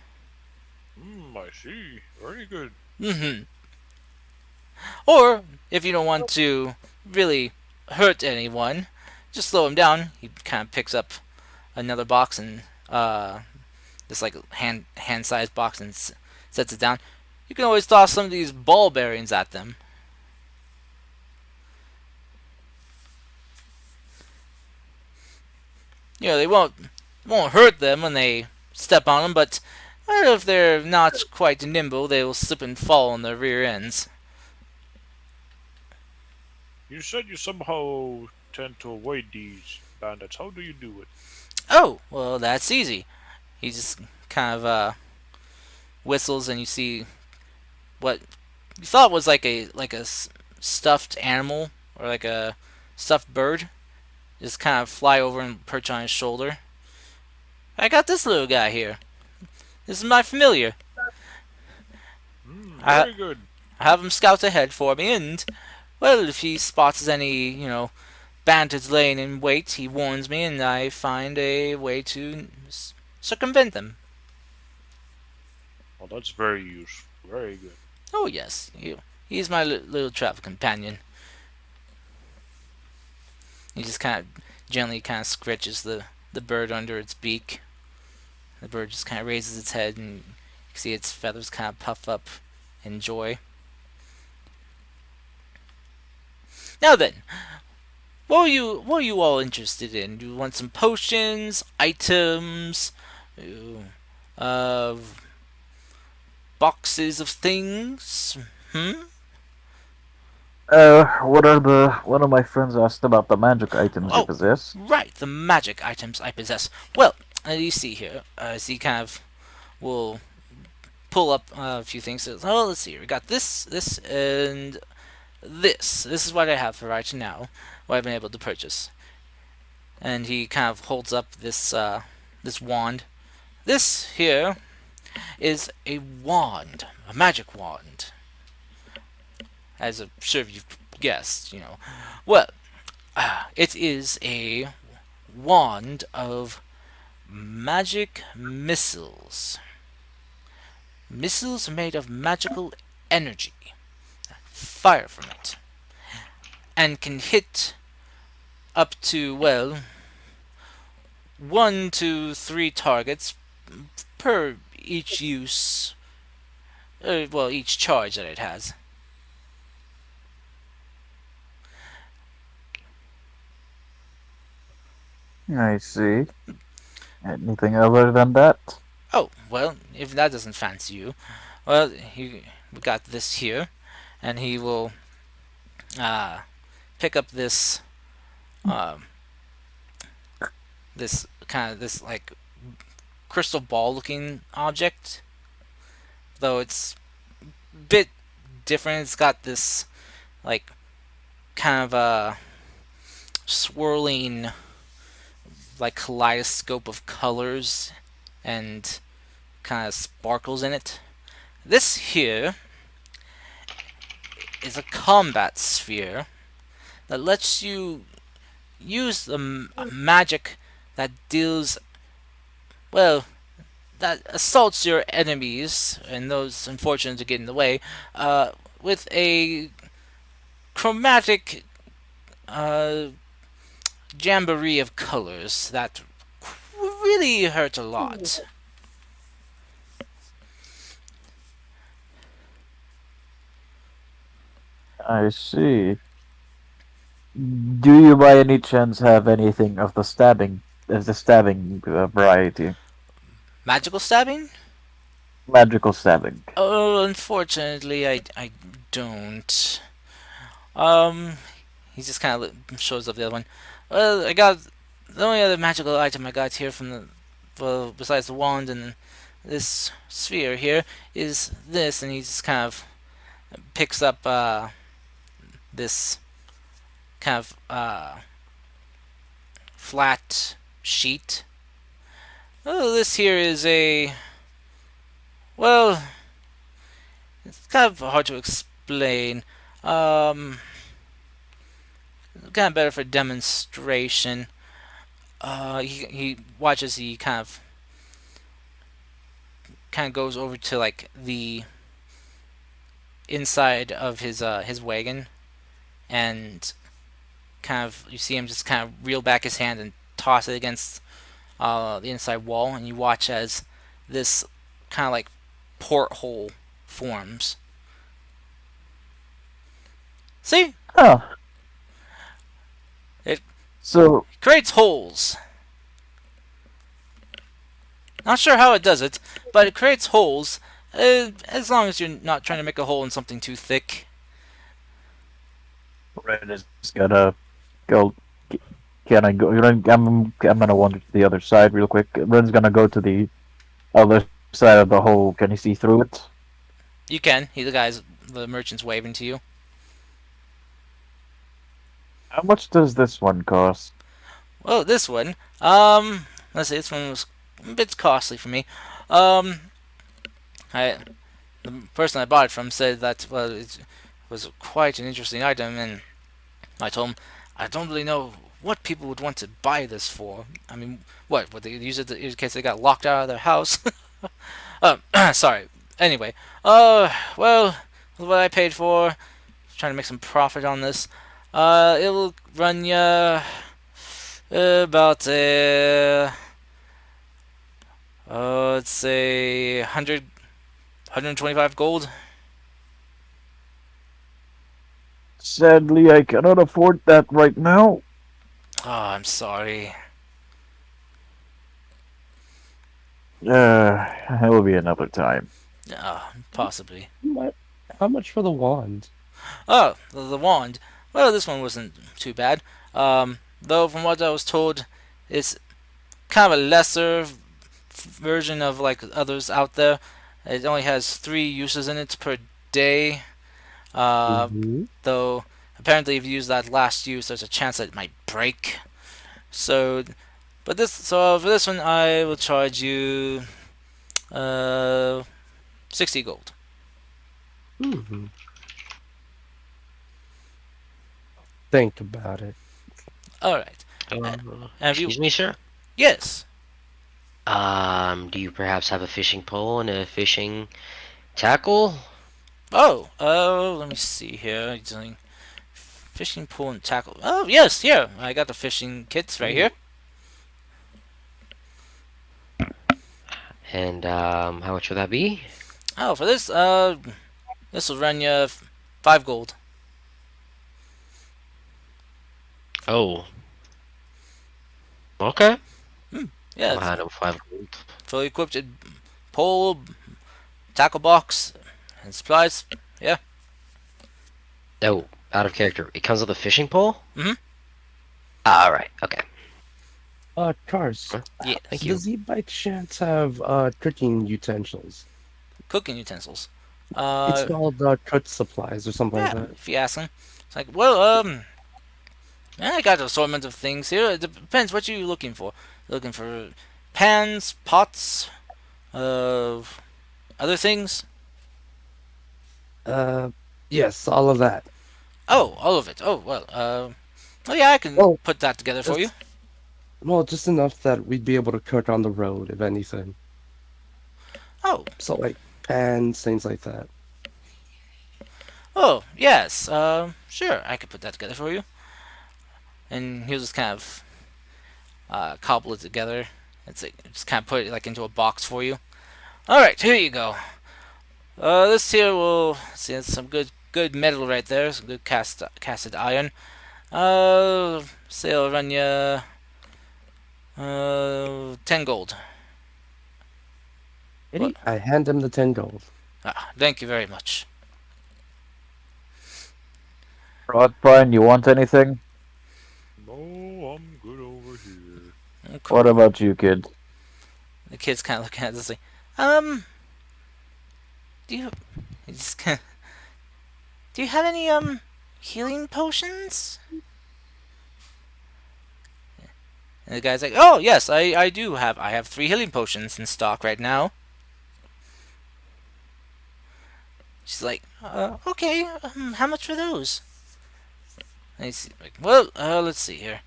I see. Very good. Hmm. Or if you don't want to really hurt anyone, just slow him down. He kind of picks up another box and this like hand sized box and sets it down. You can always toss some of these ball bearings at them. They won't hurt them when they step on them, but if they're not quite nimble, they will slip and fall on their rear ends. You said you somehow tend to avoid these bandits. How do you do it? Oh, well, that's easy. He just kind of whistles, and you see what you thought was like a stuffed animal or like a stuffed bird just kind of fly over and perch on his shoulder. I got this little guy here. This is my familiar. I, Very good. I have him scout ahead for me, and well, if he spots any bandits laying in wait, he warns me, and I find a way to circumvent them. Well, that's very useful. Very good. Oh yes, he's my little travel companion. He just kind of gently kind of scratches the bird under its beak. The bird just kind of raises its head, and you can see its feathers kind of puff up in joy. Now then, what are you all interested in? Do you want some potions, items, uh, boxes of things? Hmm. One of my friends asked about the magic items you Oh, possess. right, the magic items I possess. Well, you see here, as he kind of will pull up a few things. Oh, let's see. We got this, and this. This is what I have for right now. What I've been able to purchase. And he kind of holds up this wand. This here is a wand, a magic wand, as I'm sure you've guessed. Well, it is a wand of magic missiles. Missiles made of magical energy. Fire from it. And can hit up to, well, 1 to 3 targets per each use. Each charge that it has. I see. Anything other than that? Oh, well, if that doesn't fancy you, well, we got this here, and he will uh, pick up um, this like crystal ball looking object, though it's a bit different. It's got this like kind of swirling like kaleidoscope of colors and kind of sparkles in it. This here is a combat sphere that lets you use magic that deals, well, that assaults your enemies and those unfortunate to get in the way, with a chromatic uh, jamboree of colors that really hurt a lot. I see. Do you by any chance have anything of the stabbing variety? Magical stabbing? Magical stabbing. Oh, unfortunately, I don't. Um, he just kind of shows up the other one. Well, I got the only other magical item I got here from the well, besides the wand and this sphere here is this, and he just kind of picks up this kind of flat sheet. Oh, this here is a well, it's kind of hard to explain. Um, kind of better for demonstration. He watches. He kind of goes over to like the inside of his wagon, and kind of you see him just kind of reel back his hand and toss it against the inside wall, and you watch as this kind of like porthole forms. See, Oh, it so creates holes. Not sure how it does it, but it creates holes. As long as you're not trying to make a hole in something too thick. Ren is gonna go. Can I go? I'm gonna wander to the other side real quick. Ren's gonna go to the other side of the hole. Can you see through it? You can. The merchant's waving to you. How much does this one cost? Well, this one, let's see, this one was a bit costly for me. I the person I bought it from said that well, it was quite an interesting item, and I told him I don't really know what people would want to buy this for. I mean, what would they use it in case they got locked out of their house? Sorry. Anyway, well, what I paid for, trying to make some profit on this. It will run you about let's say 125 gold. Sadly, I cannot afford that right now. Oh, I'm sorry. It will be another time. Possibly. How much for the wand? Oh, the wand. Well, this one wasn't too bad. Though from what I was told, it's kind of a lesser version of like others out there. It only has 3 uses in it per day. Mm-hmm. Though apparently, if you use that last use, there's a chance that it might break. So, so for this one, I will charge you uh 60 gold. Mm-hmm. Think about it. All right. Have you? Excuse me, sir. Yes. Do you perhaps have a fishing pole and a fishing tackle? Oh, let me see here. Doing fishing pole and tackle. Oh, yes, here. I got the fishing kits right here. And how much would that be? Oh, for this will run you 5 gold. Oh, okay. Yeah, I'll it's handle 5 gold. fully equipped pole, tackle box, and supplies. Yeah. Oh, out of character. It comes with a fishing pole? Mhm. All right. Okay. Cars. Yeah. Thank you. Does he by chance have cooking utensils? Cooking utensils. It's called cook supplies or something like Yeah. that. If you ask them, it's like, well, yeah, I got an assortment of things here. It depends what you're looking for. You're looking for pans, pots, uh, other things. Uh, yes, all of that. Oh, all of it. Oh, well, oh yeah, I can Well, put that together for you. just well, just enough that we'd be able to cook on the road, if anything. Oh, So like pans, things like that. oh, yes. Sure, I could put that together for you. And he'll just kind of cobble it together. It's like, just kind of put it like into a box for you. All right, here you go. This here will see it's some good metal right there. Some good casted iron. Say I'll run you 10 gold. What? I hand him the 10 gold. Ah, thank you very much. Right, Brian, you want anything? No, I'm good over here. Oh, What cool. about you, kid? The kid's kind of looking at this like, um, do you, he's kinda, do you have any healing potions? And the guy's like, oh yes, I do have. I have 3 healing potions in stock right now. She's like, okay, how much for those? And he's like, well, let's see here.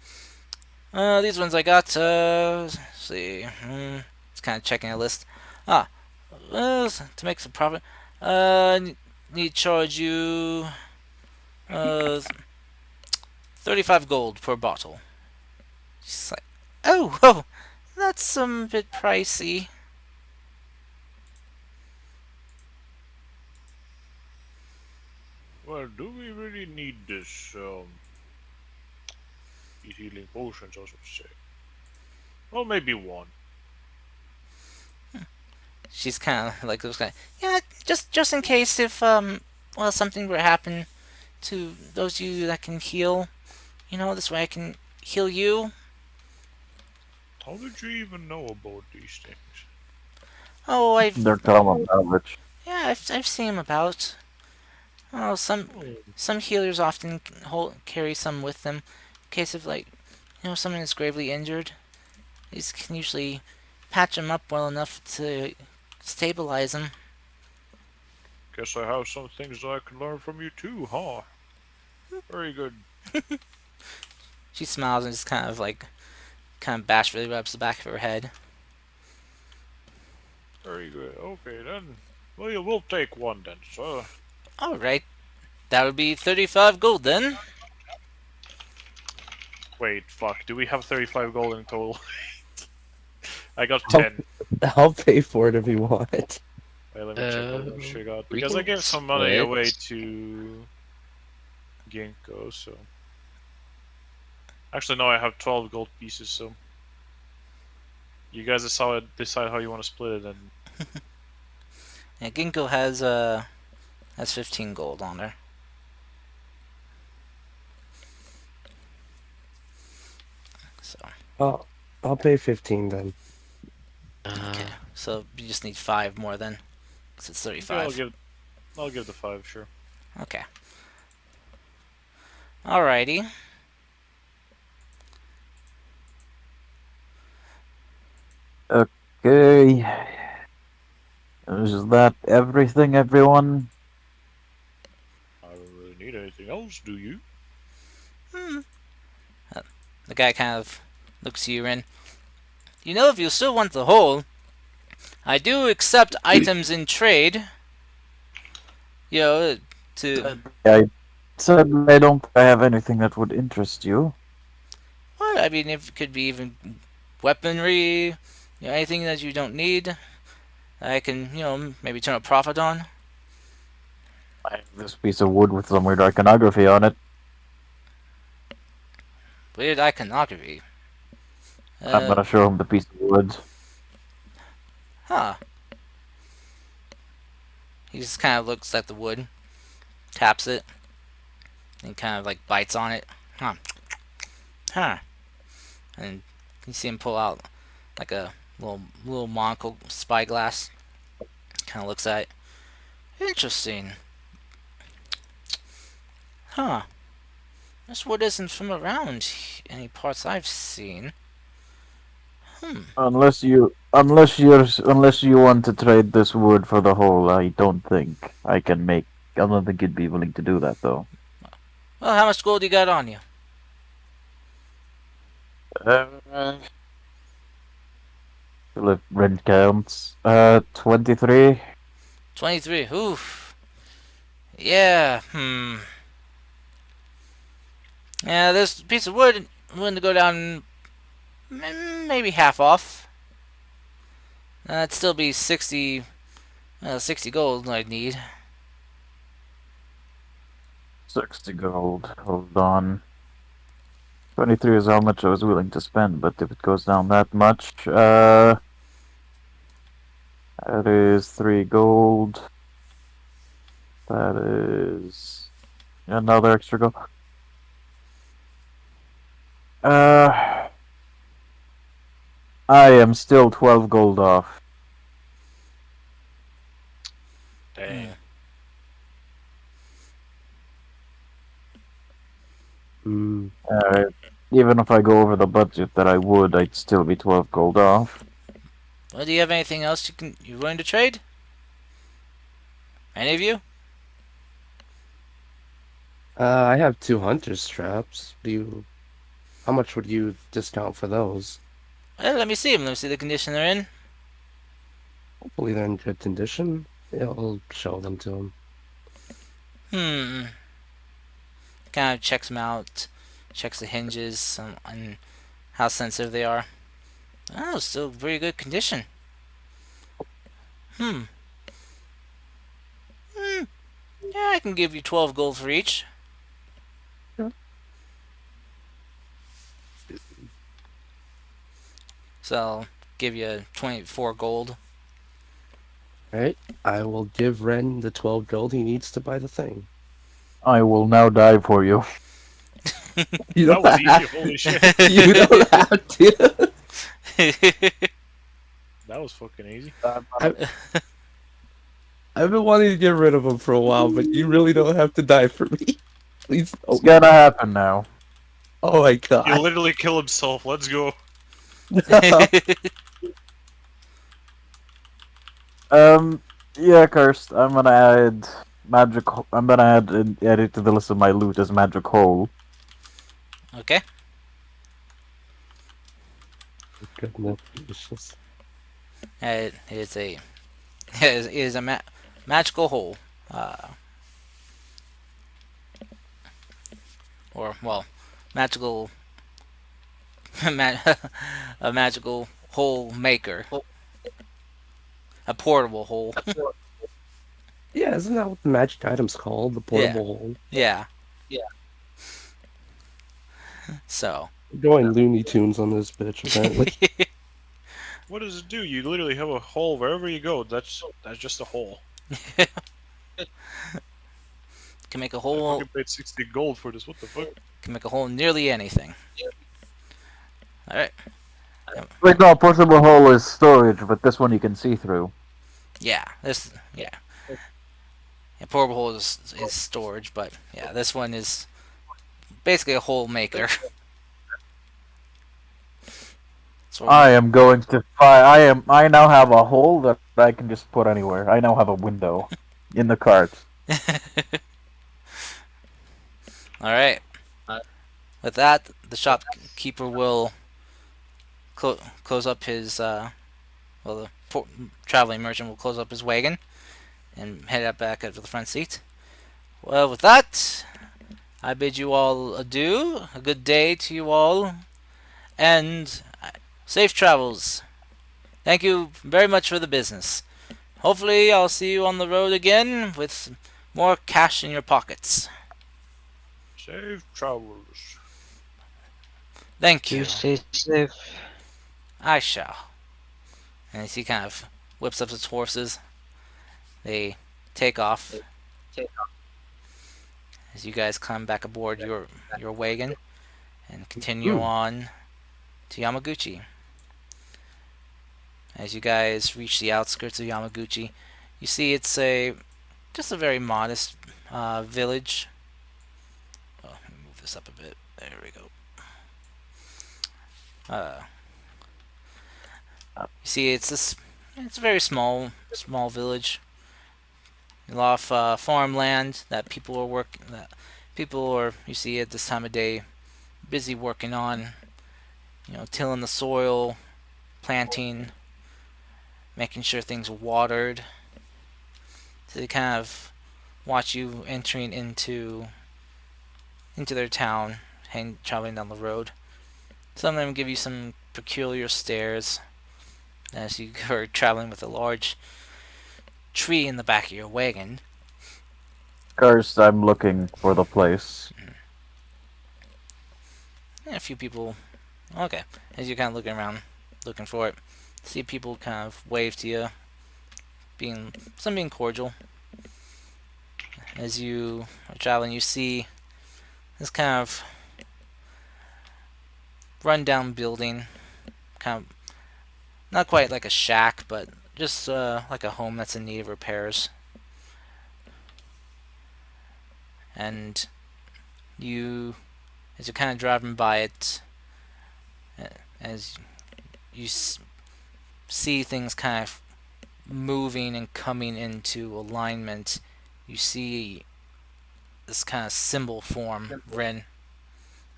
These ones I got, let's see. It's kind of checking a list. Ah, to make some profit, need to charge you, uh, 35 gold per bottle. She's like, oh, that's a bit pricey. Well, do we really need this, these healing potions, I should say? Well, maybe one. She's kind of like this guy. Yeah, just in case if well something were to happen to those of you that can heal. This way I can heal you. How did you even know about these things? Oh, They're common knowledge. I've seen them about. Oh, Oh, some healers often carry some with them in case of like someone is gravely injured. These can usually patch them up well enough to stabilize them. guess I have some things that I can learn from you too, huh? Very good. She smiles and just kind of bashfully rubs the back of her head. Very good. Okay then. Well, you will take one then, sir. All right, that would be 35 gold then. Wait, fuck. Do we have 35 gold in total? I got I'll, 10. I'll pay for it if you want. Wait, let me check how much I got. We Because I can gave some money split. away to Ginkgo, so. Actually, no, I have 12 gold pieces, so. You guys decide how you want to split it, and Yeah, Ginkgo has 15 gold on her. So I'll pay 15 then. okay, Uh, so you just need 5 more then, 'cause it's okay, 35. I'll give the 5, sure. Okay. Alrighty. Okay. Is that everything, everyone? I don't really need anything else, do you? Hmm. The guy kind of looks you in. If you still want the whole, I do accept items in trade. To I said I don't have anything that would interest you. what? I mean, if it could be even weaponry, anything that you don't need, I can, maybe turn a profit on. I have this piece of wood with some weird iconography on it. Weird iconography. I'm gonna show him the piece of wood. Huh. He just kind of looks at the wood, taps it, and kind of like bites on it. Huh. And you see him pull out like a little monocle spyglass. Kind of looks at it. Interesting. Huh. This wood isn't from around any parts I've seen. Unless you want to trade this wood for the whole, I don't think I can make. I don't think you'd be willing to do that, though. Well, how much gold you got on you? Uh, if rent counts. 23. 23. Oof. Yeah. Yeah, this piece of wood, I'm willing to go down maybe half off. That'd still be 60 60 gold I'd need. 60 gold. Hold on. 23 is how much I was willing to spend, but if it goes down that much, that is 3 gold. That is another extra gold. Uh, I am still 12 gold off. Dang. Hmm. Even if I go over the budget that I would, I'd still be 12 gold off. Well, do you have anything else you willing to trade? Any of you? I have 2 hunter straps. How much would you discount for those? Well, let me see them. Let me see the condition they're in. Hopefully they're in good condition. Yeah, I'll show them to him. Hmm. Kind of checks them out, checks the hinges and how sensitive they are. Oh, still very good condition. Hmm. Hmm. Yeah, I can give you 12 gold for each. Yeah. So I'll give you 24 gold. Alright, I will give Ren the 12 gold he needs to buy the thing. I will now die for you. You That don't was easy. have, Holy shit. you don't have to. That was fucking easy. I, I've been wanting to get rid of him for a while, but you really don't have to die for me. Please It's don't. gonna happen now. Oh my He'll god. literally kill himself. Let's go. Yeah, cursed. I'm gonna add magic. I'm gonna add it to the list of my loot as magic hole. Okay. Goodness gracious. It is a it is a magical hole. Or well, magical a magical hole maker. A portable hole. Yeah, isn't that what the magic item's called? The Yeah. portable hole? Yeah. So. Going Looney Tunes on this bitch, apparently. What does it do? You literally have a hole wherever you go. That's just a hole. Can make a I hole. fucking paid 60 gold for this. What the fuck? Can make a hole in nearly anything. All right. Wait, no, portable hole is storage, but this one you can see through. Yeah. This. Yeah. Yeah, portable hole is storage, but yeah, this one is basically a hole maker. So I am going to find. I now have a hole that I can just put anywhere. I now have a window in the cart. All right. With that, the shopkeeper will close up his. Well, the traveling merchant will close up his wagon and head up back up to the front seat. Well, with that, I bid you all adieu. A good day to you all, and safe travels. Thank you very much for the business. Hopefully, I'll see you on the road again with more cash in your pockets. Safe travels. Thank You you. stay safe. I shall. And as he kind of whips up his horses, they take off. As you guys climb back aboard your wagon and continue on to Yamaguchi. As you guys reach the outskirts of Yamaguchi, you see it's just a very modest village. Oh, let me move this up a bit. There we go. You see, it's a very small village. A lot of farmland that people are working. That people are, you see, at this time of day, busy working on. Tilling the soil, planting, making sure things are watered. So they kind of watch you entering into their town, traveling down the road. Some of them give you some peculiar stares as you are traveling with a large tree in the back of your wagon. First, I'm looking for the place. And a few people. Okay, as you're kind of looking around, looking for it, see people kind of wave to you, being cordial. As you are traveling, you see this kind of rundown building, kind of not quite like a shack, but just like a home that's in need of repairs. And you, as you're kind of driving by it, uh, as you see things kind of moving and coming into alignment, you see this kind of symbol form, Rin,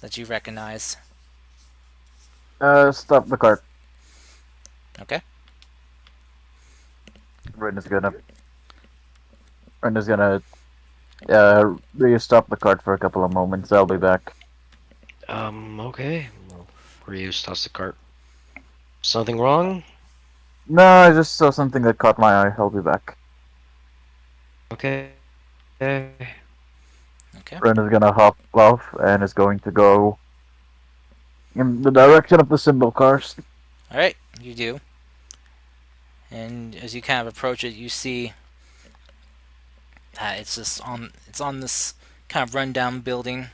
that you recognize. Stop the cart. Okay. Ren is gonna. Ren is gonna. Stop the cart for a couple of moments. I'll be back. Okay. Well, Ryu stops the cart. Something wrong? No, I just saw something that caught my eye. I'll be back. Okay. Okay. Ren is gonna hop off and is going to go in the direction of the symbol cars. All right, you do. And as you kind of approach it, you see that it's on this kind of rundown building.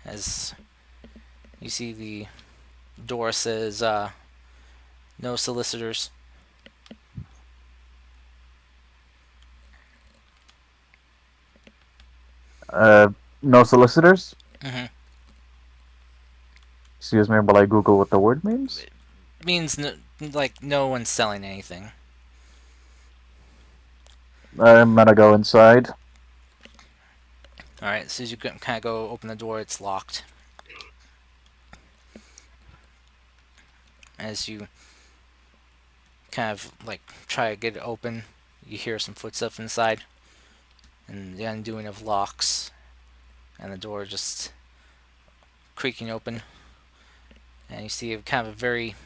As you see, the door says no solicitors. No solicitors. Mm-hmm. Excuse me while I Google what the word means. Means like no one's selling anything. I'm gonna go inside. All right, so as you kind of go open the door, it's locked. As you kind of like try to get it open, you hear some footsteps inside, and the undoing of locks, and the door just creaking open. And you see kind of a very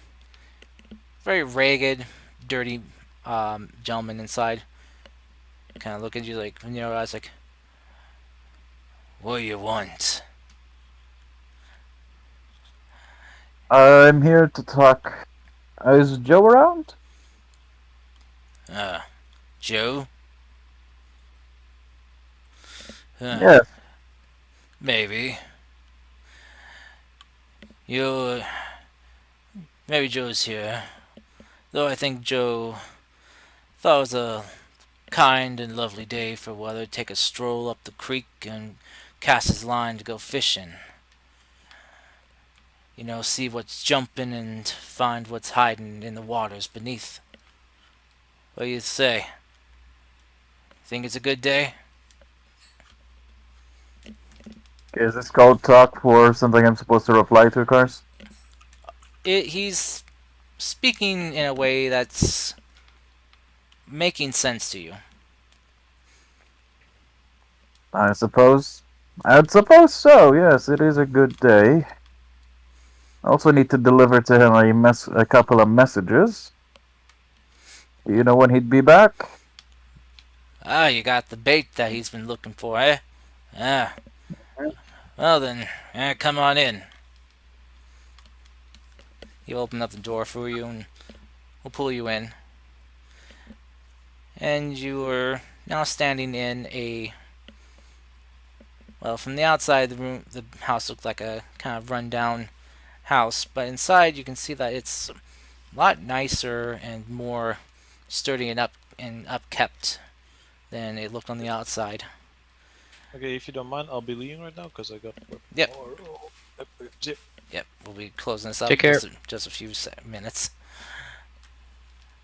ragged, dirty gentleman inside. Kind of look at you like, in your eyes, like, what do you want? I'm here to talk. Is Joe around? Uh, Joe? Yeah. Maybe. You, maybe Joe's here. Though I think Joe thought it was a kind and lovely day for weather to take a stroll up the creek and cast his line to go fishing. You know, see what's jumping and find what's hiding in the waters beneath. What do you say? Think it's a good day? Is this called talk for something I'm supposed to reply to, Cars? He's speaking in a way that's making sense to you. I suppose. I'd suppose so, yes, it is a good day. I also need to deliver to him a couple of messages. Do you know when he'd be back? Ah, you got the bait that he's been looking for, eh? Ah, well then, come on in. He'll open up the door for you and we'll pull you in. And you are now standing in a. Well, from the outside, the house looked like a kind of rundown house, but inside you can see that it's a lot nicer and more sturdy and upkept than it looked on the outside. Okay, if you don't mind, I'll be leaving right now because I got work Yep. tomorrow. Yep, we'll be closing this up Take care. just a few minutes.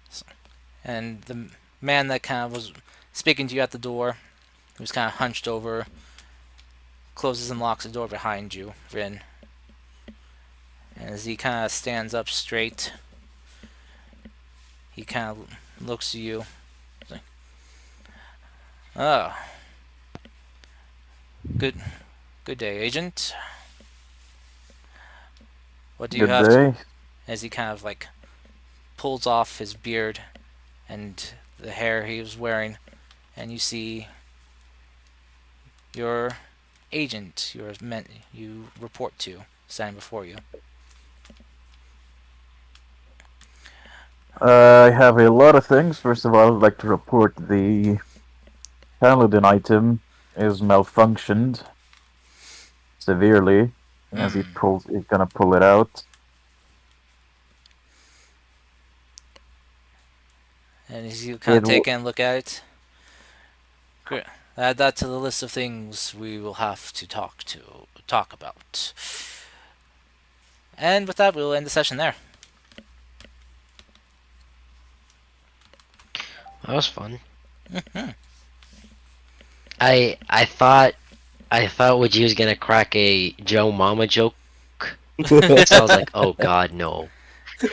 So, and the man that kind of was speaking to you at the door, who's kind of hunched over, closes and locks the door behind you, Rin. And as he kind of stands up straight, he kind of looks at you. He's like, oh, good, good day, agent. What do you Good have? day. As he kind of like pulls off his beard and the hair he was wearing, and you see your agent, you report to, standing before you. I have a lot of things. First of all, I'd like to report the Paladin item is malfunctioned severely as he's gonna pull it out. And as you kind It of take a look at it, add that to the list of things we will have to talk about. And with that, we'll end the session there. That was fun. I thought Wooji was gonna crack a Joe Mama joke. So I was like, oh god, no.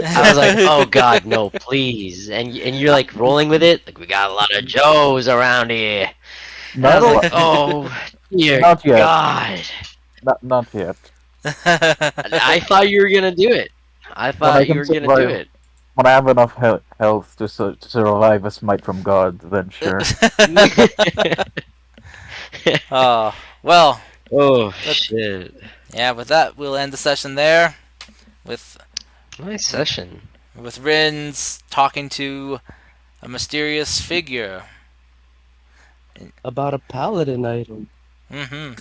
I was like, oh god, no, please. And you're like rolling with it. Like we got a lot of Joes around here. And I Not was a like, lot. oh dear Not yet. god. Not yet. I thought you were gonna do it. I When I thought you can were gonna do survive, it. when I have enough health to survive a smite from God, then sure. Oh, well, Oh shit. yeah, with that, we'll end the session there. With Nice session. Rin's talking to a mysterious figure. About a paladin item. Mm-hmm.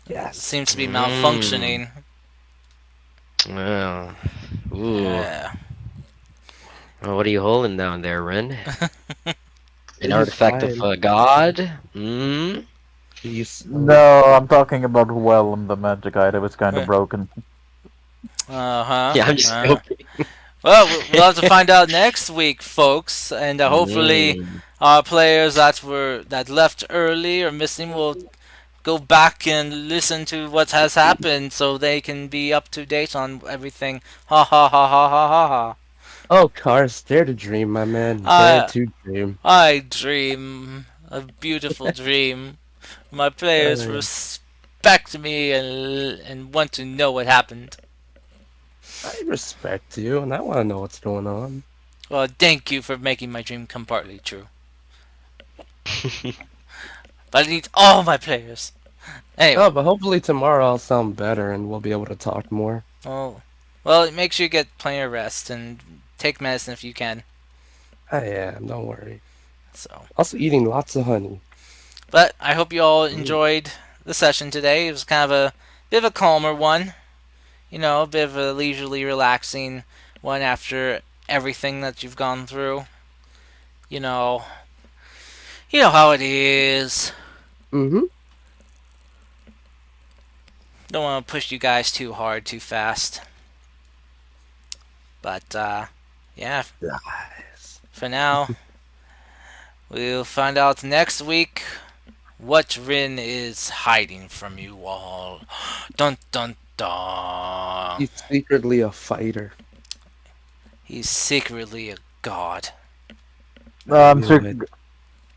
Yes. Seems to be malfunctioning. Well, ooh. Yeah. Well, what are you holding down there, Ren? An He's artifact of fine. a god? Hmm? He's No, I'm talking about Whelm, the magic item. It's kind of broken. Uh-huh. Yeah, I'm just joking. Well, we'll have to find out next week, folks, and hopefully Mm. our players that left early or missing will go back and listen to what has happened so they can be up to date on everything. Ha ha ha ha ha ha ha. Oh, Cars, dare to dream, my man. Dare I to dream. I dream a beautiful dream. My players Uh, respect me and want to know what happened. I respect you, and I want to know what's going on. Well, thank you for making my dream come partly true. But I need all my players. Anyway, Oh, but hopefully tomorrow I'll sound better and we'll be able to talk more. well, make sure you get plenty of rest and take medicine if you can. I am, don't worry. So, Also eating lots of honey. but I hope you all enjoyed the session today. It was kind of a bit of a calmer one, a bit of a leisurely, relaxing one after everything that you've gone through. You know, you know how it is. Mm-hmm. Don't want to push you guys too hard, too fast. But yeah, Nice. for now, we'll find out next week what Rin is hiding from you all. Dun dun dun. He's secretly a fighter. He's secretly a god. I I'm knew it.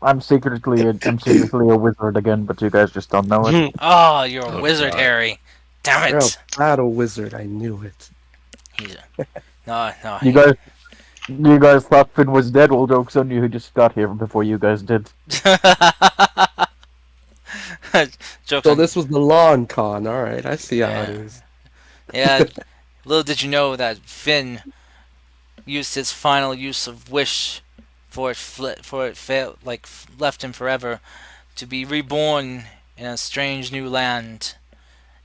I'm secretly a wizard again, but you guys just don't know it. Oh, you're a Oh, wizard, God. Harry. Damn You're a it. battle wizard, I knew it. He's a, no. You guys thought Finn was dead. Well, joke's on you. Who just got here before you guys did. Joke's So on- this was the lawn con, alright, I see how it Yeah. is. Yeah, little did you know that Finn used his final use of wish for it failed, left him forever to be reborn in a strange new land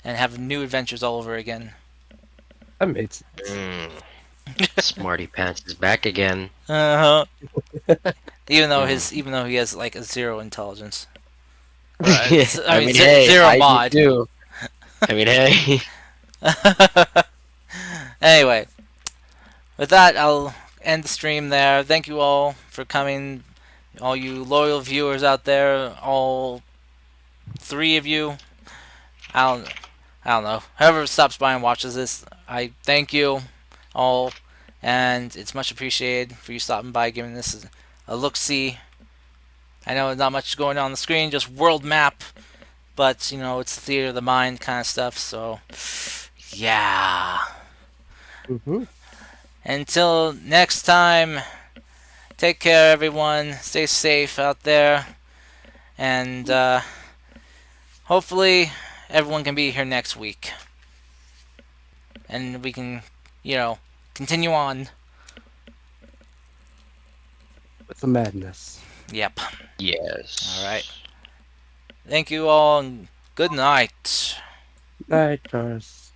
and have new adventures all over again. That made sense. Mm. Smarty Pants is back again. Uh huh. Even though he has like a zero intelligence. I mean, zero I do mod. too. I mean, hey. Anyway, with that, I'll end the stream there. Thank you all for coming, all you loyal viewers out there, all three of you. I don't know. Whoever stops by and watches this, I thank you all, and it's much appreciated for you stopping by, giving this a look-see. I know there's not much going on the screen, just world map, but it's the theater of the mind kind of stuff. So, yeah. Mm-hmm. Until next time, take care, everyone. Stay safe out there, and hopefully, everyone can be here next week, and we can, you know, continue on. With the madness. Yep. All right. Yes. Thank you all, and good night. Night, Cars.